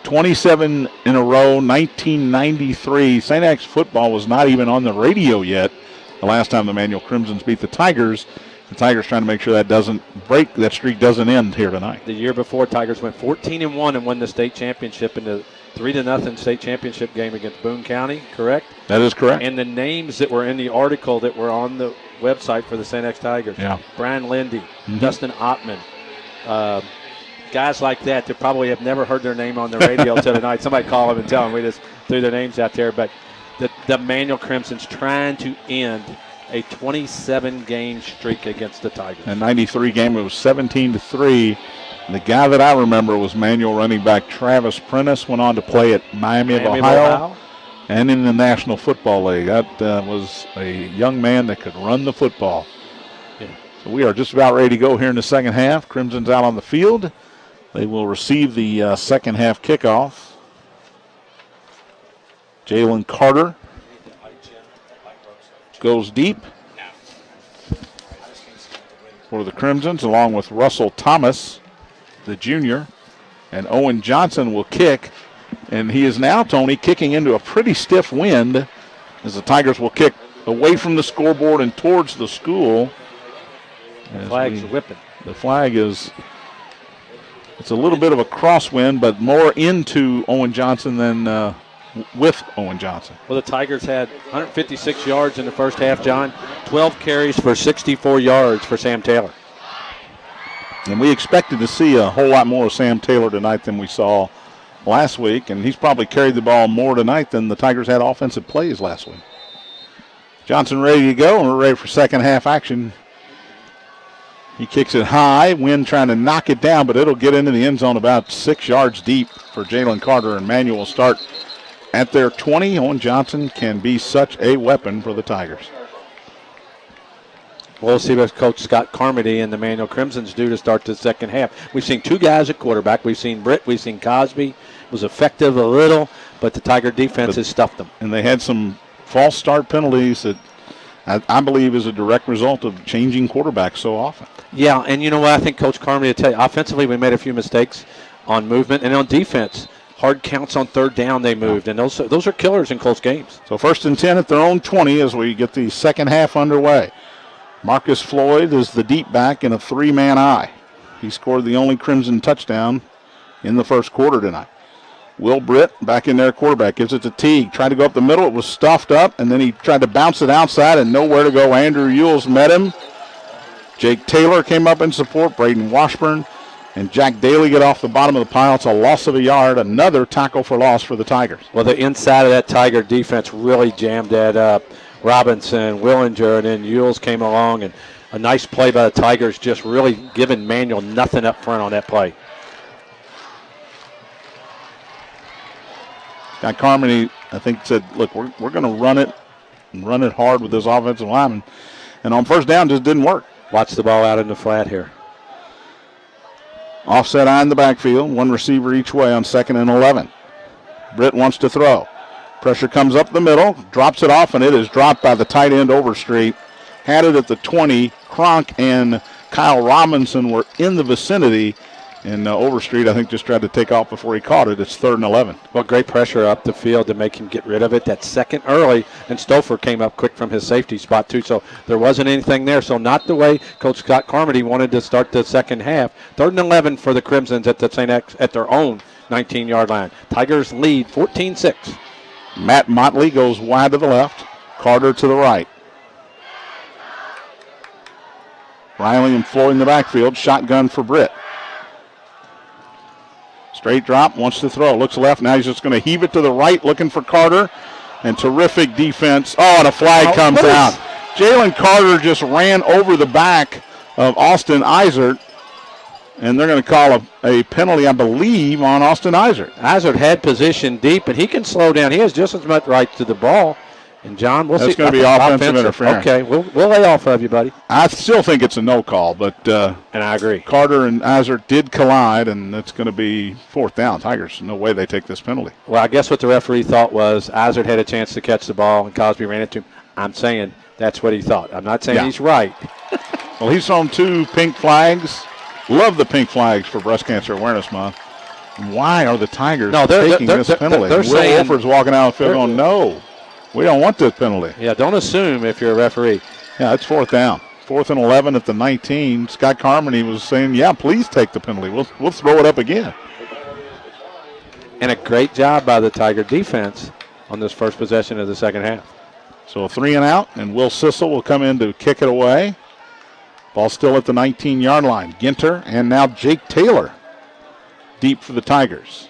27 in a row, 1993. St. X football was not even on the radio yet the last time the Manual Crimsons beat the Tigers. The Tigers trying to make sure that streak doesn't end here tonight. The year before, Tigers went 14-1 and won the state championship in the 3-0 state championship game against Boone County, correct? That is correct. And the names that were in the article that were on the website for the St. X Tigers. Yeah. Brian Lindy, Dustin Ottman, guys like that probably have never heard their name on the radio till tonight. Somebody call them and tell them we just threw their names out there. But the Manual Crimsons trying to end a 27-game streak against the Tigers. In 93 game, it was 17-3. The guy that I remember was Manual running back Travis Prentice, went on to play at Miami of Ohio. And in the National Football League. That was a young man that could run the football. Yeah. So we are just about ready to go here in the second half. Crimson's out on the field. They will receive the second half kickoff. Jalen Carter goes deep for the Crimsons, along with Russell Thomas, the junior. And Owen Johnson will kick. And he is now, Tony, kicking into a pretty stiff wind as the Tigers will kick away from the scoreboard and towards the school. The flag's whipping. The flag is, it's a little bit of a crosswind, but more into Owen Johnson than with Owen Johnson. Well, the Tigers had 156 yards in the first half, John. 12 carries for 64 yards for Sam Taylor. And we expected to see a whole lot more of Sam Taylor tonight than we saw last week, and he's probably carried the ball more tonight than the Tigers had offensive plays last week. Johnson ready to go, and we're ready for second half action. He kicks it high, Wynn trying to knock it down, but it'll get into the end zone about 6 yards deep for Jalen Carter, and Manual will start at their 20. Owen Johnson can be such a weapon for the Tigers. We'll see what Coach Scott Carmody and the Manual Crimsons do to start the second half. We've seen two guys at quarterback. We've seen Britt. We've seen Cosby. Was effective a little, but the Tiger defense has stuffed them. And they had some false start penalties that I believe is a direct result of changing quarterbacks so often. Yeah, and you know what? I think Coach Carmody will tell you, offensively we made a few mistakes on movement, and on defense, hard counts on third down they moved, and those are killers in close games. So 1st and 10 at their own 20 as we get the second half underway. Marcus Floyd is the deep back in a 3-man eye. He scored the only Crimson touchdown in the first quarter tonight. Will Britt back in there, quarterback, gives it to Teague. Tried to go up the middle. It was stuffed up, and then he tried to bounce it outside and nowhere to go. Andrew Ewells met him. Jake Taylor came up in support. Braden Washburn and Jack Daly get off the bottom of the pile. It's a loss of a yard. Another tackle for loss for the Tigers. Well, the inside of that Tiger defense really jammed that up. Robinson, Willinger, and then Ewells came along, and a nice play by the Tigers, just really giving Manual nothing up front on that play. Scott Carmody, I think, said, look, we're going to run it and run it hard with this offensive lineman. And on first down, just didn't work. Watch the ball out in the flat here. Offset eye in the backfield, one receiver each way on 2nd and 11. Britt wants to throw. Pressure comes up the middle, drops it off, and it is dropped by the tight end Overstreet. Had it at the 20. Cronk and Kyle Robinson were in the vicinity, and Overstreet, I think, just tried to take off before he caught it. It's 3rd and 11. Well, great pressure up the field to make him get rid of it. That second early, and Stouffer came up quick from his safety spot, too, so there wasn't anything there. So not the way Coach Scott Carmody wanted to start the second half. 3rd and 11 for the Crimsons at the St. X at their own 19-yard line. Tigers lead 14-6. Matt Motley goes wide to the left, Carter to the right. Riley and Floyd in the backfield, shotgun for Britt. Straight drop, wants to throw, looks left, now he's just going to heave it to the right, looking for Carter, and terrific defense. Oh, and a flag comes out. Jalen Carter just ran over the back of Austin Eisert, and they're going to call a penalty, I believe, on Austin Eisert. Eisert had position deep, and he can slow down. He has just as much right to the ball. And, John, we'll see. That's going to be offensive interference. Okay, we'll lay off of you, buddy. I still think it's a no call, but and I agree. Carter and Eisert did collide, and it's going to be 4th down. Tigers, no way they take this penalty. Well, I guess what the referee thought was Eisert had a chance to catch the ball, and Cosby ran it to him. I'm saying that's what he thought. I'm not saying he's right. Well, he's thrown 2 pink flags. Love the pink flags for Breast Cancer Awareness Month. Why are the Tigers taking this penalty? Will Wolfford's walking out of the field going, no. We don't want this penalty. Yeah, don't assume if you're a referee. Yeah, it's 4th down. 4th and 11 at the 19. Scott Carmody was saying, yeah, please take the penalty. We'll throw it up again. And a great job by the Tiger defense on this first possession of the second half. So a 3 and out, and Will Sissel will come in to kick it away. Ball still at the 19-yard line. Ginter and now Jake Taylor deep for the Tigers.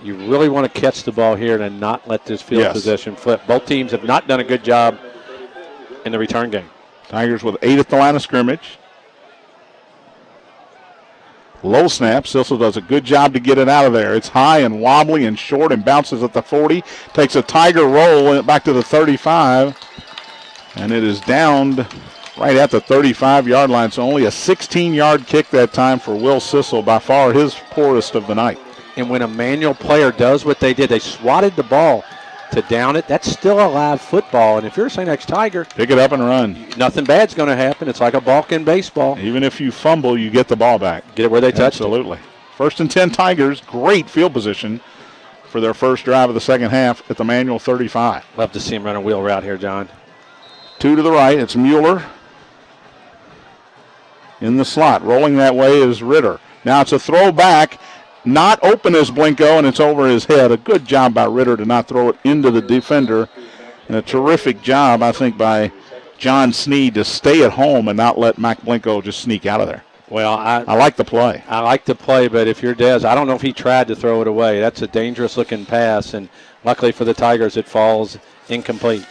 You really want to catch the ball here and not let this field possession flip. Both teams have not done a good job in the return game. Tigers with 8 at the line of scrimmage. Low snap. Sissel does a good job to get it out of there. It's high and wobbly and short and bounces at the 40. Takes a Tiger roll back to the 35. And it is downed right at the 35-yard line. So only a 16-yard kick that time for Will Sissel, by far his poorest of the night. And when a manual player does what they did, they swatted the ball to down it. That's still a live football. And if you're a St. X Tiger, pick it up and run. Nothing bad's going to happen. It's like a balk in baseball. Even if you fumble, you get the ball back. Get it where they touched it. Absolutely. 1st and 10 Tigers. Great field position for their first drive of the second half at the manual 35. Love to see him run a wheel route here, John. 2 to the right. It's Mueller in the slot. Rolling that way is Ritter. Now it's a throwback. Not open as Blinko, and it's over his head. A good job by Ritter to not throw it into the defender. And a terrific job, I think, by John Sneed to stay at home and not let Mac Blinko just sneak out of there. Well, I like the play. I like the play, but if you're Dez, I don't know if he tried to throw it away. That's a dangerous-looking pass, and luckily for the Tigers, it falls incomplete.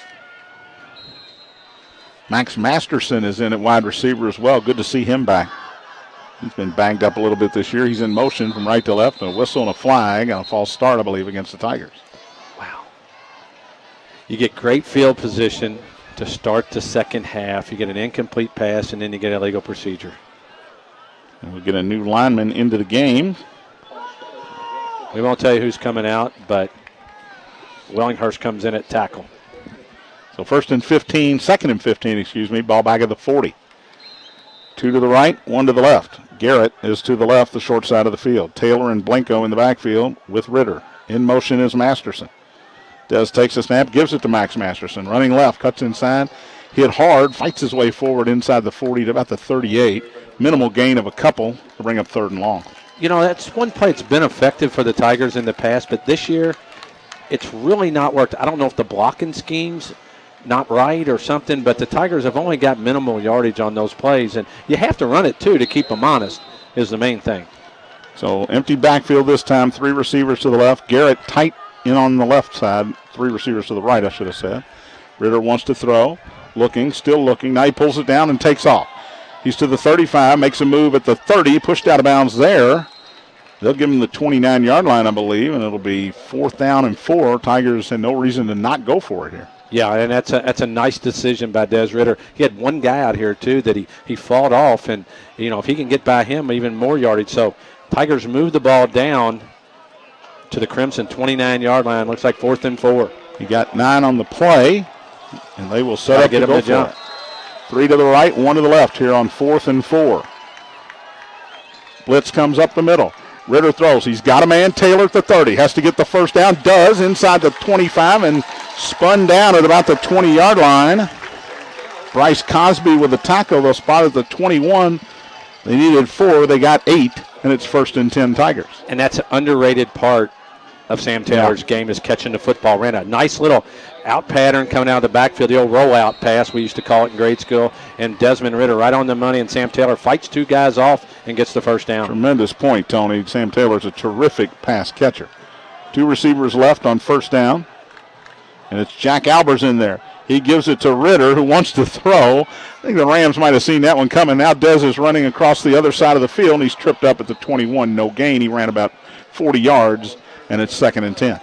Max Masterson is in at wide receiver as well. Good to see him back. He's been banged up a little bit this year. He's in motion from right to left. A whistle and a flag and a false start, I believe, against the Tigers. Wow. You get great field position to start the second half. You get an incomplete pass, and then you get a legal procedure. And we get a new lineman into the game. We won't tell you who's coming out, but Wellinghurst comes in at tackle. So 2nd and 15, ball back at the 40. 2 to the right, 1 to the left. Garrett is to the left, the short side of the field. Taylor and Blinko in the backfield with Ritter. In motion is Masterson. Des takes a snap, gives it to Max Masterson. Running left, cuts inside, hit hard, fights his way forward inside the 40 to about the 38. Minimal gain of a couple to bring up 3rd and long. You know, that's one play that's been effective for the Tigers in the past, but this year it's really not worked. I don't know if the blocking scheme's not right or something, but the Tigers have only got minimal yardage on those plays, and you have to run it too to keep them honest is the main thing. So empty backfield this time, 3 receivers to the left. Garrett tight in on the left side, 3 receivers to the right, I should have said. Ritter wants to throw, still looking. Now he pulls it down and takes off. He's to the 35, makes a move at the 30, pushed out of bounds there. They'll give him the 29-yard line, I believe, and it'll be 4th down and 4. Tigers had no reason to not go for it here. Yeah, and that's a nice decision by Des Ritter. He had one guy out here, too, that he fought off, and, if he can get by him, even more yardage. So Tigers move the ball down to the Crimson 29-yard line. Looks like 4th and 4. He got 9 on the play, and they will set up to go for it. 3 to the right, 1 to the left here on 4th and 4. Blitz comes up the middle. Ritter throws. He's got a man. Taylor at the 30. Has to get the first down. Does inside the 25 and spun down at about the 20-yard line. Bryce Cosby with the tackle. They'll spot at the 21. They needed 4. They got 8, and it's 1st and 10 Tigers. And that's an underrated part of Sam Taylor's game is catching the football. Ran a nice little out pattern coming out of the backfield, the old rollout pass we used to call it in grade school, and Desmond Ritter right on the money, and Sam Taylor fights 2 guys off and gets the first down. Tremendous point, Tony. Sam Taylor's a terrific pass catcher. 2 receivers left on first down, and it's Jack Albers in there. He gives it to Ritter, who wants to throw. I think the Rams might have seen that one coming. Now Dez is running across the other side of the field, and he's tripped up at the 21. No gain. He ran about 40 yards, and it's 2nd and 10.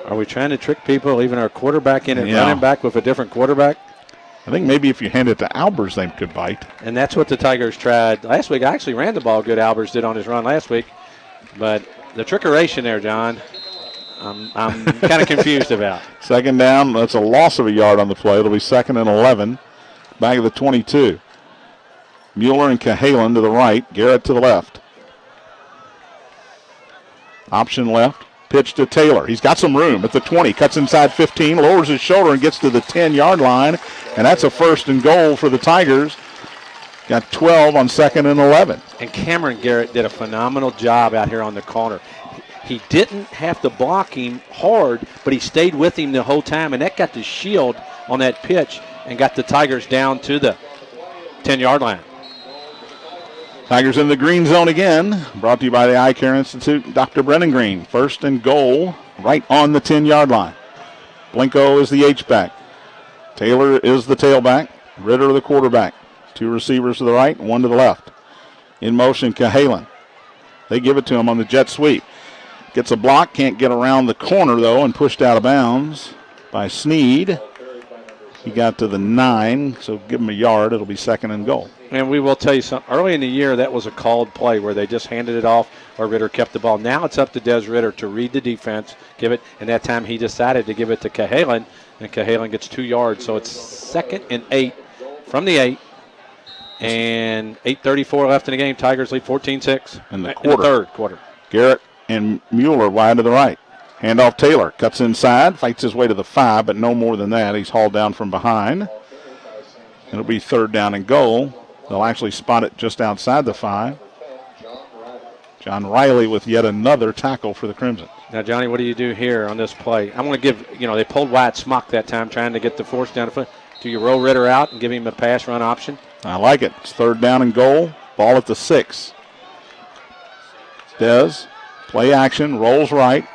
Are we trying to trick people, leaving our quarterback in and running back with a different quarterback? I think maybe if you hand it to Albers, they could bite. And that's what the Tigers tried last week. I actually ran the ball good. Albers did on his run last week. But the trickeration there, John, I'm kind of confused about. 2nd down. That's a loss of a yard on the play. It'll be 2nd and 11. Back of the 22. Mueller and Cahalan to the right. Garrett to the left. Option left. Pitch to Taylor. He's got some room at the 20. Cuts inside 15. Lowers his shoulder and gets to the 10-yard line. And that's a 1st and goal for the Tigers. Got 12 on 2nd and 11. And Cameron Garrett did a phenomenal job out here on the corner. He didn't have to block him hard, but he stayed with him the whole time, and that got the shield on that pitch and got the Tigers down to the 10-yard line. Tigers in the green zone again. Brought to you by the Eye Care Institute. Dr. Brennan Green. 1st and goal right on the 10-yard line. Blinko is the H-back. Taylor is the tailback. Ritter the quarterback. 2 receivers to the right, 1 to the left. In motion, Cahalan. They give it to him on the jet sweep. Gets a block, can't get around the corner, though, and pushed out of bounds by Sneed. He got to the 9, so give him a yard. It'll be 2nd and goal. And we will tell you something. Early in the year, that was a called play where they just handed it off or Ritter kept the ball. Now it's up to Des Ritter to read the defense, give it, and that time he decided to give it to Cahalan, and Cahalan gets 2 yards. So it's 2nd and 8 from the 8. And 8:34 left in the game. Tigers lead 14-6 in the 3rd quarter. Garrett and Mueller wide to the right. Handoff Taylor. Cuts inside. Fights his way to the 5, but no more than that. He's hauled down from behind. It'll be 3rd down and goal. They'll actually spot it just outside the 5. John Riley with yet another tackle for the Crimson. Now, Johnny, what do you do here on this play? I'm going to give, they pulled Wyatt Smock that time trying to get the force down the foot. Do you roll Ritter out and give him a pass run option? I like it. It's 3rd down and goal. Ball at the 6. Dez, play action, rolls right.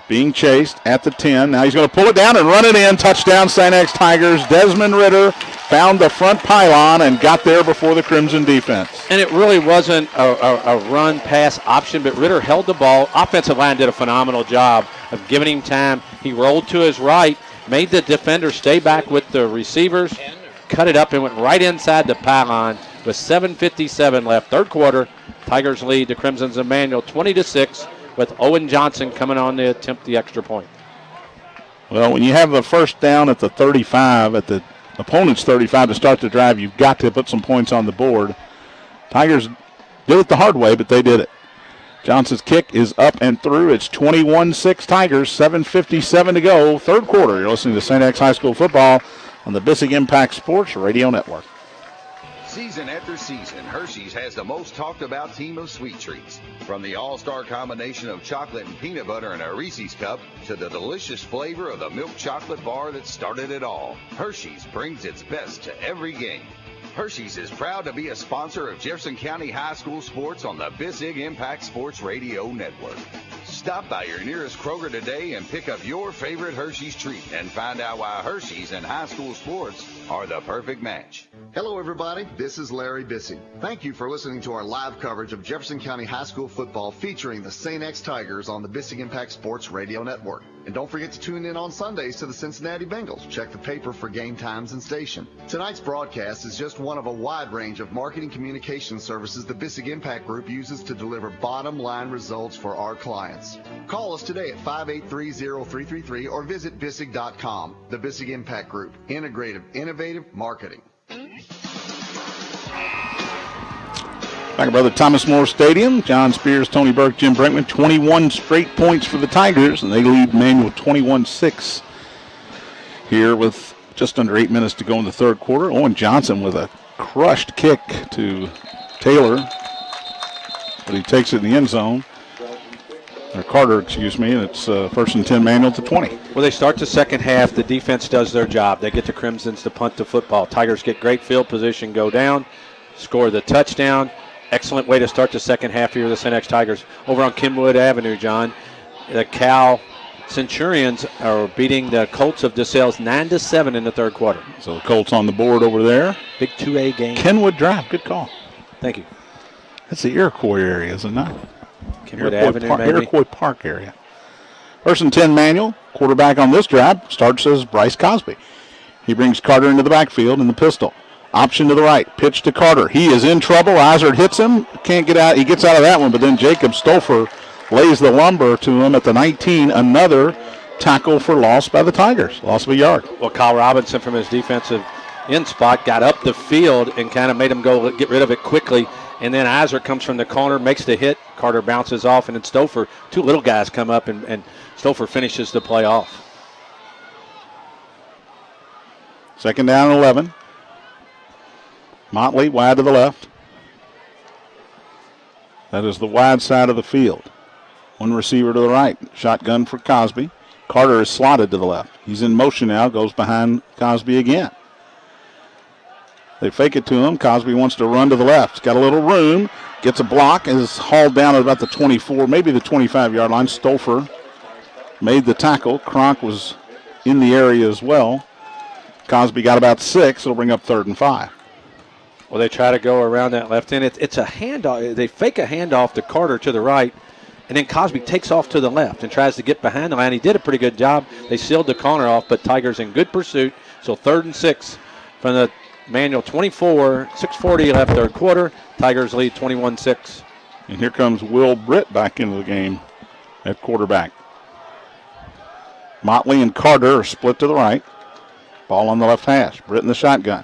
Being chased at the 10. Now he's going to pull it down and run it in. Touchdown, St. X Tigers. Desmond Ritter found the front pylon and got there before the Crimson defense. And it really wasn't a run-pass option, but Ritter held the ball. Offensive line did a phenomenal job of giving him time. He rolled to his right, made the defender stay back with the receivers, cut it up, and went right inside the pylon with 7:57 left. 3rd quarter, Tigers lead the Crimsons of Manual 20-6 with Owen Johnson coming on to attempt the extra point. Well, when you have the first down at the 35, at the opponent's 35 to start the drive, you've got to put some points on the board. Tigers did it the hard way, but they did it. Johnson's kick is up and through. It's 21-6 Tigers, 7:57 to go. 3rd quarter. You're listening to St. X High School football on the Bissig Impact Sports Radio Network. Season after season, Hershey's has the most talked about team of sweet treats. From the all-star combination of chocolate and peanut butter in a Reese's cup to the delicious flavor of the milk chocolate bar that started it all, Hershey's brings its best to every game. Hershey's is proud to be a sponsor of Jefferson County High School sports on the Bissig Impact Sports Radio Network. Stop by your nearest Kroger today and pick up your favorite Hershey's treat and find out why Hershey's and high school sports are the perfect match. Hello, everybody. This is Larry Bissig. Thank you for listening to our live coverage of Jefferson County High School football featuring the St. X Tigers on the Bissig Impact Sports Radio Network. And don't forget to tune in on Sundays to the Cincinnati Bengals. Check the paper for game times and station. Tonight's broadcast is just one of a wide range of marketing communication services the Bissig Impact Group uses to deliver bottom-line results for our clients. Call us today at 583-0333 or visit Bissig.com. The Bissig Impact Group. Integrative, innovative marketing. Back at Brother Thomas More Stadium, John Spears, Tony Burke, Jim Brinkman, 21 straight points for the Tigers, and they lead Manual 21-6 here with just under 8 minutes to go in the third quarter. Owen Johnson with a crushed kick to Taylor, but he takes it in the end zone. Or Carter, excuse me, and it's first and 10 Manual to 20. Well, they start the second half. The defense does their job. They get the Crimsons to punt the football. Tigers get great field position, go down, score the touchdown. Excellent way to start the second half here of the St. X Tigers. Over on Kenwood Avenue, John, the Cal Centurions are beating the Colts of DeSales 9-7 in the third quarter. So the Colts on the board over there. Big 2A game. Kenwood Drive, good call. Thank you. That's the Iroquois area, is it not? Kenwood Avenue, maybe. Iroquois Park area. First and 10 Manual. Quarterback on this drive starts as Bryce Cosby. He brings Carter into the backfield in the pistol. Option to the right. Pitch to Carter. He is in trouble. Izard hits him. Can't get out. He gets out of that one, but then Jacob Stolfer lays the lumber to him at the 19. Another tackle for loss by the Tigers. Loss of a yard. Well, Kyle Robinson from his defensive end spot got up the field and kind of made him go get rid of it quickly. And then Izard comes from the corner, makes the hit. Carter bounces off, and then Stolfer, two little guys come up, and Stolfer finishes the play off. Second down and 11. Motley wide to the left. That is the wide side of the field. One receiver to the right. Shotgun for Cosby. Carter is slotted to the left. He's in motion now, goes behind Cosby again. They fake it to him. Cosby wants to run to the left. He's got a little room. Gets a block and is hauled down at about the 24, maybe the 25-yard line. Stolfer made the tackle. Cronk was in the area as well. Cosby got about 6. It'll bring up 3rd and 5. Well, they try to go around that left end. It's a handoff. They fake a handoff to Carter to the right, and then Cosby takes off to the left and tries to get behind the line. He did a pretty good job. They sealed the corner off, but Tigers in good pursuit. So 3rd and 6 from the Manual 24, 6:40 left third quarter. Tigers lead 21-6. And here comes Will Britt back into the game at quarterback. Motley and Carter are split to the right. Ball on the left hash. Britt in the shotgun.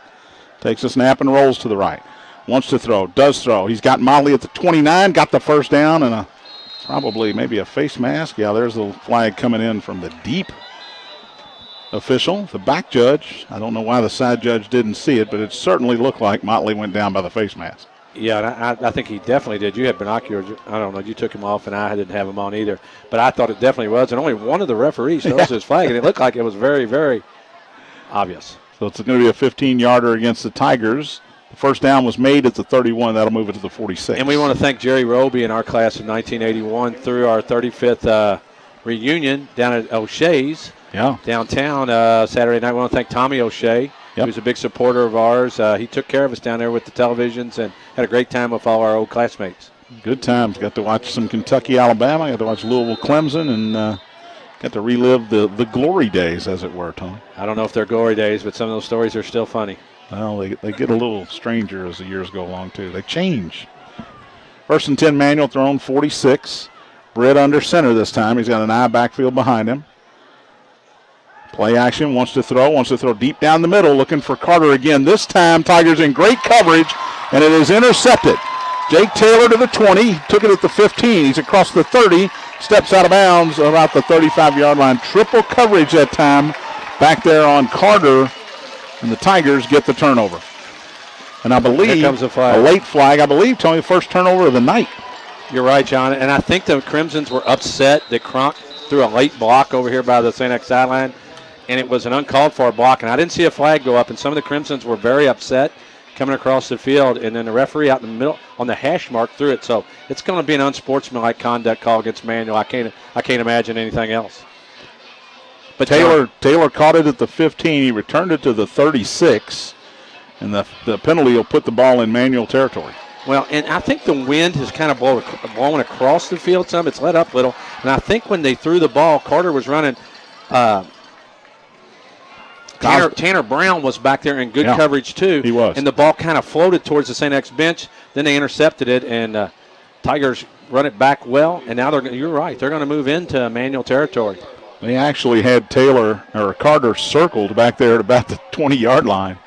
Takes a snap and rolls to the right. Wants to throw. Does throw. He's got Motley at the 29. Got the first down and probably maybe a face mask. Yeah, there's the flag coming in from the deep official. The back judge. I don't know why the side judge didn't see it, but it certainly looked like Motley went down by the face mask. Yeah, I think he definitely did. You had binoculars. I don't know. You took him off, and I didn't have him on either. But I thought it definitely was. And only one of the referees throws his flag, and it looked like it was very, very obvious. So it's going to be a 15-yarder against the Tigers. The first down was made at the 31. That'll move it to the 46. And we want to thank Jerry Roby in our class of 1981 through our 35th reunion down at O'Shea's downtown Saturday night. We want to thank Tommy O'Shea, who's a big supporter of ours. He took care of us down there with the televisions and had a great time with all our old classmates. Good times. Got to watch some Kentucky, Alabama. Got to watch Louisville, Clemson, and got to relive the glory days, as it were, Tony. I don't know if they're glory days, but some of those stories are still funny. Well, they get a little stranger as the years go along, too. They change. First and 10 Manual thrown, 46. Britt under center this time. He's got an eye backfield behind him. Play action, wants to throw deep down the middle, looking for Carter again. This time, Tigers in great coverage, and it is intercepted. Jake Taylor to the 20, took it at the 15. He's across the 30, steps out of bounds about the 35-yard line. Triple coverage that time back there on Carter, and the Tigers get the turnover. And I believe here comes a late flag. I believe, Tony, the first turnover of the night. You're right, John. And I think the Crimsons were upset that Cronk threw a late block over here by the St. X sideline, and it was an uncalled for block. And I didn't see a flag go up, and some of the Crimsons were very upset. coming across the field, and then the referee out in the middle on the hash mark threw it. So it's going to be an unsportsmanlike conduct call against Manual. I can't imagine anything else. But Taylor caught it at the 15. He returned it to the 36, and the penalty will put the ball in Manual territory. Well, and I think the wind has kind of blown across the field some. It's let up a little. And I think when they threw the ball, Carter was running. Tanner Brown was back there in good coverage, too. He was. And the ball kind of floated towards the St. X bench. Then they intercepted it, and Tigers run it back well. And now you're right. They're going to move into Manual territory. They actually had Carter circled back there at about the 20-yard line.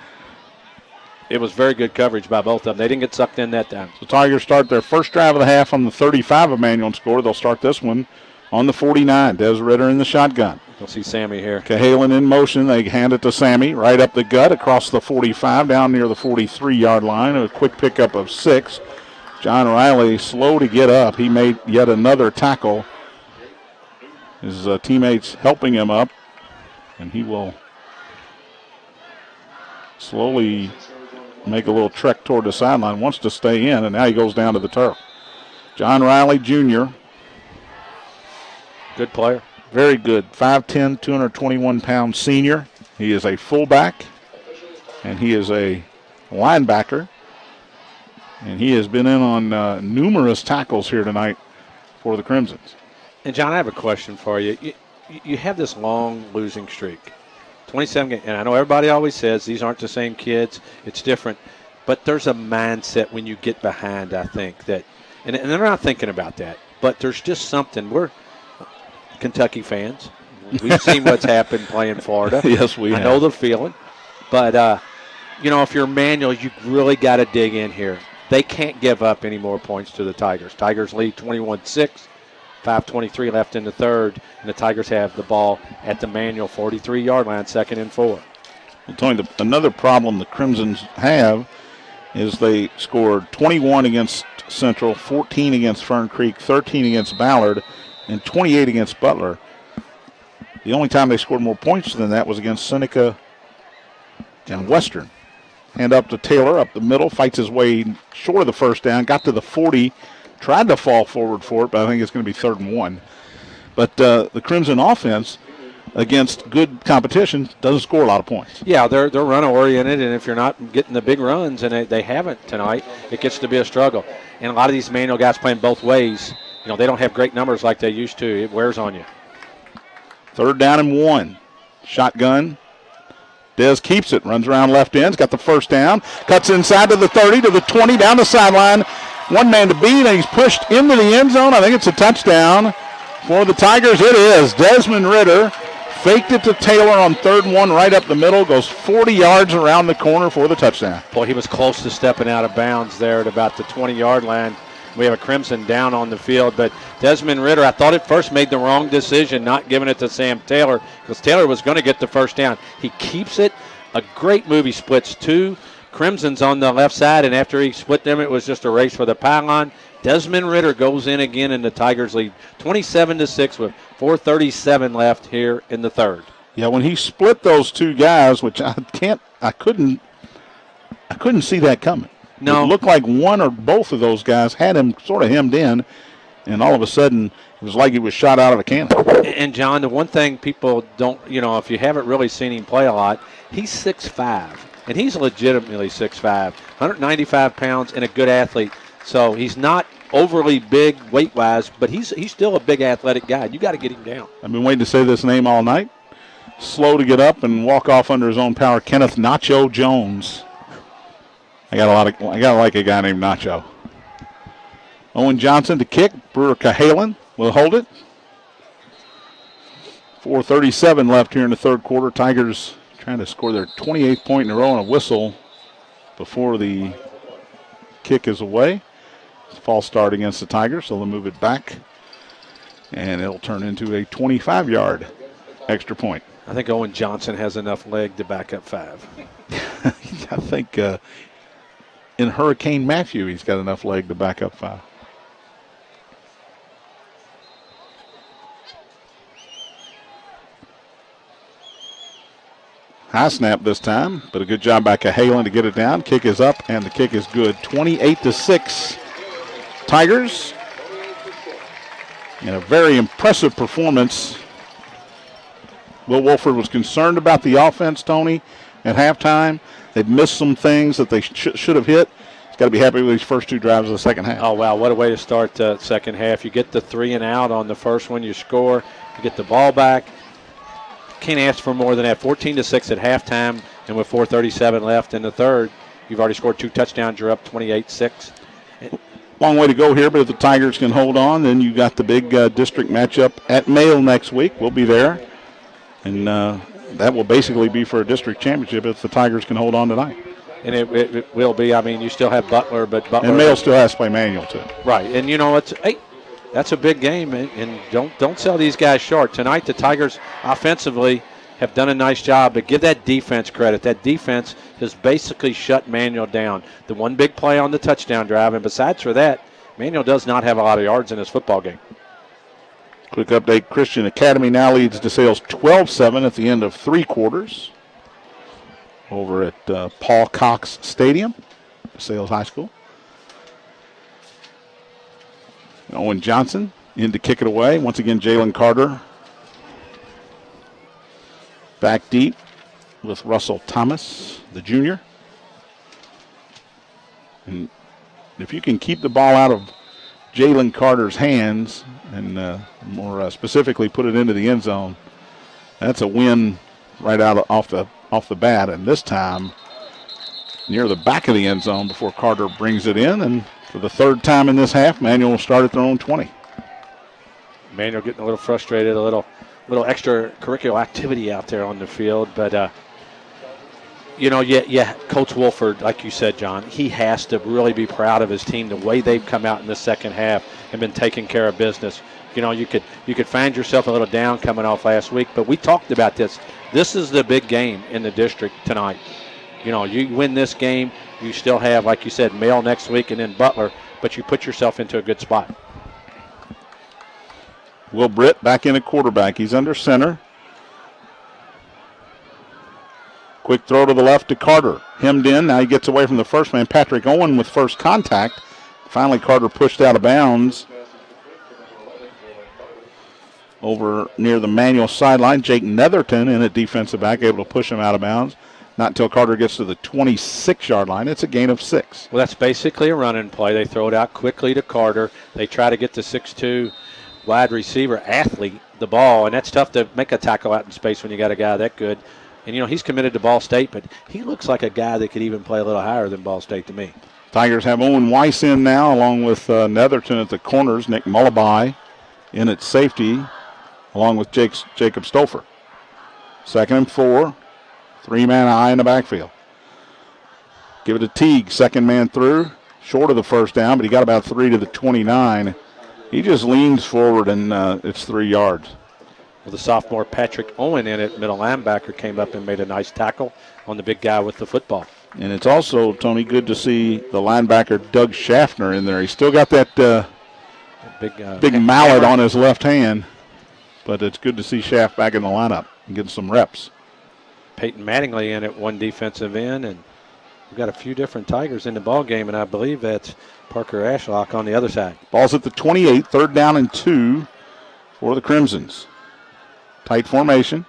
It was very good coverage by both of them. They didn't get sucked in that time. So Tigers start their first drive of the half on the 35 of Manual and score. They'll start this one on the 49. Des Ritter in the shotgun. You'll see Sammy here. Cahalan in motion. They hand it to Sammy right up the gut across the 45 down near the 43-yard line. A quick pickup of 6. John Riley slow to get up. He made yet another tackle. His teammates helping him up, and he will slowly make a little trek toward the sideline. Wants to stay in, and now he goes down to the turf. John Riley Jr. Good player. Very good. 5'10", 221-pound senior. He is a fullback, and he is a linebacker. And he has been in on numerous tackles here tonight for the Crimsons. And, John, I have a question for you. You have this long losing streak. 27 games. And I know everybody always says these aren't the same kids. It's different. But there's a mindset when you get behind, I think, that – and they're not thinking about that. But there's just something. We're Kentucky fans. We've seen what's happened playing Florida. Yes, we have. I know the feeling. But, if you're Manual, you really got to dig in here. They can't give up any more points to the Tigers. Tigers lead 21-6. 5:23 left in the third, and the Tigers have the ball at the Manual 43-yard line, 2nd and 4. Well, Tony, another problem the Crimsons have is they scored 21 against Central, 14 against Fern Creek, 13 against Ballard, and 28 against Butler. The only time they scored more points than that was against Seneca and Western. Hand up to Taylor, up the middle, fights his way short of the first down, got to the 40, tried to fall forward for it, but I think it's going to be 3rd and 1. But the Crimson offense, against good competition, doesn't score a lot of points. Yeah, they're run-oriented, and if you're not getting the big runs, and they haven't tonight, it gets to be a struggle. And a lot of these Manual guys playing both ways, they don't have great numbers like they used to. It wears on you. 3rd down and 1. Shotgun. Dez keeps it, runs around left end, has got the first down, cuts inside to the 30, to the 20, down the sideline. One man to beat, and he's pushed into the end zone. I think it's a touchdown for the Tigers. It is. Desmond Ritter faked it to Taylor on 3rd and 1 right up the middle, goes 40 yards around the corner for the touchdown. Boy, he was close to stepping out of bounds there at about the 20-yard line. We have a Crimson down on the field, but Desmond Ritter, I thought at first made the wrong decision not giving it to Sam Taylor because Taylor was going to get the first down. He keeps it. A great move. He splits 2 Crimsons on the left side, and after he split them, it was just a race for the pylon. Desmond Ritter goes in again, and the Tigers lead 27-6 with 4:37 left here in the third. Yeah, when he split those 2 guys, which I couldn't see that coming. No. It looked like one or both of those guys had him sort of hemmed in, and all of a sudden it was like he was shot out of a cannon. And, John, the one thing people don't, if you haven't really seen him play a lot, he's 6'5", and he's legitimately 6'5", 195 pounds, and a good athlete. So he's not overly big weight-wise, but he's still a big athletic guy. You got to get him down. I've been waiting to say this name all night. Slow to get up and walk off under his own power, Kenneth Nacho Jones. I got to like a guy named Nacho. Owen Johnson to kick. Brewer Cahalan will hold it. 4:37 left here in the third quarter. Tigers trying to score their 28th point in a row and a whistle before the kick is away. It's a false start against the Tigers, so they'll move it back. And it'll turn into a 25-yard extra point. I think Owen Johnson has enough leg to back up 5. I think in Hurricane Matthew, he's got enough leg to back up 5. High snap this time, but a good job by Cahalan to get it down. Kick is up, and the kick is good. 28-6. Tigers. And a very impressive performance. Will Wolfford was concerned about the offense, Tony, at halftime. They've missed some things that they should have hit. He's got to be happy with these first 2 drives of the second half. Oh, wow, what a way to start the second half. You get the 3 and out on the first one, you score, you get the ball back. Can't ask for more than that. 14-6 at halftime, and with 4:37 left in the third, you've already scored 2 touchdowns. You're up 28-6. Long way to go here, but if the Tigers can hold on, then you got the big district matchup at Mail next week. We'll be there, and that will basically be for a district championship if the Tigers can hold on tonight. And it will be. I mean, you still have Butler, but Butler. And Mail still has to play Manual, too. Right, and you know, that's a big game, and don't sell these guys short. Tonight, the Tigers offensively have done a nice job, but give that defense credit. That defense has basically shut Manual down. The one big play on the touchdown drive, and besides for that, Manual does not have a lot of yards in this football game. Quick update, Christian Academy now leads DeSales 12-7 at the end of 3 quarters over at Paul Cox Stadium, DeSales High School. Owen Johnson in to kick it away. Once again, Jalen Carter back deep with Russell Thomas, the junior. And if you can keep the ball out of Jalen Carter's hands and more specifically put it into the end zone, that's a win right off the bat. And this time near the back of the end zone before Carter brings it in. And for the 3rd time in this half, Manual will start at their own 20. Manual getting a little frustrated, a little extracurricular activity out there on the field. But, Coach Wolfford, like you said, John, he has to really be proud of his team, the way they've come out in the second half and been taking care of business. You know, you could find yourself a little down coming off last week, but we talked about this. This is the big game in the district tonight. You know, you win this game, you still have, like you said, Mail next week and then Butler, but you put yourself into a good spot. Will Britt back in at quarterback. He's under center. Quick throw to the left to Carter. Hemmed in. Now he gets away from the first man, Patrick Owen, with first contact. Finally, Carter pushed out of bounds over near the Manual sideline. Jake Netherton in at defensive back, able to push him out of bounds. Not until Carter gets to the 26-yard line. It's a gain of 6. Well, that's basically a running play. They throw it out quickly to Carter. They try to get the 6'2" wide receiver athlete the ball, and that's tough to make a tackle out in space when you got a guy that good. And, you know, he's committed to Ball State, but he looks like a guy that could even play a little higher than Ball State to me. Tigers have Owen Weiss in now, along with Netherton at the corners, Nick Mullaby in at safety, along with Jacob Stouffer. 2nd and 4, 3-man eye in the backfield. Give it to Teague, second man through, short of the first down, but he got about 3 to the 29. He just leans forward, and it's 3 yards. Well, the sophomore Patrick Owen in it, middle linebacker, came up and made a nice tackle on the big guy with the football. And it's also, Tony, good to see the linebacker Doug Schaffner in there. He's still got that big mallet on his left hand, but it's good to see Schaff back in the lineup and getting some reps. Peyton Mattingly in at one defensive end, and we've got a few different Tigers in the ball game, and I believe that's Parker Ashlock on the other side. Ball's at the 28, 3rd down and 2 for the Crimsons. Tight formation.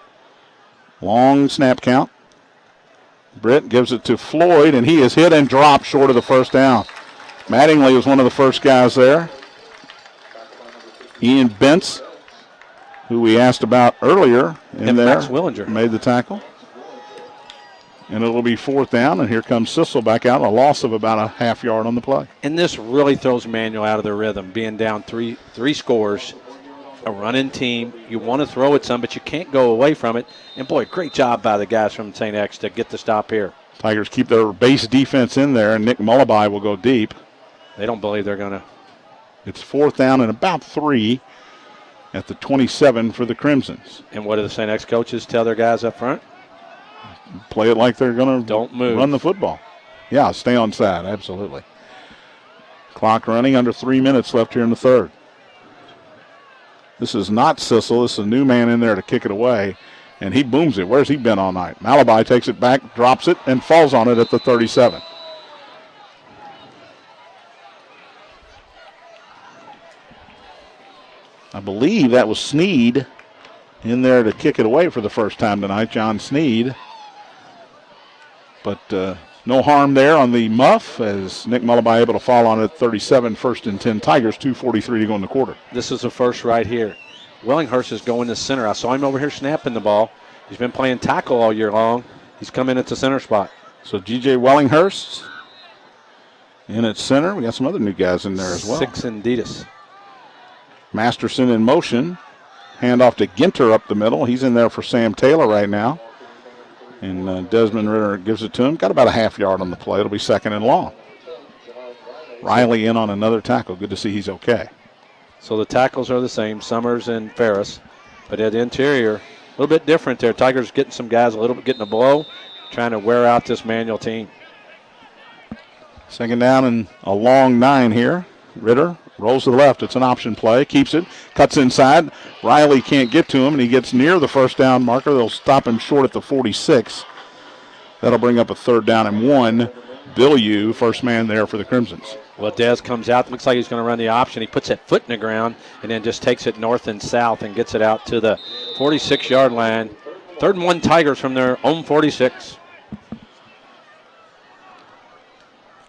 Long snap count. Britt gives it to Floyd, and he is hit and dropped short of the first down. Mattingly was one of the first guys there. Ian Bentz, who we asked about earlier in and there, Max Willinger made the tackle. And it'll be 4th down, and here comes Sissel back out, a loss of about a half yard on the play. And this really throws Manual out of their rhythm, being down three scores, a running team. You want to throw it some, but you can't go away from it. And, boy, great job by the guys from St. X to get the stop here. Tigers keep their base defense in there, and Nick Mullaby will go deep. They don't believe they're going to. It's 4th down and about 3 at the 27 for the Crimsons. And what do the St. X coaches tell their guys up front? Play it like they're going to don't move. Run the football. Yeah, stay on side, absolutely. Clock running, under 3 minutes left here in the 3rd. This is not Sissel. This is a new man in there to kick it away. and he booms it. Where's he been all night? Malabai takes it back, drops it, and falls on it at the 37. I believe that was Sneed in there to kick it away for the first time tonight, John Sneed. But no harm there on the muff as Nick Malabai able to fall on it at 37, 1st and 10 Tigers, 2:43 to go in the quarter. This is the first right here. Wellinghurst is going to center. I saw him over here snapping the ball. He's been playing tackle all year long. He's come in at the center spot. So G.J. Wellinghurst in at center. We got some other new guys in there as well. Six and Ditas. Masterson in motion. Hand off to Ginter up the middle. He's in there for Sam Taylor right now. And Desmond Ritter gives it to him. Got about a half yard on the play. It'll be 2nd and long. Riley in on another tackle. Good to see he's okay. So the tackles are the same, Summers and Ferris. But at the interior, a little bit different there. Tigers getting some guys a little bit getting a blow, trying to wear out this Manual team. 2nd down and a long 9 here. Ritter rolls to the left. It's an option play. Keeps it. Cuts inside. Riley can't get to him, and he gets near the 1st down marker. They'll stop him short at the 46. That'll bring up a 3rd down and 1. Bilyeu, first man there for the Crimsons. Well, Dez comes out. Looks like he's going to run the option. He puts that foot in the ground and then just takes it north and south and gets it out to the 46-yard line. 3rd and 1 Tigers from their own 46.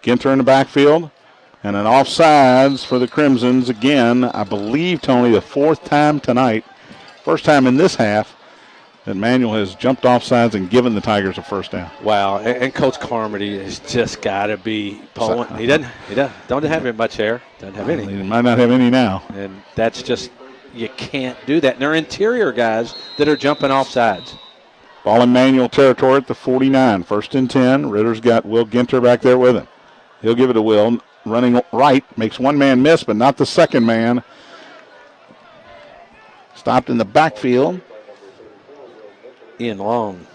Ginter in the backfield. And an offsides for the Crimsons again. I believe, Tony, the 4th time tonight. First time in this half that Manual has jumped offsides and given the Tigers a 1st down. Wow, and Coach Carmody has just got to be pulling. He don't have much hair. Doesn't have any. He might not have any now. And that's just, you can't do that. And they're interior guys that are jumping offsides. Ball in Manual territory at the 49. 1st and 10. Ritter's got Will Ginter back there with him. He'll give it to Will. Running right, makes one man miss, but not the second man. Stopped in the backfield. Ian Long.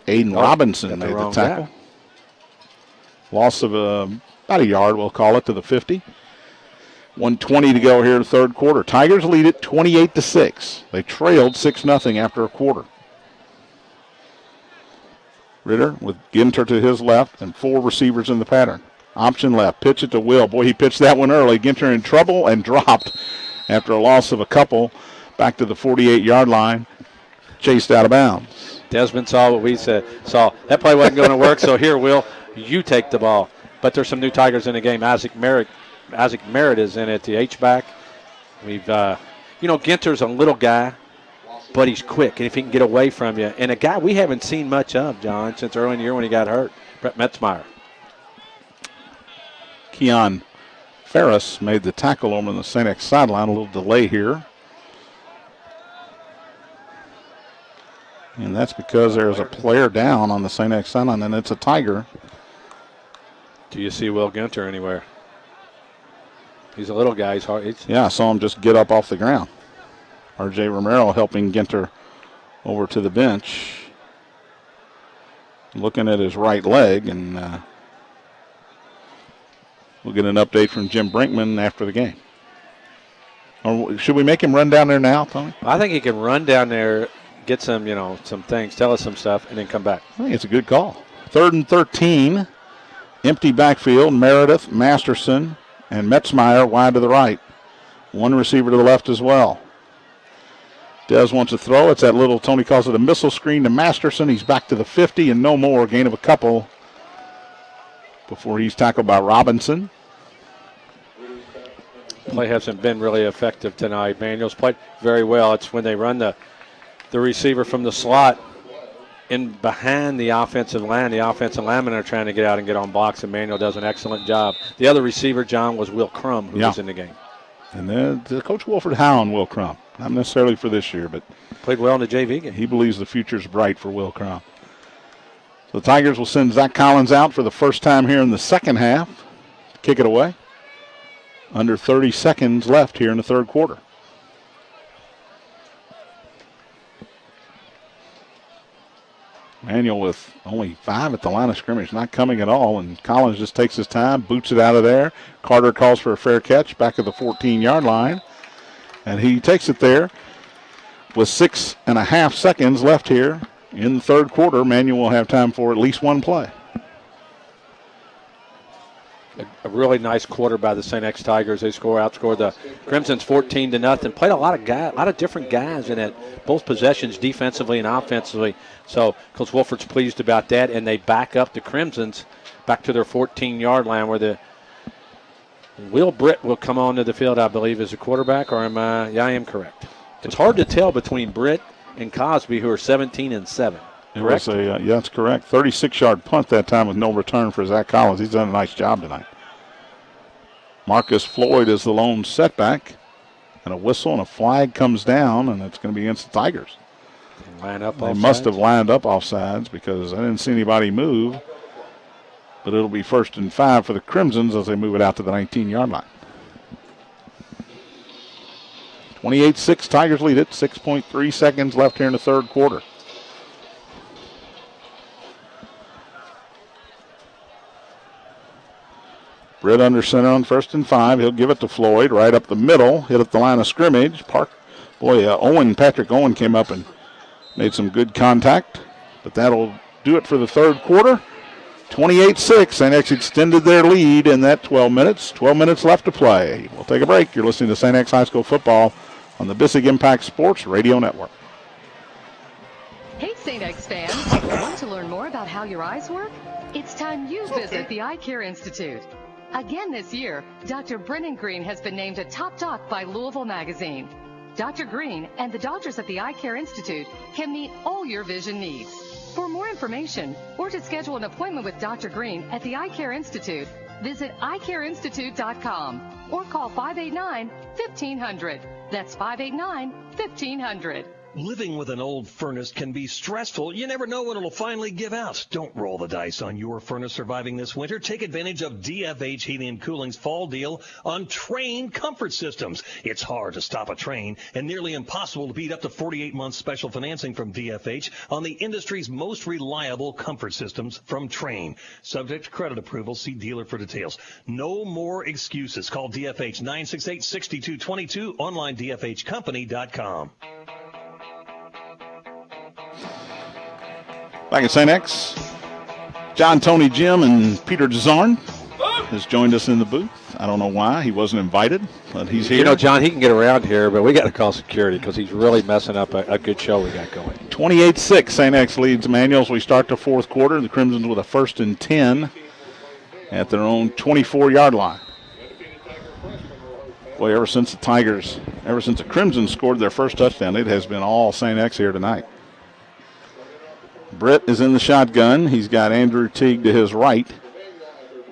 Aiden Robinson made the tackle. Guy. Loss of about a yard, we'll call it, to the 50. 1:20 to go here in the 3rd quarter. Tigers lead it 28-6. They trailed 6-0 after a quarter. Ritter with Ginter to his left and 4 receivers in the pattern. Option left, pitch it to Will. Boy, he pitched that one early. Ginter in trouble and dropped after a loss of a couple. Back to the 48-yard line, chased out of bounds. Desmond saw what we saw. That play wasn't going to work, so here, Will, you take the ball. But there's some new Tigers in the game. Isaac Merritt is in at the H-back. We've, Ginter's a little guy, but he's quick, and if he can get away from you. And a guy we haven't seen much of, John, since early in the year when he got hurt, Brett Metzmeyer. Keon Ferris made the tackle over on the St. X sideline. A little delay here. And that's because there's a player down on the St. X sideline, and it's a Tiger. Do you see Will Ginter anywhere? He's a little guy. He's hard. Yeah, I saw him just get up off the ground. R.J. Romero helping Ginter over to the bench. Looking at his right leg, and we'll get an update from Jim Brinkman after the game. Or should we make him run down there now, Tony? I think he can run down there, get some, some things, tell us some stuff, and then come back. I think it's a good call. 3rd and 13. Empty backfield. Meredith, Masterson, and Metzmeyer wide to the right. 1 receiver to the left as well. Dez wants to throw. It's that little, Tony calls it a missile screen to Masterson. He's back to the 50 and no more. Gain of a couple before he's tackled by Robinson. Play hasn't been really effective tonight. Manuel's played very well. It's when they run the receiver from the slot in behind the offensive line. The offensive linemen are trying to get out and get on blocks, and Manuel does an excellent job. The other receiver, John, was Will Crum, who was in the game. And then Coach Wolfford hound Will Crum. Not necessarily for this year, but played well in the JV game. He believes the future's bright for Will Crum. So the Tigers will send Zach Collins out for the first time here in the second half. Kick it away. Under 30 seconds left here in the 3rd quarter. Manuel with only 5 at the line of scrimmage, not coming at all, and Collins just takes his time, boots it out of there. Carter calls for a fair catch back at the 14-yard line, and he takes it there With 6.5 seconds left here in the third quarter, Manual will have time for at least one play. A really nice quarter by the St. X Tigers. They outscored the Crimsons 14-0. Played a lot of different guys in it, both possessions, defensively and offensively. So Coach Wolfford's pleased about that, and they back up the Crimsons back to their 14-yard line where the Will Britt will come onto the field, I believe, as a quarterback. Or am I? Yeah, I am correct. It's hard to tell between Britt and Cosby, who are 17-7. It was yeah, that's correct. 36-yard punt that time with no return for Zach Collins. He's done a nice job tonight. Marcus Floyd is the lone setback. And a whistle and a flag comes down, and it's going to be against the Tigers. They must have lined up offsides because I didn't see anybody move. But it'll be 1st and 5 for the Crimsons as they move it out to the 19-yard line. 28-6, Tigers lead it. 6.3 seconds left here in the third quarter. Britt under center on 1st and 5. He'll give it to Floyd right up the middle. Hit at the line of scrimmage. Patrick Owen came up and made some good contact. But that'll do it for the third quarter. 28-6. St. X extended their lead in that 12 minutes. 12 minutes left to play. We'll take a break. You're listening to St. X High School football on the Bissig Impact Sports Radio Network. Hey, St. X fans. Want to learn more about how your eyes work? It's time you visit the Eye Care Institute. Again this year, Dr. Brennan Green has been named a top doc by Louisville Magazine. Dr. Green and the doctors at the Eye Care Institute can meet all your vision needs. For more information or to schedule an appointment with Dr. Green at the Eye Care Institute, visit eyecareinstitute.com or call 589-1500. That's 589-1500. Living with an old furnace can be stressful. You never know when it'll finally give out. Don't roll the dice on your furnace surviving this winter. Take advantage of DFH Heating and Cooling's fall deal on Train comfort systems. It's hard to stop a Train and nearly impossible to beat up to 48-month special financing from DFH on the industry's most reliable comfort systems from Train. Subject to credit approval. See dealer for details. No more excuses. Call DFH 968-6222. Online DFHcompany.com. Back at St. X, John, Tony, Jim, and Peter Dzarn has joined us in the booth. I don't know why. He wasn't invited, but he's here. You know, John, he can get around here, but we got to call security because he's really messing up a good show we got going. 28-6, St. X leads Manuals. We start the fourth quarter. The Crimsons with a 1st and 10 at their own 24-yard line. Boy, ever since the Crimsons scored their first touchdown, it has been all St. X here tonight. Britt is in the shotgun. He's got Andrew Teague to his right.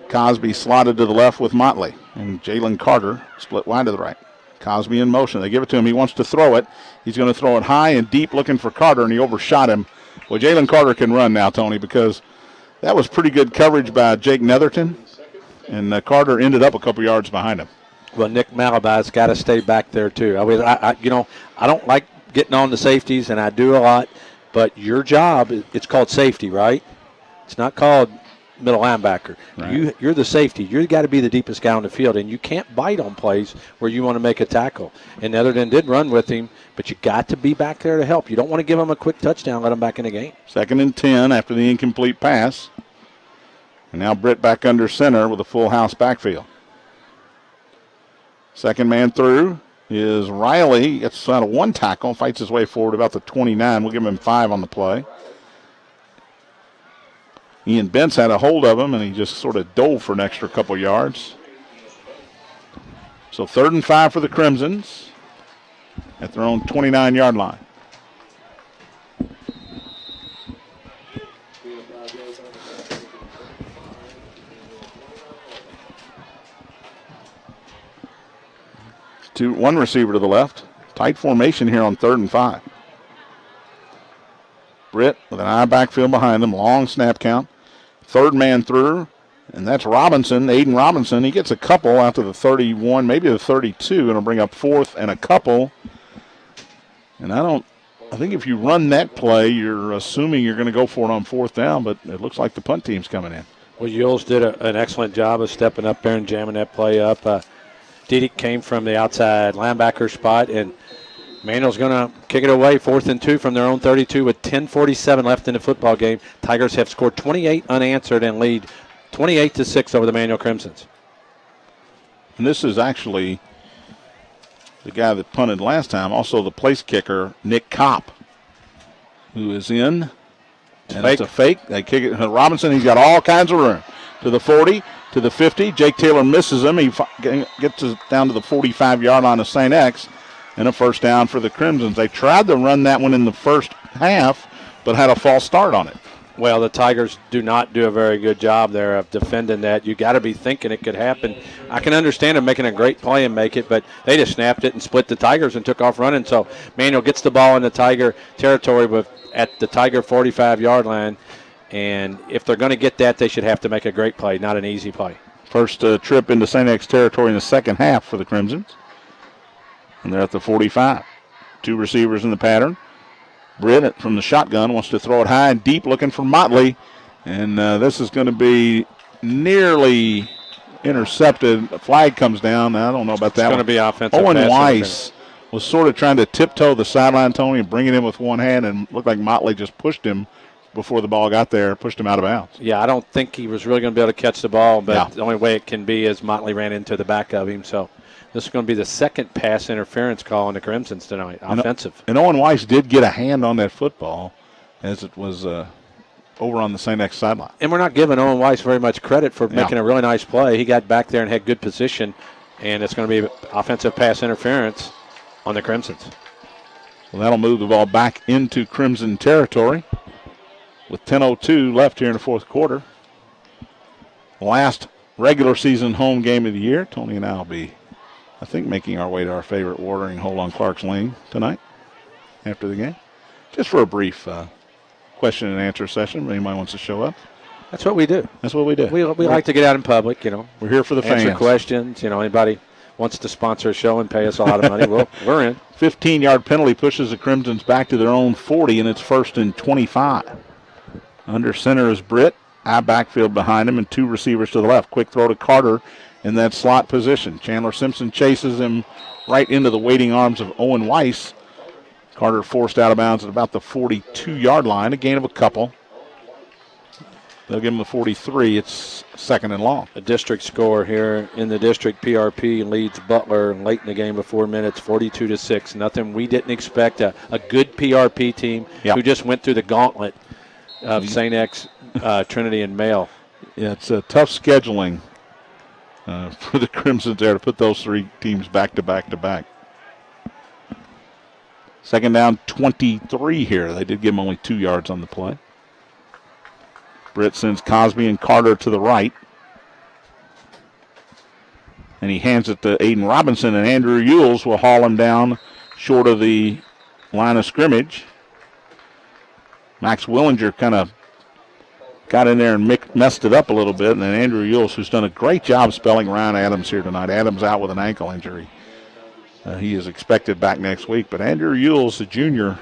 Cosby slotted to the left with Motley. And Jalen Carter split wide to the right. Cosby in motion. They give it to him. He wants to throw it. He's going to throw it high and deep looking for Carter, and he overshot him. Well, Jalen Carter can run now, Tony, because that was pretty good coverage by Jake Netherton. And Carter ended up a couple yards behind him. Well, Nick Malaby's got to stay back there, too. I mean, I don't like getting on the safeties, and I do a lot. But your job, it's called safety, right? It's not called middle linebacker. Right. You're the safety. You've got to be the deepest guy on the field, and you can't bite on plays where you want to make a tackle. And Netherton did run with him, but you got to be back there to help. You don't want to give him a quick touchdown, let him back in the game. 2nd and 10 after the incomplete pass. And now Britt back under center with a full house backfield. Second man through is Riley. Gets out of one tackle, fights his way forward about the 29. We'll give him 5 on the play. Ian Bentz had a hold of him, and he just sort of dove for an extra couple yards. So 3rd and 5 for the Crimsons at their own 29-yard line. One receiver to the left. Tight formation here on 3rd and 5. Britt with an eye backfield behind him. Long snap count. 3rd man through, and that's Robinson, Aiden Robinson. He gets a couple out to the 31, maybe the 32, and it'll bring up 4th and a couple. And I think if you run that play, you're assuming you're going to go for it on 4th down, but it looks like the punt team's coming in. Well, Yules did an excellent job of stepping up there and jamming that play up. Didick came from the outside linebacker spot, and Manuel's going to kick it away, 4th and 2 from their own 32 with 10:47 left in the football game. Tigers have scored 28 unanswered and lead 28-6 over the Manuel Crimsons. And this is actually the guy that punted last time, also the place kicker, Nick Kopp, who is in. And it's a fake. They kick it to Robinson. He's got all kinds of room. To the 40, to the 50. Jake Taylor misses him. He gets down to the 45-yard line of St. X. And a first down for the Crimsons. They tried to run that one in the first half, but had a false start on it. Well, the Tigers do not do a very good job there of defending that. You got to be thinking it could happen. I can understand them making a great play and make it, but they just snapped it and split the Tigers and took off running. So Manuel gets the ball in the Tiger territory at the Tiger 45-yard line. And if they're going to get that, they should have to make a great play, not an easy play. First trip into St. X territory in the second half for the Crimsons. And they're at the 45. 2 receivers in the pattern. Britt from the shotgun wants to throw it high and deep, looking for Motley. And this is going to be nearly intercepted. A flag comes down. I don't know about that. It's going to be offensive. Owen Weiss was sort of trying to tiptoe the sideline, Tony, and bring it in with one hand, and looked like Motley just pushed him before the ball got there, pushed him out of bounds. Yeah, I don't think he was really going to be able to catch the ball, but the only way it can be is Motley ran into the back of him. So this is going to be the second pass interference call on the Crimsons tonight, offensive. And Owen Weiss did get a hand on that football as it was over on the St. X sideline. And we're not giving Owen Weiss very much credit for making a really nice play. He got back there and had good position, and it's going to be offensive pass interference on the Crimsons. Well, that'll move the ball back into Crimson territory with 10:02 left here in the fourth quarter. Last regular season home game of the year. Tony and I will be, I think, making our way to our favorite watering hole on Clark's Lane tonight after the game. Just for a brief question and answer session. If anybody wants to show up. That's what we do. That's what we do. We like to get out in public, We're here for the fans. Answer questions. Anybody wants to sponsor a show and pay us a lot of money, we're in. 15-yard penalty pushes the Crimsons back to their own 40, and it's 1st and 25. Under center is Britt. High backfield behind him and 2 receivers to the left. Quick throw to Carter in that slot position. Chandler Simpson chases him right into the waiting arms of Owen Weiss. Carter forced out of bounds at about the 42-yard line, a gain of a couple. They'll give him the 43. It's 2nd and long. A district score here in the district. PRP leads Butler late in the game of 4 minutes, 42-6. Nothing we didn't expect. A good PRP team who just went through the gauntlet of St. X, Trinity, and Male. Yeah, it's a tough scheduling for the Crimsons there to put those 3 teams back to back to back. 2nd down, 23 here. They did give him only 2 yards on the play. Britt sends Cosby and Carter to the right. And he hands it to Aiden Robinson, and Andrew Ewells will haul him down short of the line of scrimmage. Max Willinger kind of got in there and messed it up a little bit, and then Andrew Ewells, who's done a great job spelling Ryan Adams here tonight. Adams out with an ankle injury. He is expected back next week, but Andrew Ewells, the junior,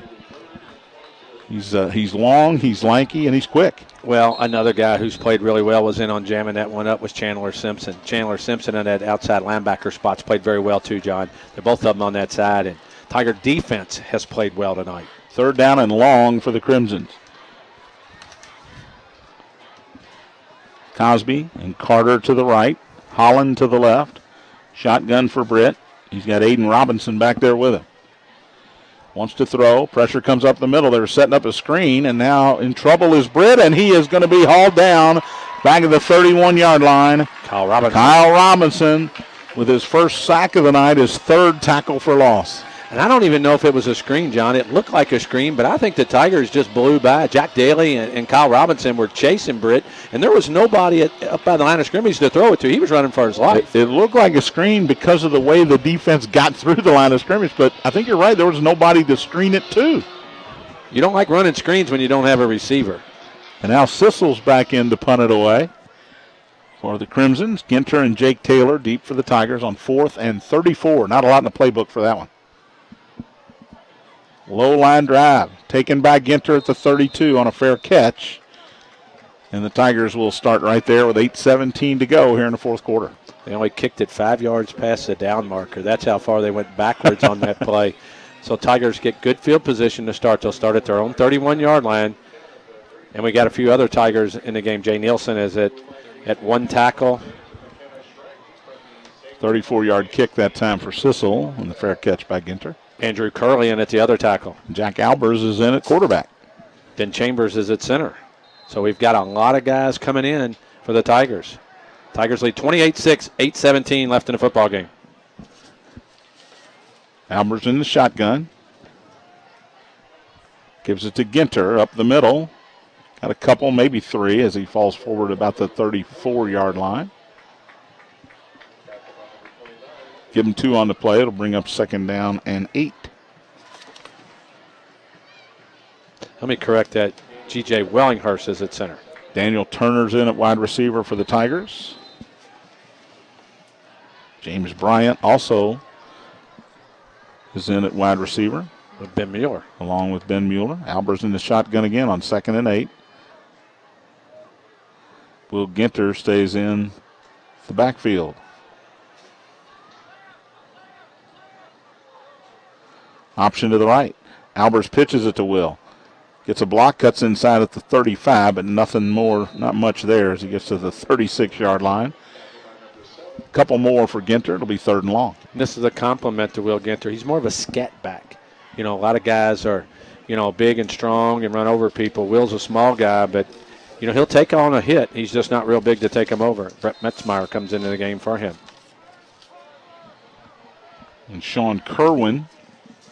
he's long, he's lanky, and he's quick. Well, another guy who's played really well was in on jamming that one up was Chandler Simpson. Chandler Simpson in that outside linebacker spot's played very well too, John. They're both of them on that side, and Tiger defense has played well tonight. 3rd down and long for the Crimsons. Cosby and Carter to the right. Holland to the left. Shotgun for Britt. He's got Aiden Robinson back there with him. Wants to throw. Pressure comes up the middle. They're setting up a screen, and now in trouble is Britt, and he is going to be hauled down back at the 31-yard line. Kyle Robinson with his first sack of the night, his 3rd tackle for loss. And I don't even know if it was a screen, John. It looked like a screen, but I think the Tigers just blew by. Jack Daly and Kyle Robinson were chasing Britt, and there was nobody up by the line of scrimmage to throw it to. He was running for his life. It looked like a screen because of the way the defense got through the line of scrimmage, but I think you're right. There was nobody to screen it to. You don't like running screens when you don't have a receiver. And now Sissel's back in to punt it away for the Crimsons. Ginter and Jake Taylor deep for the Tigers on 4th and 34. Not a lot in the playbook for that one. Low line drive taken by Ginter at the 32 on a fair catch. And the Tigers will start right there with 8:17 to go here in the fourth quarter. They only kicked it 5 yards past the down marker. That's how far they went backwards on that play. So Tigers get good field position to start. They'll start at their own 31-yard line. And we got a few other Tigers in the game. Jay Nielsen is at one tackle. 34-yard kick that time for Sissel, and the fair catch by Ginter. Andrew Curley in at the other tackle. Jack Albers is in at quarterback. Ben Chambers is at center. So we've got a lot of guys coming in for the Tigers. Tigers lead 28-6, 8:17 left in the football game. Albers in the shotgun. Gives it to Ginter up the middle. Got a couple, maybe three, as he falls forward about the 34-yard line. Give him 2 on the play. It'll bring up 2nd down and 8. Let me correct that. G.J. Wellinghurst is at center. Daniel Turner's in at wide receiver for the Tigers. James Bryant also is in at wide receiver. With Ben Mueller. Along with Ben Mueller. Albers in the shotgun again on 2nd and 8. Will Ginter stays in the backfield. Option to the right. Albers pitches it to Will. Gets a block, cuts inside at the 35, but nothing more, not much there as he gets to the 36-yard line. A couple more for Ginter. It'll be 3rd and long. This is a compliment to Will Ginter. He's more of a scat back. You know, a lot of guys are, big and strong and run over people. Will's a small guy, but, he'll take on a hit. He's just not real big to take him over. Brett Metzmeyer comes into the game for him. And Sean Kerwin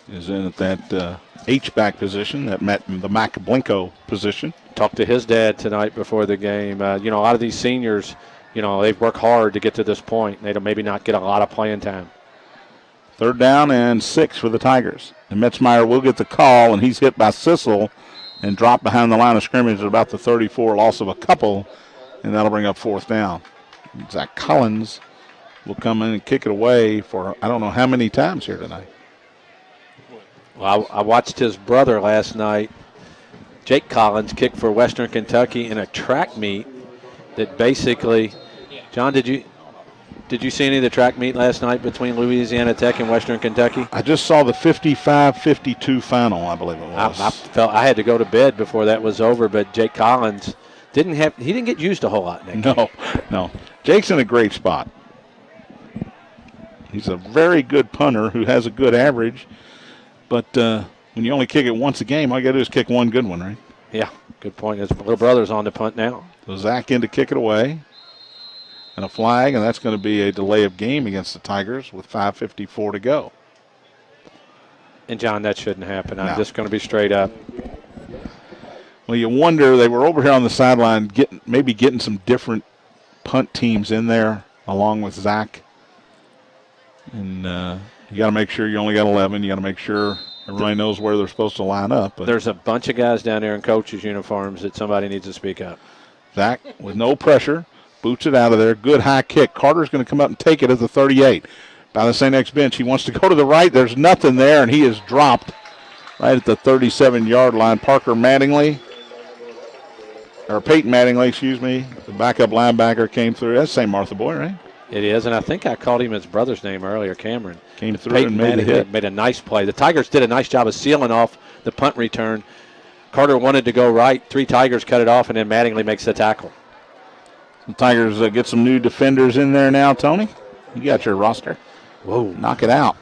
is in at that H-back position, the Mac Blinko position. Talked to his dad tonight before the game. A lot of these seniors, they've worked hard to get to this point. They'll maybe not get a lot of playing time. 3rd down and 6 for the Tigers. And Metzmeyer will get the call, and he's hit by Sissel and dropped behind the line of scrimmage at about the 34, loss of a couple, and that'll bring up 4th down. Zach Collins will come in and kick it away for I don't know how many times here tonight. Well, I watched his brother last night, Jake Collins, kick for Western Kentucky in a track meet that basically, John, did you see any of the track meet last night between Louisiana Tech and Western Kentucky? I just saw the 55-52 final, I believe it was. I felt I had to go to bed before that was over, but Jake Collins didn't get used a whole lot in that game. No. Jake's in a great spot. He's a very good punter who has a good average, but when you only kick it once a game, all you got to do is kick one good one, right? Yeah, good point. His little brother's on the punt now. So Zach in to kick it away. And a flag, and that's going to be a delay of game against the Tigers with 5:54 to go. And, John, that shouldn't happen. I'm just going to be straight up. Well, you wonder, they were over here on the sideline getting some different punt teams in there along with Zach. And you got to make sure you only got 11. You got to make sure everybody knows where they're supposed to line up. But there's a bunch of guys down there in coaches' uniforms that somebody needs to speak up. Zach with no pressure. Boots it out of there. Good high kick. Carter's going to come up and take it at the 38. By the St. X bench. He wants to go to the right. There's nothing there, and he is dropped right at the 37-yard line. Parker Mattingly, or Peyton Mattingly, excuse me, the backup linebacker came through. That's St. Martha boy, right? It is, and I think I called him his brother's name earlier, Cameron. Came through Peyton and made the hit. Made a nice play. The Tigers did a nice job of sealing off the punt return. Carter wanted to go right. 3 Tigers cut it off, and then Mattingly makes the tackle. The Tigers get some new defenders in there now, Tony. You got your roster. Whoa. Knock it out.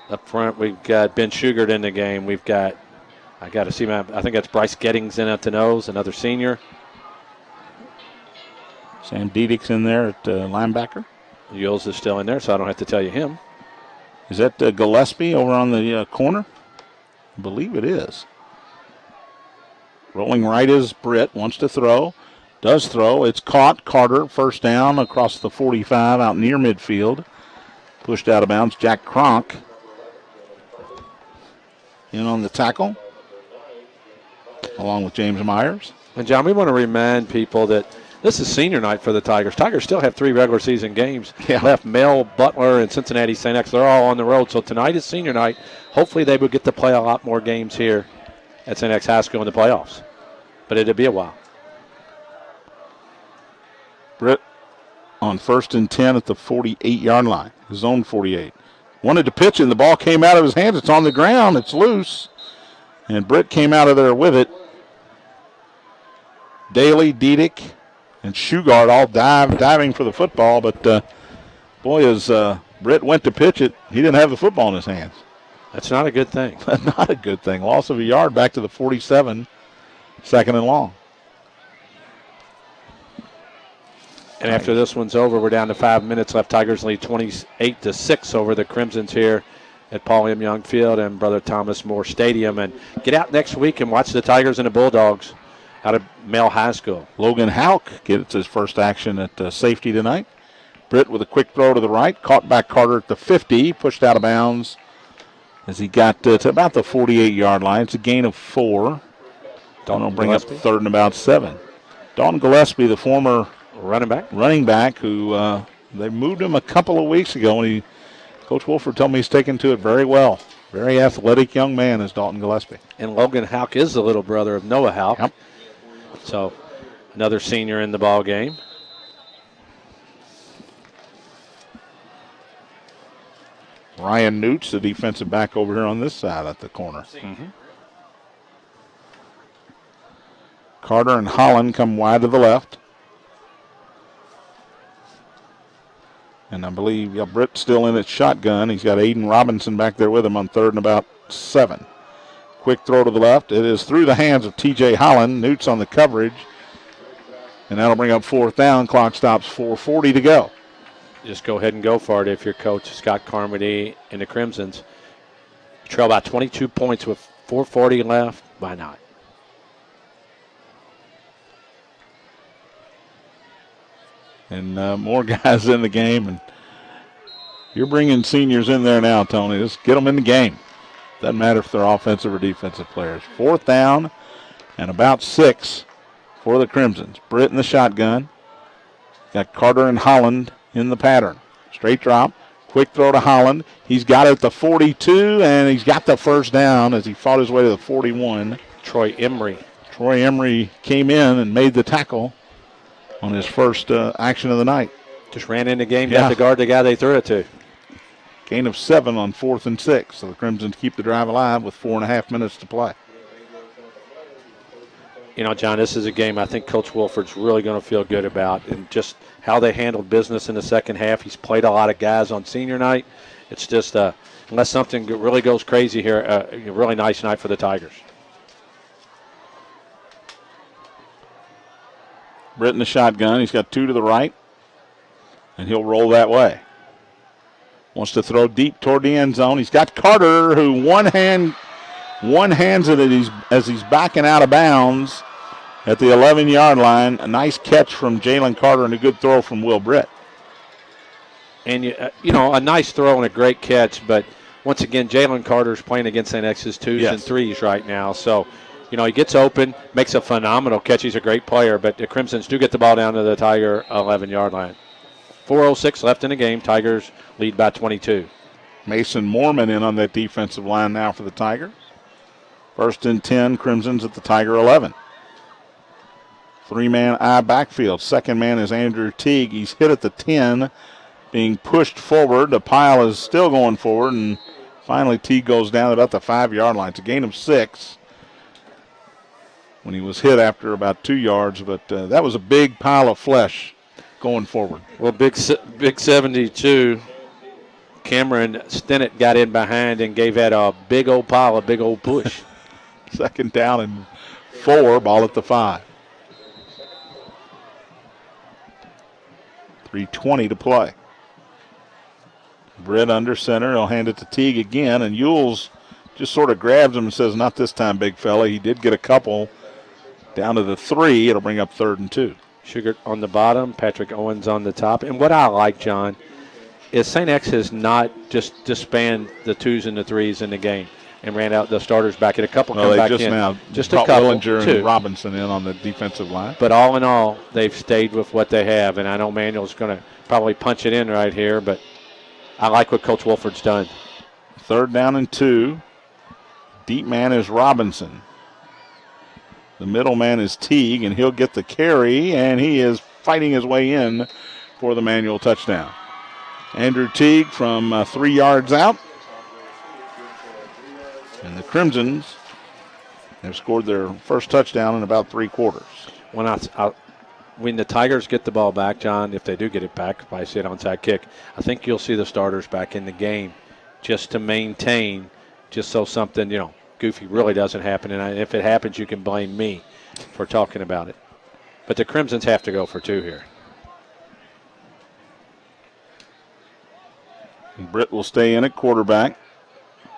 Up front, we've got Ben Shugart in the game. We've got, I think that's Bryce Gettings in at the nose, another senior. Sam Dedek's in there at linebacker. Yules is still in there, so I don't have to tell you him. Is that Gillespie over on the corner? I believe it is. Rolling right is Britt, wants to throw. Does throw. It's caught. Carter, first down across the 45 out near midfield. Pushed out of bounds. Jack Cronk in on the tackle along with James Myers. And, John, we want to remind people that this is senior night for the Tigers. Tigers still have 3 regular season games left. Mel, Butler, and Cincinnati St. X. They're all on the road. So tonight is senior night. Hopefully they will get to play a lot more games here at St. X High School in the playoffs. But it'll be a while. Britt on 1st and 10 at the 48-yard line. Zone 48. wanted to pitch it, and the ball came out of his hands. It's on the ground. It's loose. And Britt came out of there with it. Daly, Diedick, and Shugart all diving for the football, but boy, as Britt went to pitch it, he didn't have the football in his hands. That's not a good thing. Not a good thing. Loss of a yard back to the 47, second and long. And after this one's over, we're down to 5 minutes left. Tigers lead 28-6 over the Crimsons here at Paul M. Young Field and Brother Thomas More Stadium. And get out next week and watch the Tigers and the Bulldogs out of Male High School. Logan Houck gets his first action at safety tonight. Britt with a quick throw to the right, caught back Carter at the 50, pushed out of bounds as he got to about the 48-yard line. It's a gain of 4. Dalton will bring Gillespie up third and about 7. Dalton Gillespie, the former running back who they moved him a couple of weeks ago, and Coach Wolfford told me he's taken to it very well. Very athletic young man is Dalton Gillespie. And Logan Houck is the little brother of Noah Houck. Yep. So another senior in the ball game. Ryan Newts, the defensive back over here on this side at the corner. Mm-hmm. Carter and Holland come wide to the left. And I believe Britt's still in at shotgun. He's got Aiden Robinson back there with him on third and about 7. Quick throw to the left. It is through the hands of T.J. Holland. Newts on the coverage. And that'll bring up fourth down. Clock stops, 4:40 to go. Just go ahead and go for it if you're Coach Scott Carmody and the Crimsons. Trail about 22 points with 4:40 left. Why not? And more guys in the game. And you're bringing seniors in there now, Tony. Just get them in the game. Doesn't matter if they're offensive or defensive players. Fourth down and about 6 for the Crimsons. Britt in the shotgun. Got Carter and Holland in the pattern. Straight drop. Quick throw to Holland. He's got it at the 42, and he's got the first down as he fought his way to the 41. Troy Emery came in and made the tackle on his first action of the night. Just ran in the game, got to guard the guy they threw it to. Gain of 7 on 4th and 6. So the Crimsons keep the drive alive with 4.5 minutes to play. You know, John, this is a game I think Coach Wolfford's really going to feel good about, and just how they handled business in the second half. He's played a lot of guys on senior night. It's just, unless something really goes crazy here, a really nice night for the Tigers. Britt in the shotgun. He's got 2 to the right, and he'll roll that way. Wants to throw deep toward the end zone. He's got Carter, who one hands it as he's backing out of bounds at the 11-yard line. A nice catch from Jalen Carter and a good throw from Will Britt. And, a nice throw and a great catch, but once again, Jalen Carter's playing against St. X's 2s and 3s right now. So, he gets open, makes a phenomenal catch. He's a great player, but the Crimsons do get the ball down to the Tiger 11-yard line. 4:06 left in the game. Tigers lead by 22. Mason Moorman in on that defensive line now for the Tigers. 1st and 10, Crimsons at the Tiger 11. 3-man I backfield. Second man is Andrew Teague. He's hit at the 10, being pushed forward. The pile is still going forward, and finally Teague goes down about the 5-yard line. It's a gain of 6 when he was hit after about 2 yards, but that was a big pile of flesh going forward. Well, big 72, Cameron Stinnett got in behind and gave that a big old pile, a big old push. 2nd down and 4, ball at the 5. 3:20 to play. Britt under center. He'll hand it to Teague again, and Yules just sort of grabs him and says, "Not this time, big fella." He did get a couple down to the 3. It'll bring up 3rd and 2. Sugar on the bottom, Patrick Owens on the top. And what I like, John, is St. X has not just disbanded the 2s and the 3s in the game and ran out the starters back in. A couple come back in. Now just a couple. Willinger and Robinson in on the defensive line. But all in all, they've stayed with what they have. And I know Manuel's going to probably punch it in right here, but I like what Coach Wolfford's done. 3rd down and 2. Deep man is Robinson. The middle man is Teague, and he'll get the carry, and he is fighting his way in for the Manuel touchdown. Andrew Teague from 3 yards out. And the Crimsons have scored their first touchdown in about 3 quarters. When the Tigers get the ball back, John, if they do get it back, if I see an onside kick, I think you'll see the starters back in the game just to maintain, just so something, goofy really doesn't happen. And if it happens, you can blame me for talking about it. But the Crimsons have to go for 2 here. And Britt will stay in at quarterback.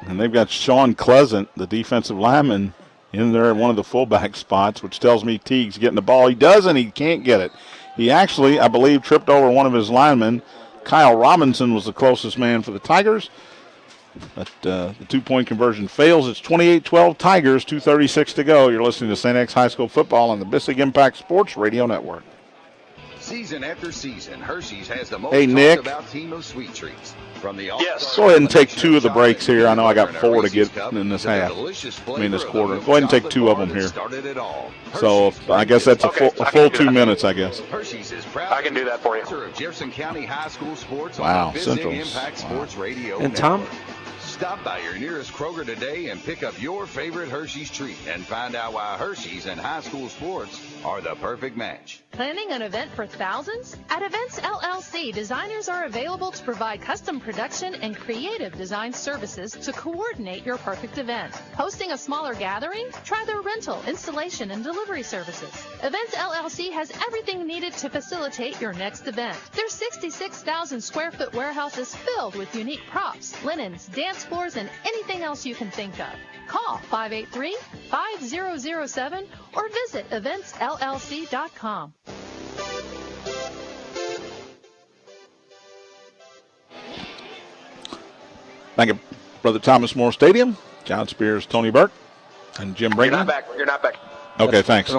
And they've got Sean Pleasant, the defensive lineman, in there at one of the fullback spots, which tells me Teague's getting the ball. He does, and he can't get it. He actually, I believe, tripped over one of his linemen. Kyle Robinson was the closest man for the Tigers. But the 2-point conversion fails. It's 28-12 Tigers, 2:36 to go. You're listening to St. X High School football on the Bissig Impact Sports Radio Network. Season after season, Hershey's has the most Hey, Nick. talked about team of sweet treats. From the Yes. Go ahead and take 2 of the breaks here. I know I got 4 to get in this half. This quarter. Go ahead and take 2 of them here. So I guess that's a full 2 minutes, I guess. Hershey's is proud. I can do that for you. Of Jefferson County High School sports Wow, on the Bissig Central's. Impact Sports Radio And Tom, Network. Stop by your nearest Kroger today and pick up your favorite Hershey's treat and find out why Hershey's and high school sports are the perfect match. Planning an event for thousands? At Events LLC, designers are available to provide custom production and creative design services to coordinate your perfect event. Hosting a smaller gathering? Try their rental, installation, and delivery services. Events LLC has everything needed to facilitate your next event. Their 66,000 square foot warehouse is filled with unique props, linens, dance floors, and anything else you can think of. Call 583-5007 or visit eventsllc.com. Back at Brother Thomas More Stadium, John Spears, Tony Burke, and Jim Brinkman. You're not back. Okay, thanks.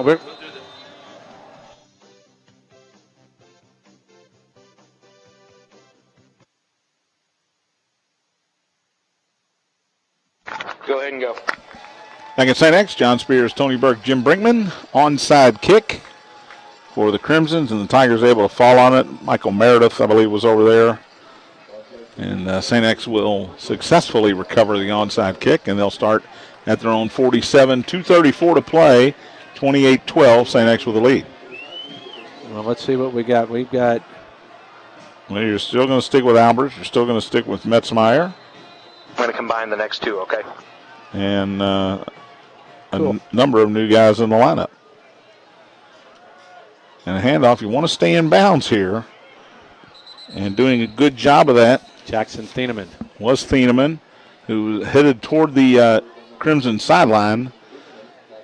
Go ahead and go. Back at St. X, John Spears, Tony Burke, Jim Brinkman. Onside kick for the Crimsons, and the Tigers able to fall on it. Michael Meredith, I believe, was over there. And St. X will successfully recover the onside kick, and they'll start at their own 47. 2:34 to play, 28-12, St. X with the lead. Well, let's see what we got. We've got... Well, you're still going to stick with Albers. You're still going to stick with Metzmeyer. I'm going to combine the next 2, okay? And a number of new guys in the lineup. And a handoff, you want to stay in bounds here. And doing a good job of that. Jackson Thieneman. Was Thieneman, who headed toward the Crimson sideline.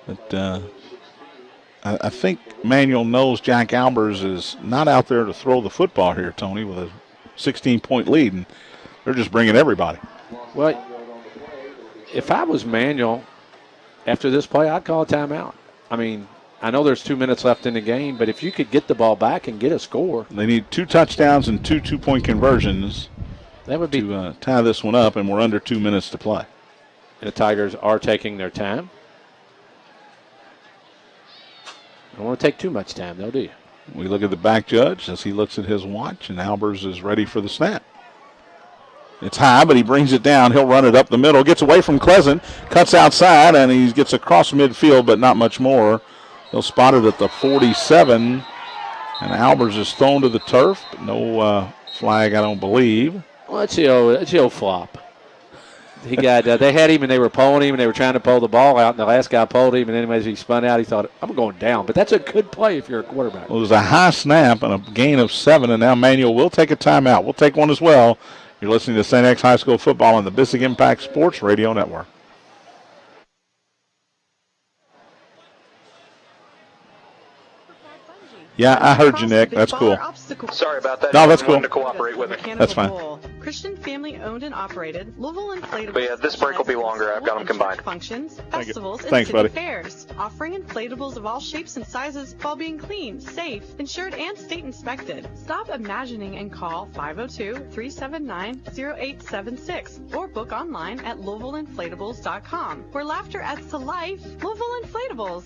But I think Manuel knows Jack Albers is not out there to throw the football here, Tony, with a 16-point lead. And they're just bringing everybody. Well, if I was Manuel, after this play, I'd call a timeout. I mean, I know there's 2 minutes left in the game, but if you could get the ball back and get a score. They need 2 touchdowns and 2 2-point conversions that would be to tie this one up, and we're under 2 minutes to play. And the Tigers are taking their time. Don't want to take too much time, though, do you? We look at the back judge as he looks at his watch, and Albers is ready for the snap. It's high, but he brings it down. He'll run it up the middle. Gets away from Pleasant. Cuts outside, and he gets across midfield, but not much more. He'll spot it at the 47. And Albers is thrown to the turf, but no flag, I don't believe. Well, it's the old flop. He got. They had him, and they were pulling him, and they were trying to pull the ball out, and the last guy pulled him, and then as he spun out, he thought, I'm going down. But that's a good play if you're a quarterback. Well, it was a high snap and a gain of 7, and now Manuel will take a timeout. We'll take one as well. You're listening to St. X High School football on the Bissig Impact Sports Radio Network. Yeah, I heard you, Nick. That's cool. Sorry about that. No, that's cool. To cooperate with me. That's fine. Christian family owned and operated, Louisville Inflatables. But yeah, this break will be longer. I've got them combined. Functions, festivals, and Thanks, city buddy. fairs, offering inflatables of all shapes and sizes while being clean, safe, insured, and state inspected. Stop imagining and call 502-379-0876 or book online at LouisvilleInflatables.com, where laughter adds to life. Louisville Inflatables.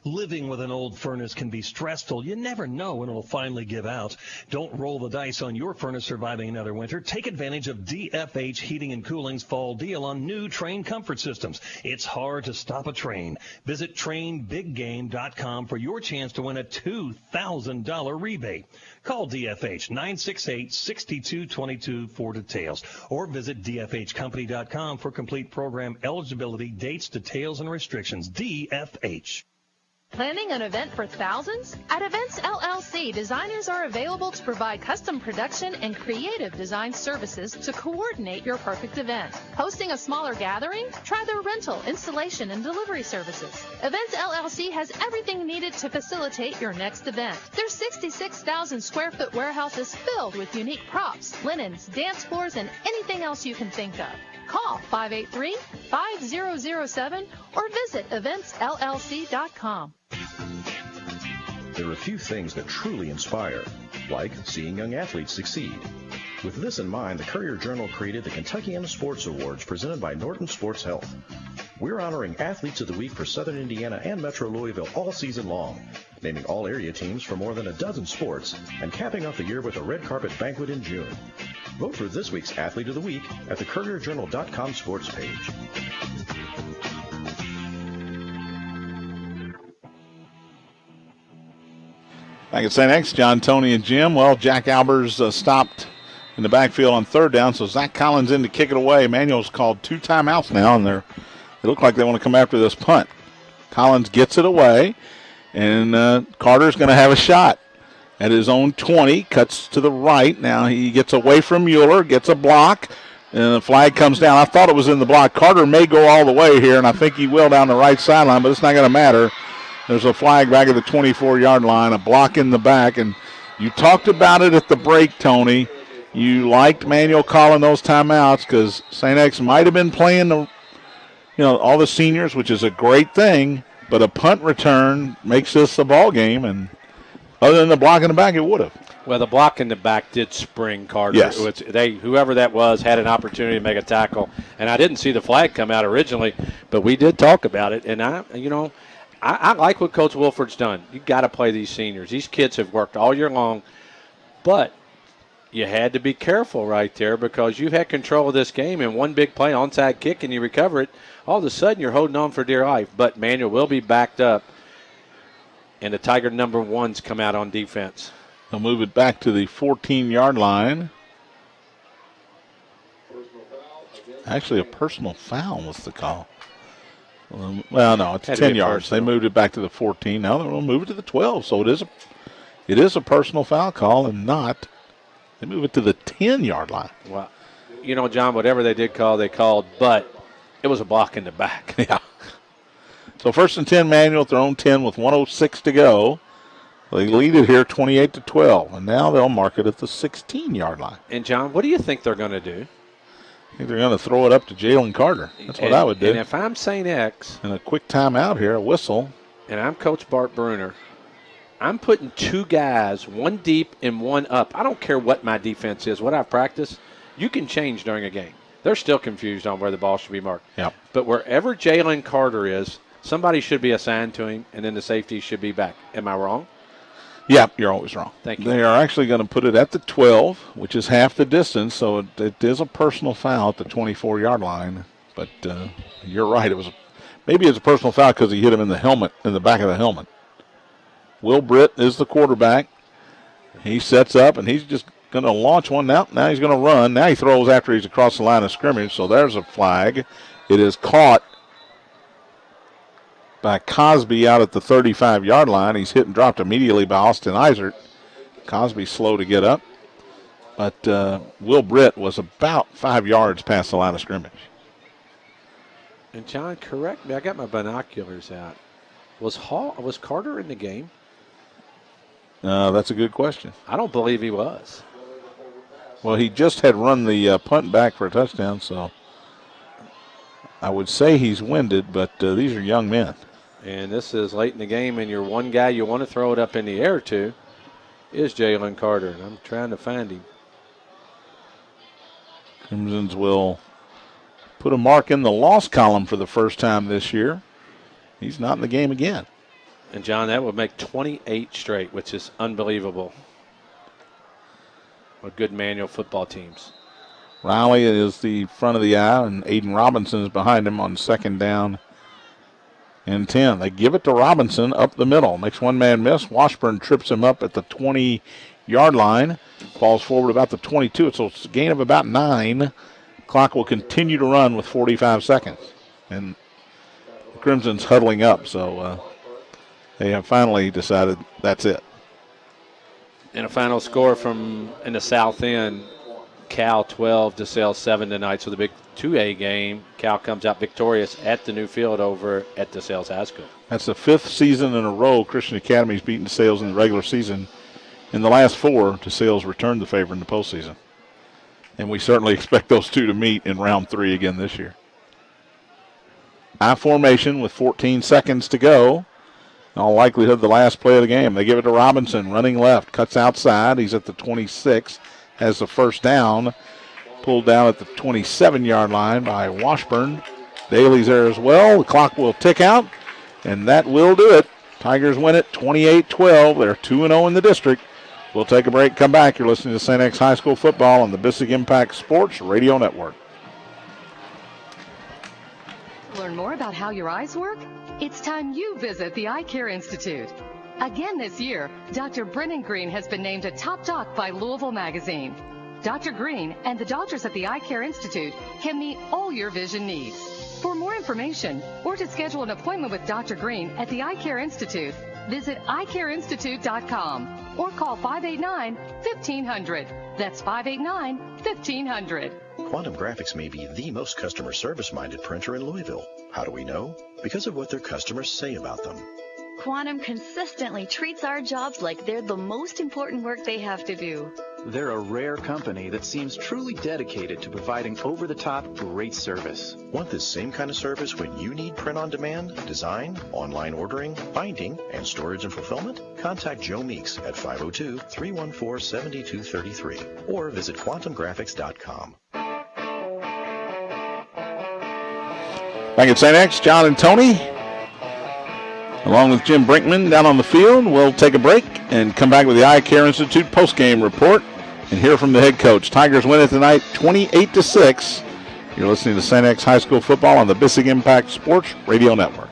Living with an old furnace can be stressful. You never know when it'll finally give out. Don't roll the dice on your furnace surviving another winter. Take advantage of DFH Heating and Cooling's fall deal on new Train comfort systems. It's hard to stop a train. Visit trainbiggame.com for your chance to win a $2,000 rebate. Call DFH 968-6222 for details, or visit dfhcompany.com for complete program eligibility, dates, details, and restrictions. DFH. Planning an event for thousands? At Events LLC, designers are available to provide custom production and creative design services to coordinate your perfect event. Hosting a smaller gathering? Try their rental, installation, and delivery services. Events LLC has everything needed to facilitate your next event. Their 66,000 square foot warehouse is filled with unique props, linens, dance floors, and anything else you can think of. Call 583-5007 or visit eventsllc.com. There are few things that truly inspire, like seeing young athletes succeed. With this in mind, the Courier-Journal created the Kentuckiana Sports Awards presented by Norton Sports Health. We're honoring Athletes of the Week for Southern Indiana and Metro Louisville all season long, naming all area teams for more than a dozen sports, and capping off the year with a red carpet banquet in June. Vote for this week's Athlete of the Week at the CourierJournal.com sports page. Back at St. X, John, Tony, and Jim. Well, Jack Albers stopped in the backfield on third down, so Zach Collins in to kick it away. Manuel's called 2 timeouts now, and they look like they want to come after this punt. Collins gets it away, and Carter's going to have a shot at his own 20, cuts to the right. Now he gets away from Mueller, gets a block, and the flag comes down. I thought it was in the block. Carter may go all the way here, and I think he will down the right sideline, but it's not going to matter. There's a flag back at the 24-yard line, a block in the back, and you talked about it at the break, Tony. You liked Manuel calling those timeouts because St. X might have been playing all the seniors, which is a great thing, but a punt return makes this a ball game, and other than the block in the back, it would have. Well, the block in the back did spring Carter. Yes. Whoever that was had an opportunity to make a tackle, and I didn't see the flag come out originally, but we did talk about it, and I like what Coach Wolfford's done. You got to play these seniors. These kids have worked all year long, but you had to be careful right there because you had control of this game, and one big play, onside kick, and you recover it. All of a sudden, you're holding on for dear life, but Manuel will be backed up, and the Tiger number 1's come out on defense. They'll move it back to the 14-yard line. Actually, a personal foul was the call. Well, no, it's 10 yards. They moved it back to the 14. Now they'll move it to the 12. So it is a personal foul call and not. They move it to the 10-yard line. Well, John, whatever they did call, they called, but it was a block in the back. Yeah. So 1st and 10, Manuel at their own 10 with 1:06 to go. They lead it here 28-12, and now they'll mark it at the 16-yard line. And, John, what do you think they're going to do? I think they're going to throw it up to Jalen Carter. That's what I would do. And if I'm St. X. And a quick timeout here, a whistle. And I'm Coach Bart Bruner. I'm putting 2 guys, one deep and one up. I don't care what my defense is, what I've practiced. You can change during a game. They're still confused on where the ball should be marked. Yep. But wherever Jalen Carter is, somebody should be assigned to him, and then the safety should be back. Am I wrong? Yeah, you're always wrong. Thank you. They are actually going to put it at the 12, which is half the distance, so it is a personal foul at the 24-yard line. But you're right. Maybe it's a personal foul because he hit him in the helmet, in the back of the helmet. Will Britt is the quarterback. He sets up, and he's just going to launch one now. Now he's going to run. Now he throws after he's across the line of scrimmage, so there's a flag. It is caught by Cosby out at the 35-yard line. He's hit and dropped immediately by Austin Eisert. Cosby slow to get up. But Will Britt was about 5 yards past the line of scrimmage. And, John, correct me. I got my binoculars out. Was Carter in the game? That's a good question. I don't believe he was. Well, he just had run the punt back for a touchdown, so I would say he's winded, but these are young men. And this is late in the game, and your one guy you want to throw it up in the air to is Jalen Carter, and I'm trying to find him. Crimsons will put a mark in the loss column for the first time this year. He's not in the game again. And, John, that would make 28 straight, which is unbelievable. What good manual football teams. Riley is the front of the eye, and Aiden Robinson is behind him on 2nd down and 10. They give it to Robinson up the middle. Makes one man miss. Washburn trips him up at the 20-yard line. Falls forward about the 22. So it's a gain of about 9. Clock will continue to run with 45 seconds. And the Crimson's huddling up, so they have finally decided that's it. And a final score from in the south end. Cal 12, DeSales 7 tonight. So the big 2A game, Cal comes out victorious at the new field over at DeSales High School. That's the 5th season in a row Christian Academy's beaten DeSales in the regular season. In the last 4, DeSales returned the favor in the postseason. And we certainly expect those two to meet in round 3 again this year. I formation with 14 seconds to go. In all likelihood, the last play of the game. They give it to Robinson, running left, cuts outside. He's at the 26. Has the first down, pulled down at the 27-yard line by Washburn. Daly's there as well. The clock will tick out, and that will do it. Tigers win it 28-12. They're 2-0 in the district. We'll take a break, come back. You're listening to St. X High School football on the Bissig Impact Sports Radio Network. Learn more about how your eyes work? It's time you visit the Eye Care Institute. Again this year, Dr. Brennan Green has been named a top doc by Louisville Magazine. Dr. Green and the doctors at the Eye Care Institute can meet all your vision needs. For more information or to schedule an appointment with Dr. Green at the Eye Care Institute, visit eyecareinstitute.com or call 589-1500. That's 589-1500. Quantum Graphics may be the most customer service-minded printer in Louisville. How do we know? Because of what their customers say about them. Quantum consistently treats our jobs like they're the most important work they have to do. They're a rare company that seems truly dedicated to providing over-the-top great service. Want this same kind of service when you need print-on-demand, design, online ordering, binding, and storage and fulfillment? Contact Joe Meeks at 502-314-7233 or visit quantumgraphics.com. Back at St. X, John and Tony, along with Jim Brinkman down on the field. We'll take a break and come back with the Eye Care Institute postgame report and hear from the head coach. Tigers win it tonight 28-6. You're listening to St. X High School football on the Bissig Impact Sports Radio Network.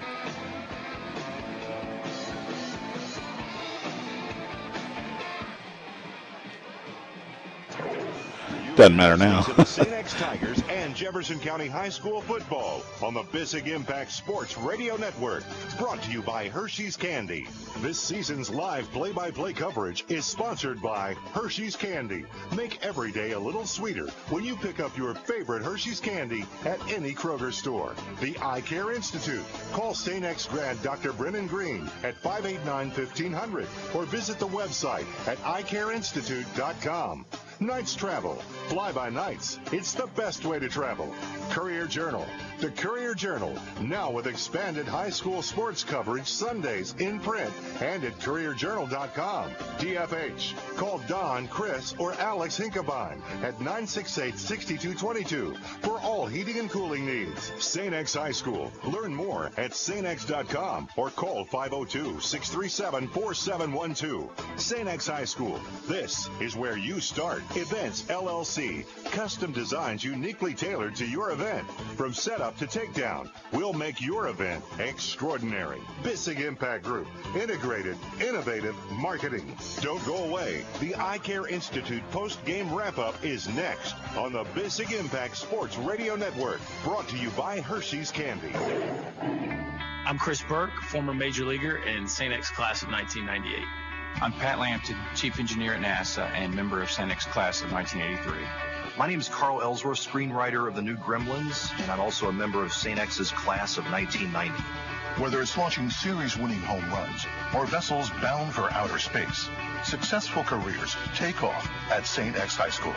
Doesn't matter now. St. X Tigers and Jefferson County High School football on the Bissig Impact Sports Radio Network. Brought to you by Hershey's Candy. This season's live play-by-play coverage is sponsored by Hershey's Candy. Make every day a little sweeter when you pick up your favorite Hershey's Candy at any Kroger store. The Eye Care Institute. Call St. X grad Dr. Brennan Green at 589-1500 or visit the website at eyecareinstitute.com. Nights Travel. Fly by nights. It's the best way to travel. Courier Journal. The Courier Journal, now with expanded high school sports coverage Sundays in print and at courierjournal.com. DFH. Call Don, Chris, or Alex Hinkabine at 968-6222 for all heating and cooling needs. St. X High School. Learn more at stx.com or call 502-637-4712. St. X High School. This is where you start. Events LLC. Custom designs uniquely tailored to your event. From setup to takedown, we'll make your event extraordinary. Bissig Impact Group. Integrated, innovative marketing. Don't go away. The Eye Care Institute post-game wrap-up is next on the Bissig Impact Sports Radio Network. Brought to you by Hershey's Candy. I'm Chris Burke, former major leaguer in St. X class of 1998. I'm Pat Lampton, Chief Engineer at NASA and member of St. X class of 1983. My name is Carl Ellsworth, screenwriter of the new Gremlins, and I'm also a member of St. X's class of 1990. Whether it's launching series-winning home runs or vessels bound for outer space, successful careers take off at St. X High School.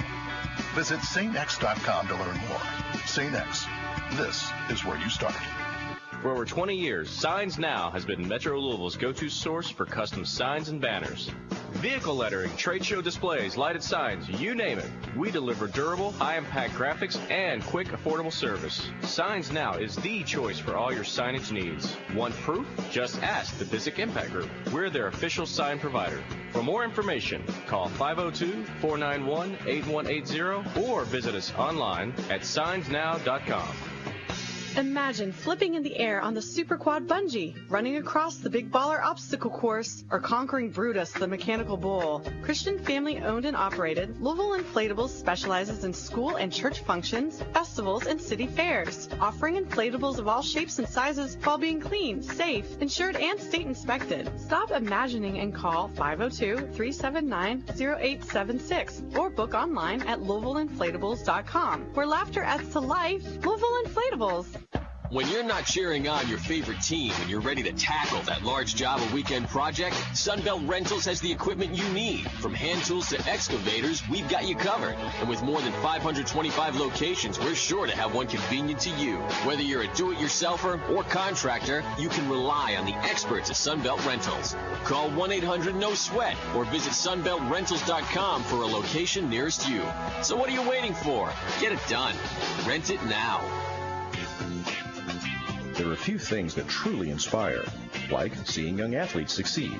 Visit stx.com to learn more. St. X, this is where you start. For over 20 years, Signs Now has been Metro Louisville's go-to source for custom signs and banners. Vehicle lettering, trade show displays, lighted signs, you name it. We deliver durable, high-impact graphics and quick, affordable service. Signs Now is the choice for all your signage needs. Want proof? Just ask the Bissick Impact Group. We're their official sign provider. For more information, call 502-491-8180 or visit us online at signsnow.com. Imagine flipping in the air on the Super Quad Bungee, running across the Big Baller Obstacle Course, or conquering Brutus, the Mechanical Bull. Christian family owned and operated, Louisville Inflatables specializes in school and church functions, festivals, and city fairs, offering inflatables of all shapes and sizes while being clean, safe, insured, and state inspected. Stop imagining and call 502-379-0876 or book online at LouisvilleInflatables.com, where laughter adds to life. Louisville Inflatables. When you're not cheering on your favorite team and you're ready to tackle that large job or weekend project, Sunbelt Rentals has the equipment you need. From hand tools to excavators, we've got you covered. And with more than 525 locations, we're sure to have one convenient to you. Whether you're a do-it-yourselfer or contractor, you can rely on the experts at Sunbelt Rentals. Call 1-800-NO-SWEAT or visit sunbeltrentals.com for a location nearest you. So what are you waiting for? Get it done. Rent it now. There are few things that truly inspire, like seeing young athletes succeed.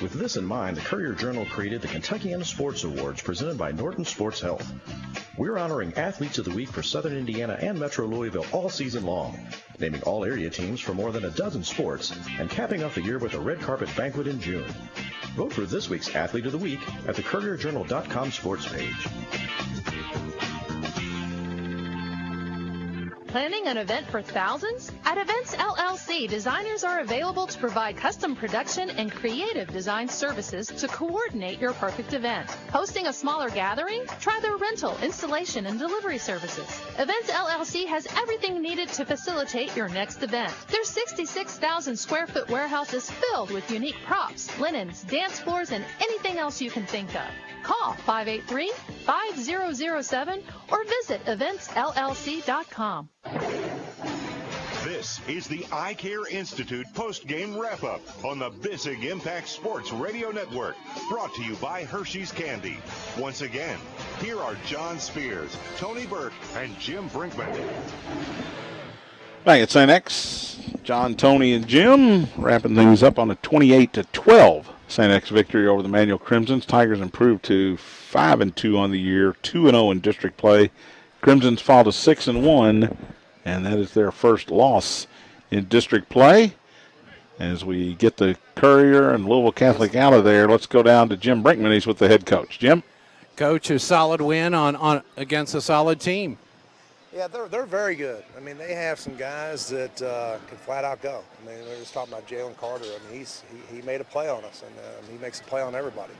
With this in mind, the Courier-Journal created the Kentuckiana Sports Awards presented by Norton Sports Health. We're honoring Athletes of the Week for Southern Indiana and Metro Louisville all season long, naming all area teams for more than a dozen sports, and capping off the year with a red carpet banquet in June. Vote for this week's Athlete of the Week at the CourierJournal.com sports page. Planning an event for thousands? At Events LLC, designers are available to provide custom production and creative design services to coordinate your perfect event. Hosting a smaller gathering? Try their rental, installation, and delivery services. Events LLC has everything needed to facilitate your next event. Their 66,000 square foot warehouse is filled with unique props, linens, dance floors, and anything else you can think of. Call 583-5007 or visit eventsllc.com. This is the Eye Care Institute post-game wrap-up on the Bissig Impact Sports Radio Network, brought to you by Hershey's Candy. Once again, here are John Spears, Tony Burke, and Jim Brinkman. Back at St. X, John, Tony, and Jim wrapping things up on a 28-12 St. X victory over the Manual Crimsons. Tigers improved to 5-2 on the year, 2-0 in district play. Crimsons fall to 6-1, and that is their first loss in district play. As we get the Courier and Louisville Catholic out of there, let's go down to Jim Brinkman. He's with the head coach. Jim? Coach, a solid win on against a solid team. Yeah, they're very good. I mean, they have some guys that can flat out go. I mean, we're just talking about Jalen Carter. I mean, he made a play on us, and he makes a play on everybody.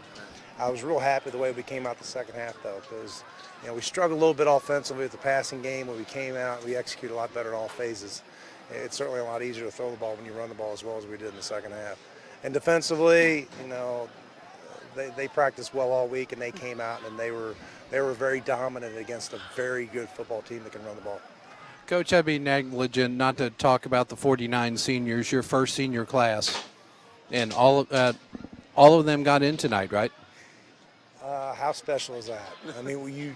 I was real happy the way we came out the second half, though, because we struggled a little bit offensively with the passing game. When we came out, we executed a lot better in all phases. It's certainly a lot easier to throw the ball when you run the ball as well as we did in the second half. And defensively, they practiced well all week, and they came out and they were very dominant against a very good football team that can run the ball. Coach, I'd be negligent not to talk about the 49 seniors, your first senior class, and all of them got in tonight, right? How special is that? I mean, you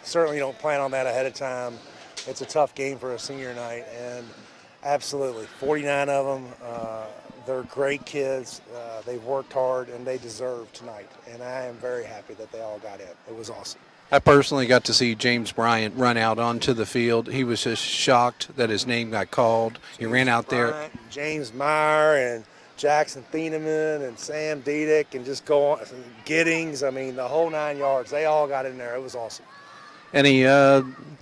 certainly don't plan on that ahead of time. It's a tough game for a senior night, and absolutely, 49 of them. They're great kids. They've worked hard, and they deserve tonight. And I am very happy that they all got in. It was awesome. I personally got to see James Bryant run out onto the field. He was just shocked that his name got called. He ran out there. James Meyer and Jackson Thieneman and Sam Diedick and just go on. Giddings, I mean, the whole 9 yards. They all got in there. It was awesome. Any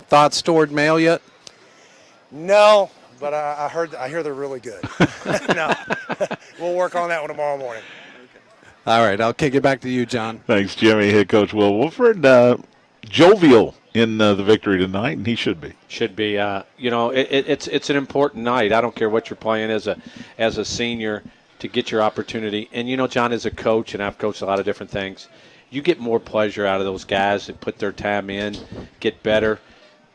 thoughts toward mail yet? No. But I hear they're really good. No, we'll work on that one tomorrow morning. All right, I'll kick it back to you, John. Thanks, Jimmy. Head coach Will Wolfford, jovial in the victory tonight, and he should be. Should be. It's an important night. I don't care what you're playing as a senior to get your opportunity. And John, as a coach, and I've coached a lot of different things, you get more pleasure out of those guys that put their time in, get better,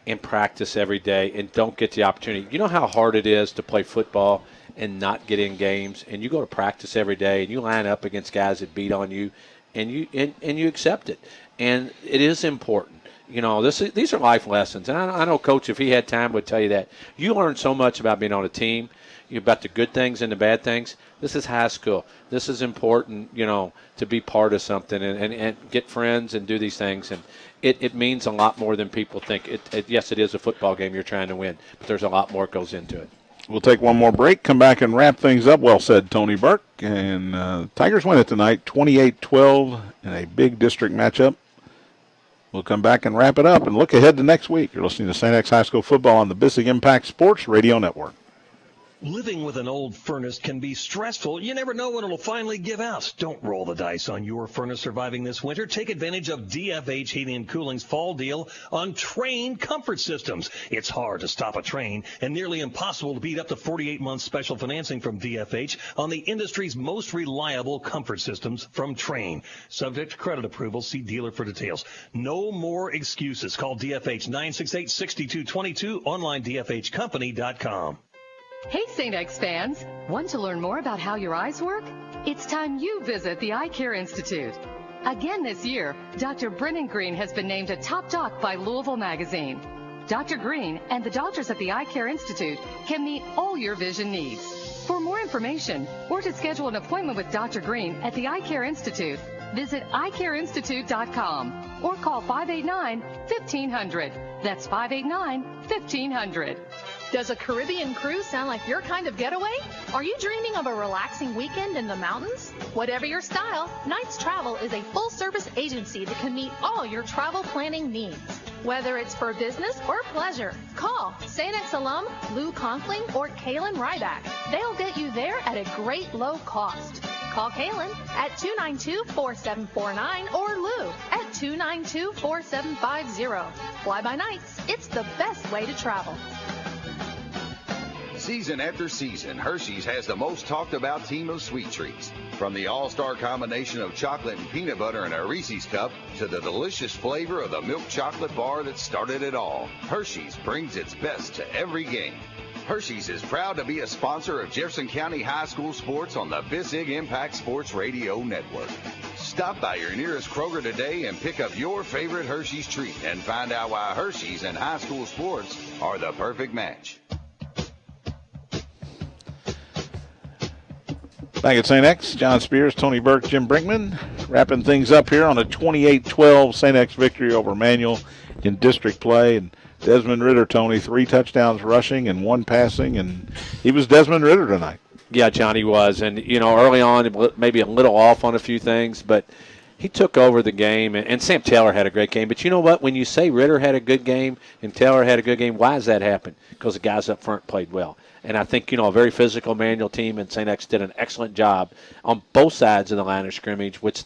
and practice every day and don't get the opportunity. You know how hard it is to play football and not get in games, and you go to practice every day and you line up against guys that beat on you and you accept it. And it is important. These are life lessons. And I know Coach, if he had time, would tell you that. You learn so much about being on a team, about the good things and the bad things. This is high school. This is important, to be part of something and get friends and do these things. And it means a lot more than people think. Yes, it is a football game you're trying to win, but there's a lot more that goes into it. We'll take one more break, come back and wrap things up. Well said, Tony Burke. And Tigers win it tonight, 28-12 in a big district matchup. We'll come back and wrap it up and look ahead to next week. You're listening to St. X High School football on the Bissig Impact Sports Radio Network. Living with an old furnace can be stressful. You never know when it'll finally give out. Don't roll the dice on your furnace surviving this winter. Take advantage of DFH Heating and Cooling's fall deal on Train comfort systems. It's hard to stop a Train and nearly impossible to beat up to 48-month special financing from DFH on the industry's most reliable comfort systems from Train. Subject to credit approval. See dealer for details. No more excuses. Call DFH 968-6222. Online DFHcompany.com. Hey, St. X fans. Want to learn more about how your eyes work? It's time you visit the Eye Care Institute. Again this year, Dr. Brennan Green has been named a top doc by Louisville Magazine. Dr. Green and the doctors at the Eye Care Institute can meet all your vision needs. For more information or to schedule an appointment with Dr. Green at the Eye Care Institute, visit eyecareinstitute.com or call 589-1500. That's 589-1500. Does a Caribbean cruise sound like your kind of getaway? Are you dreaming of a relaxing weekend in the mountains? Whatever your style, Knights Travel is a full-service agency that can meet all your travel planning needs. Whether it's for business or pleasure, call St. X alum Lou Conkling or Kaylin Ryback. They'll get you there at a great low cost. Call Kaylin at 292-4749 or Lou at 292-4750. Fly by Nights. It's the best way to travel. Season after season, Hershey's has the most talked about team of sweet treats. From the all-star combination of chocolate and peanut butter in a Reese's cup to the delicious flavor of the milk chocolate bar that started it all, Hershey's brings its best to every game. Hershey's is proud to be a sponsor of Jefferson County High School sports on the Bissig Impact Sports Radio Network. Stop by your nearest Kroger today and pick up your favorite Hershey's treat and find out why Hershey's and high school sports are the perfect match. Back at St. X, John Spears, Tony Burke, Jim Brinkman, wrapping things up here on a 28-12 St. X victory over Manual in district play. And Desmond Ritter, Tony, 3 touchdowns rushing and 1 passing, and he was Desmond Ritter tonight. Yeah, Johnny was. And, early on, maybe a little off on a few things, but he took over the game. And Sam Taylor had a great game. But you know what? When you say Ritter had a good game and Taylor had a good game, why does that happen? Because the guys up front played well. And I think, a very physical Manual team, and St. X did an excellent job on both sides of the line of scrimmage, which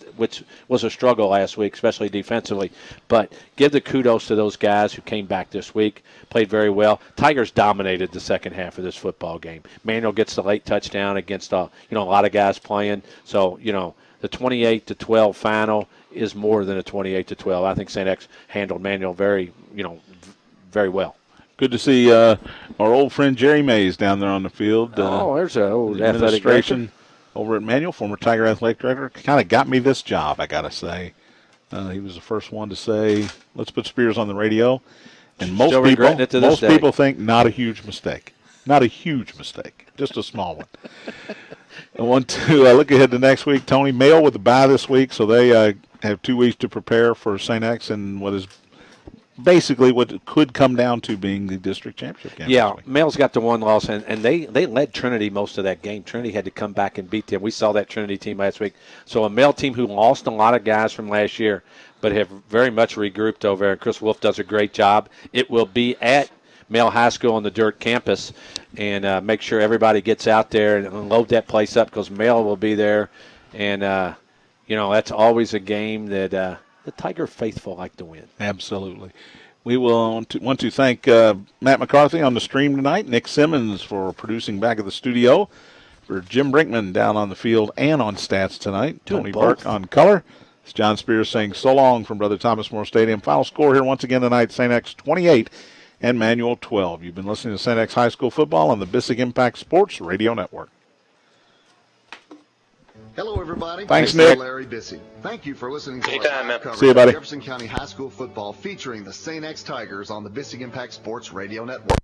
was a struggle last week, especially defensively. But give the kudos to those guys who came back this week, played very well. Tigers dominated the second half of this football game. Manual gets the late touchdown against a lot of guys playing. So, the 28-12 final is more than a 28-12. I think St. X handled Manual very well. Good to see our old friend Jerry Mays down there on the field. There's an old administration over at Manual, former Tiger Athletic Director. Kind of got me this job, I got to say. He was the first one to say, let's put Spears on the radio. And most people think not a huge mistake. Not a huge mistake, just a small one. I want to look ahead to next week. Tony, Mail with the bye this week, so they have 2 weeks to prepare for St. X and what is basically what it could come down to being the district championship game. Yeah, Mail's got the 1 loss, and they led Trinity most of that game. Trinity had to come back and beat them. We saw that Trinity team last week. So a Mail team who lost a lot of guys from last year, but have very much regrouped over there. Chris Wolf does a great job. It will be at Mail High School on the dirt campus, and make sure everybody gets out there and load that place up because Mail will be there. And, that's always a game that the Tiger faithful like to win. Absolutely. We will want to thank Matt McCarthy on the stream tonight, Nick Simmons for producing back at the studio, for Jim Brinkman down on the field and on stats tonight, Tony Burke on color. It's John Spears saying so long from Brother Thomas More Stadium. Final score here once again tonight, St. X 28 and Manual 12. You've been listening to St. X High School football on the Bissig Impact Sports Radio Network. Hello, everybody. Thanks, This is Nick. Larry Bissey. Thank you for listening to Anytime, our man. coverage See you, buddy. of Jefferson County High School football featuring the St. X Tigers on the Bissing Impact Sports Radio Network.